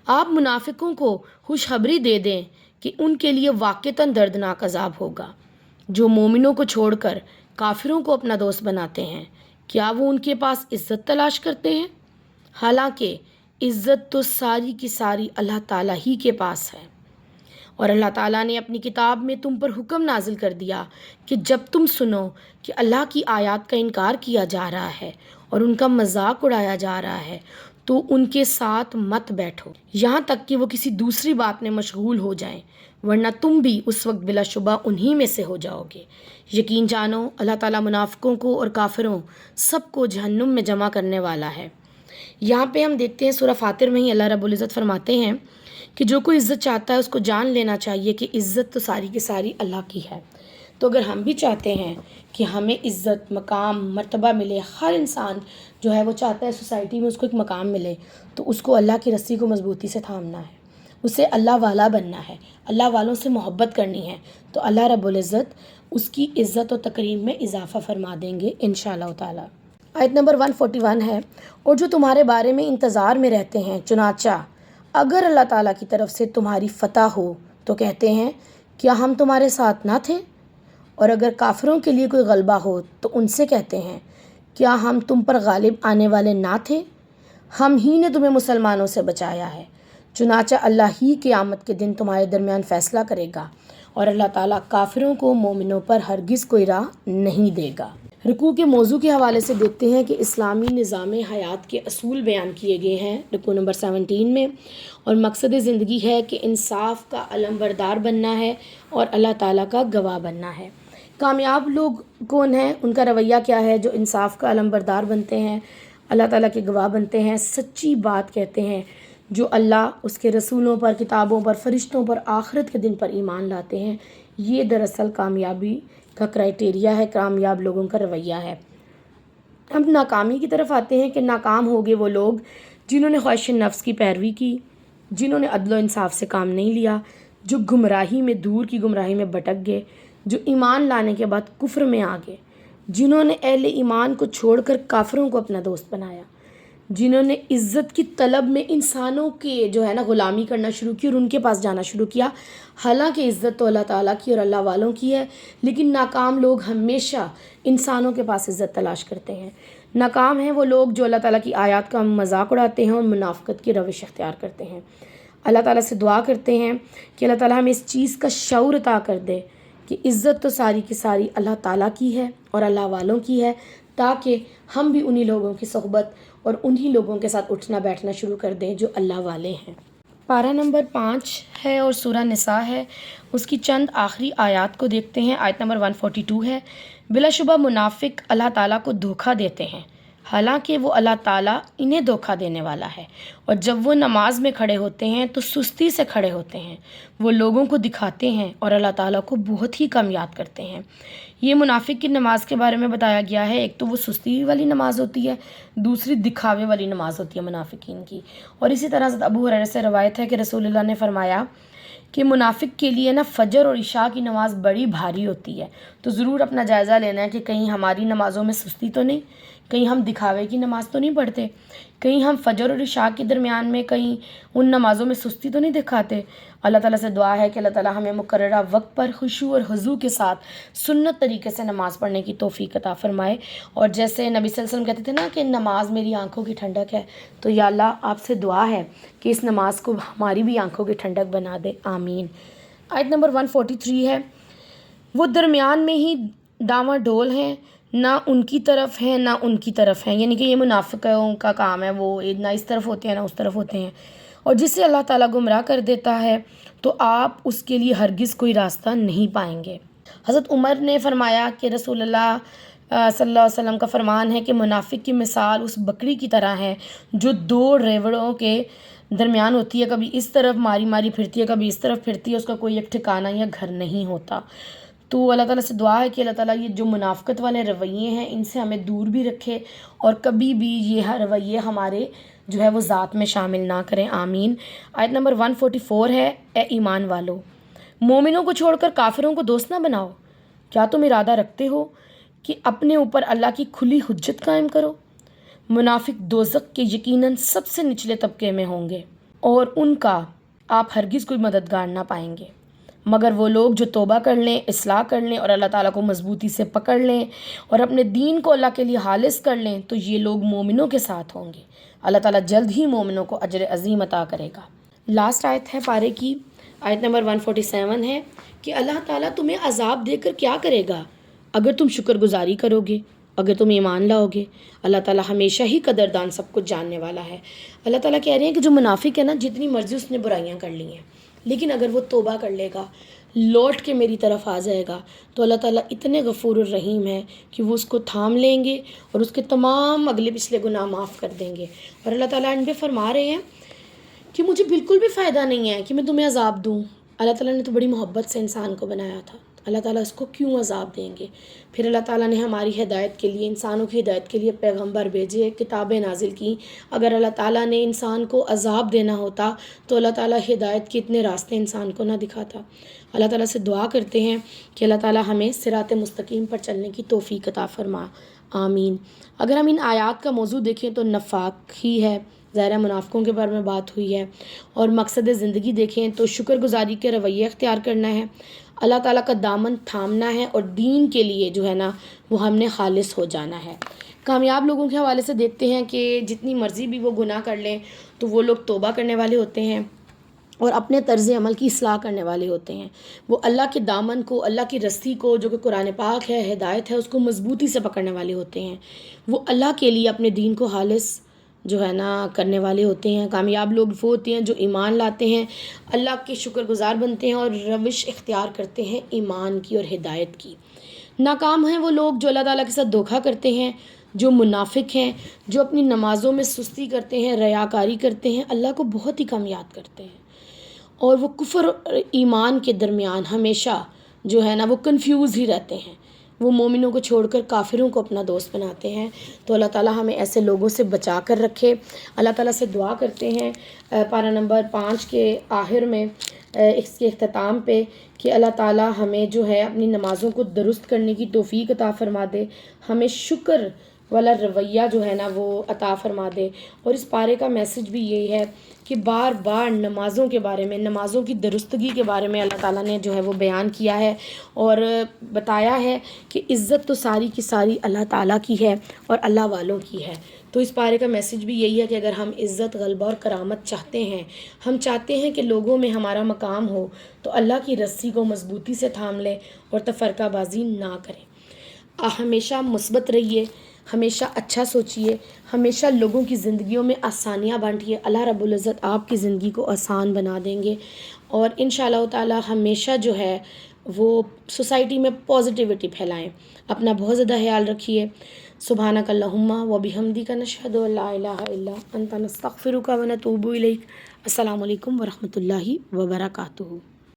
آپ منافقوں کو خوشخبری دے دیں کہ ان کے لیے واقعتاً دردناک عذاب ہوگا، جو مومنوں کو چھوڑ کر کافروں کو اپنا دوست بناتے ہیں، کیا وہ ان کے پاس عزت تلاش کرتے ہیں؟ حالانکہ عزت تو ساری کی ساری اللہ تعالیٰ ہی کے پاس ہے، اور اللہ تعالیٰ نے اپنی کتاب میں تم پر حکم نازل کر دیا کہ جب تم سنو کہ اللہ کی آیات کا انکار کیا جا رہا ہے اور ان کا مذاق اڑایا جا رہا ہے تو ان کے ساتھ مت بیٹھو یہاں تک کہ وہ کسی دوسری بات میں مشغول ہو جائیں، ورنہ تم بھی اس وقت بلا شبہ انہی میں سے ہو جاؤ گے۔ یقین جانو اللہ تعالیٰ منافقوں کو اور کافروں سب کو جہنم میں جمع کرنے والا ہے۔ یہاں پہ ہم دیکھتے ہیں سورہ فاتر میں ہی اللہ رب العزت فرماتے ہیں کہ جو کوئی عزت چاہتا ہے اس کو جان لینا چاہیے کہ عزت تو ساری کی ساری اللہ کی ہے۔ تو اگر ہم بھی چاہتے ہیں کہ ہمیں عزت، مقام، مرتبہ ملے، ہر انسان جو ہے وہ چاہتا ہے سوسائٹی میں اس کو ایک مقام ملے، تو اس کو اللہ کی رسی کو مضبوطی سے تھامنا ہے، اسے اللہ والا بننا ہے، اللہ والوں سے محبت کرنی ہے، تو اللہ رب العزت اس کی عزت و تکریم میں اضافہ فرما دیں گے انشاءاللہ تعالی۔ آیت نمبر 141 ہے، اور جو تمہارے بارے میں انتظار میں رہتے ہیں، چنانچہ اگر اللہ تعالیٰ کی طرف سے تمہاری فتح ہو تو کہتے ہیں کیا ہم تمہارے ساتھ نہ تھے، اور اگر کافروں کے لیے کوئی غلبہ ہو تو ان سے کہتے ہیں کیا ہم تم پر غالب آنے والے نہ تھے، ہم ہی نے تمہیں مسلمانوں سے بچایا ہے، چنانچہ اللہ ہی قیامت کے دن تمہارے درمیان فیصلہ کرے گا، اور اللہ تعالیٰ کافروں کو مومنوں پر ہرگز کوئی راہ نہیں دے گا۔ رکوع کے موضوع کے حوالے سے دیکھتے ہیں کہ اسلامی نظام حیات کے اصول بیان کیے گئے ہیں رکوع نمبر 17 میں، اور مقصد زندگی ہے کہ انصاف کا علم بردار بننا ہے اور اللہ تعالیٰ کا گواہ بننا ہے۔ کامیاب لوگ کون ہیں، ان کا رویہ کیا ہے؟ جو انصاف کا علم بردار بنتے ہیں، اللہ تعالیٰ کے گواہ بنتے ہیں، سچی بات کہتے ہیں، جو اللہ، اس کے رسولوں پر، کتابوں پر، فرشتوں پر، آخرت کے دن پر ایمان لاتے ہیں۔ یہ دراصل کامیابی کا کرائٹیریا ہے، کامیاب لوگوں کا رویہ ہے۔ اب ناکامی کی طرف آتے ہیں کہ ناکام ہو گئے وہ لوگ جنہوں نے خواہش نفس کی پیروی کی، جنہوں نے عدل و انصاف سے کام نہیں لیا، جو گمراہی میں، دور کی گمراہی میں بھٹک گئے، جو ایمان لانے کے بعد کفر میں آ گئے، جنہوں نے اہل ایمان کو چھوڑ کر کافروں کو اپنا دوست بنایا، جنہوں نے عزت کی طلب میں انسانوں کے جو ہے نا غلامی کرنا شروع کی اور ان کے پاس جانا شروع کیا، حالانکہ عزت تو اللہ تعالیٰ کی اور اللہ والوں کی ہے، لیکن ناکام لوگ ہمیشہ انسانوں کے پاس عزت تلاش کرتے ہیں۔ ناکام ہیں وہ لوگ جو اللہ تعالیٰ کی آیات کا مذاق اڑاتے ہیں اور منافقت کی روش اختیار کرتے ہیں۔ اللہ تعالیٰ سے دعا کرتے ہیں کہ اللہ تعالیٰ ہمیں اس چیز کا شعور عطا کر دے کہ عزت تو ساری کی ساری اللہ تعالیٰ کی ہے اور اللہ والوں کی ہے، تاکہ ہم بھی انہی لوگوں کی صحبت اور انہی لوگوں کے ساتھ اٹھنا بیٹھنا شروع کر دیں جو اللہ والے ہیں۔ پارہ نمبر 5 ہے اور سورہ نساء ہے، اس کی چند آخری آیات کو دیکھتے ہیں۔ آیت نمبر 142 ہے، بلا شبہ منافق اللہ تعالیٰ کو دھوکہ دیتے ہیں، حالانکہ وہ اللہ تعالیٰ انہیں دھوکہ دینے والا ہے، اور جب وہ نماز میں کھڑے ہوتے ہیں تو سستی سے کھڑے ہوتے ہیں، وہ لوگوں کو دکھاتے ہیں اور اللہ تعالیٰ کو بہت ہی کم یاد کرتے ہیں۔ یہ منافق کی نماز کے بارے میں بتایا گیا ہے۔ ایک تو وہ سستی والی نماز ہوتی ہے، دوسری دکھاوے والی نماز ہوتی ہے منافقین کی۔ اور اسی طرح حضرت ابو ہریرہ سے روایت ہے کہ رسول اللہ نے فرمایا کہ منافق کے لیے نا فجر اور عشاء کی نماز بڑی بھاری ہوتی ہے، تو ضرور اپنا جائزہ لینا ہے کہ کہیں ہماری نمازوں میں سستی تو نہیں، کہیں ہم دکھاوے کی نماز تو نہیں پڑھتے، کہیں ہم فجر اور عشاء کے درمیان میں کہیں ان نمازوں میں سستی تو نہیں دکھاتے۔ اللہ تعالیٰ سے دعا ہے کہ اللہ تعالیٰ ہمیں مقررہ وقت پر خشوع اور خضوع کے ساتھ سنت طریقے سے نماز پڑھنے کی توفیق عطا فرمائے۔ اور جیسے نبی صلی اللہ علیہ وسلم کہتے تھے نا کہ نماز میری آنکھوں کی ٹھنڈک ہے، تو یا اللہ آپ سے دعا ہے کہ اس نماز کو ہماری بھی آنکھوں کی ٹھنڈک بنا دے، آمین۔ آیت نمبر 143 ہے، وہ درمیان میں ہی ڈاواں ڈول ہیں، نہ ان کی طرف ہیں نہ ان کی طرف ہیں، یعنی کہ یہ منافقوں کا کام ہے، وہ نہ اس طرف ہوتے ہیں نہ اس طرف ہوتے ہیں، اور جسے اللہ تعالیٰ گمراہ کر دیتا ہے تو آپ اس کے لیے ہرگز کوئی راستہ نہیں پائیں گے۔ حضرت عمر نے فرمایا کہ رسول اللہ صلی اللہ علیہ وسلم کا فرمان ہے کہ منافق کی مثال اس بکری کی طرح ہے جو دو ریوڑوں کے درمیان ہوتی ہے، کبھی اس طرف ماری ماری پھرتی ہے، کبھی اس طرف پھرتی ہے، اس کا کوئی ایک ٹھکانہ یا گھر نہیں ہوتا۔ تو اللہ تعالیٰ سے دعا ہے کہ اللہ تعالیٰ یہ جو منافقت والے رویے ہیں ان سے ہمیں دور بھی رکھے، اور کبھی بھی یہ رویے ہمارے جو ہے وہ ذات میں شامل نہ کریں، آمین۔ آیت نمبر 144 ہے، اے ایمان والو، مومنوں کو چھوڑ کر کافروں کو دوست نہ بناؤ، کیا تم ارادہ رکھتے ہو کہ اپنے اوپر اللہ کی کھلی حجت قائم کرو؟ منافق دوزخ کے یقیناً سب سے نچلے طبقے میں ہوں گے، اور ان کا آپ ہرگز کوئی مددگار نہ پائیں گے، مگر وہ لوگ جو توبہ کر لیں، اصلاح کر لیں اور اللہ تعالیٰ کو مضبوطی سے پکڑ لیں اور اپنے دین کو اللہ کے لیے خالص کر لیں، تو یہ لوگ مومنوں کے ساتھ ہوں گے۔ اللہ تعالیٰ جلد ہی مومنوں کو اجر عظیم عطا کرے گا۔ لاسٹ آیت ہے پارے کی، آیت نمبر 147 ہے کہ اللہ تعالیٰ تمہیں عذاب دے کر کیا کرے گا اگر تم شکر گزاری کرو گے، اگر تم ایمان لاؤ گے۔ اللہ تعالیٰ ہمیشہ ہی قدردان، سب کچھ جاننے والا ہے۔ اللہ تعالیٰ کہہ رہے ہیں کہ جو منافق ہے نا، جتنی مرضی اس نے برائیاں کر لی ہیں، لیکن اگر وہ توبہ کر لے گا، لوٹ کے میری طرف آ جائے گا، تو اللہ تعالیٰ اتنے غفور الرحیم ہے کہ وہ اس کو تھام لیں گے اور اس کے تمام اگلے پچھلے گناہ معاف کر دیں گے۔ اور اللہ تعالیٰ ان پہ فرما رہے ہیں کہ مجھے بالکل بھی فائدہ نہیں ہے کہ میں تمہیں عذاب دوں۔ اللہ تعالیٰ نے تو بڑی محبت سے انسان کو بنایا تھا، اللہ تعالیٰ اس کو کیوں عذاب دیں گے؟ پھر اللہ تعالیٰ نے ہماری ہدایت کے لیے، انسانوں کی ہدایت کے لیے پیغمبر بھیجے، کتابیں نازل کی۔ اگر اللہ تعالیٰ نے انسان کو عذاب دینا ہوتا تو اللہ تعالیٰ ہدایت کے اتنے راستے انسان کو نہ دکھاتا۔ اللہ تعالیٰ سے دعا کرتے ہیں کہ اللہ تعالیٰ ہمیں صراط مستقیم پر چلنے کی توفیق عطا فرما، آمین۔ اگر ہم ان آیات کا موضوع دیکھیں تو نفاق ہی ہے، ظاہر منافقوں کے بارے میں بات ہوئی ہے، اور مقصد زندگی دیکھیں تو شکر گزاری کے رویے اختیار کرنا ہے، اللہ تعالیٰ کا دامن تھامنا ہے، اور دین کے لیے جو ہے نا وہ ہم نے خالص ہو جانا ہے۔ کامیاب لوگوں کے حوالے سے دیکھتے ہیں کہ جتنی مرضی بھی وہ گناہ کر لیں تو وہ لوگ توبہ کرنے والے ہوتے ہیں اور اپنے طرز عمل کی اصلاح کرنے والے ہوتے ہیں۔ وہ اللہ کے دامن کو، اللہ کی رسی کو جو کہ قرآن پاک ہے، ہدایت ہے، اس کو مضبوطی سے پکڑنے والے ہوتے ہیں۔ وہ اللہ کے لیے اپنے دین کو خالص جو ہے نا کرنے والے ہوتے ہیں۔ کامیاب لوگ وہ ہوتے ہیں جو ایمان لاتے ہیں، اللہ کے شکر گزار بنتے ہیں اور روش اختیار کرتے ہیں ایمان کی اور ہدایت کی۔ ناکام ہیں وہ لوگ جو اللہ تعالیٰ کے ساتھ دھوکہ کرتے ہیں، جو منافق ہیں، جو اپنی نمازوں میں سستی کرتے ہیں، ریاکاری کرتے ہیں، اللہ کو بہت ہی کم یاد کرتے ہیں، اور وہ کفر اور ایمان کے درمیان ہمیشہ جو ہے نا وہ کنفیوز ہی رہتے ہیں۔ وہ مومنوں کو چھوڑ کر کافروں کو اپنا دوست بناتے ہیں۔ تو اللہ تعالیٰ ہمیں ایسے لوگوں سے بچا کر رکھے۔ اللہ تعالیٰ سے دعا کرتے ہیں پارہ نمبر 5 کے آخر میں، اس کے اختتام پہ، کہ اللہ تعالیٰ ہمیں جو ہے اپنی نمازوں کو درست کرنے کی توفیق عطا فرما دے، ہمیں شکر والا رویہ جو ہے نا وہ عطا فرما دے۔ اور اس پارے کا میسج بھی یہی ہے کہ بار بار نمازوں کے بارے میں، نمازوں کی درستگی کے بارے میں اللہ تعالیٰ نے جو ہے وہ بیان کیا ہے اور بتایا ہے کہ عزت تو ساری کی ساری اللہ تعالیٰ کی ہے اور اللہ والوں کی ہے۔ تو اس پارے کا میسج بھی یہی ہے کہ اگر ہم عزت، غلبہ اور کرامت چاہتے ہیں، ہم چاہتے ہیں کہ لوگوں میں ہمارا مقام ہو، تو اللہ کی رسی کو مضبوطی سے تھام لیں اور تفرقہ بازی نہ کریں۔ ہمیشہ مثبت رہیے، ہمیشہ اچھا سوچیے، ہمیشہ لوگوں کی زندگیوں میں آسانیاں بانٹیے. اللہ رب العزت آپ کی زندگی کو آسان بنا دیں گے. اور انشاءاللہ تعالی ہمیشہ جو ہے وہ سوسائٹی میں پازیٹیوٹی پھیلائیں. اپنا بہت زیادہ خیال رکھیے. سبحانک اللہم و بحمدک نشہد ان لا الہ الا انت نستغفرک و نتوب الیک. السلام علیکم ورحمۃ اللہ وبرکاتہ.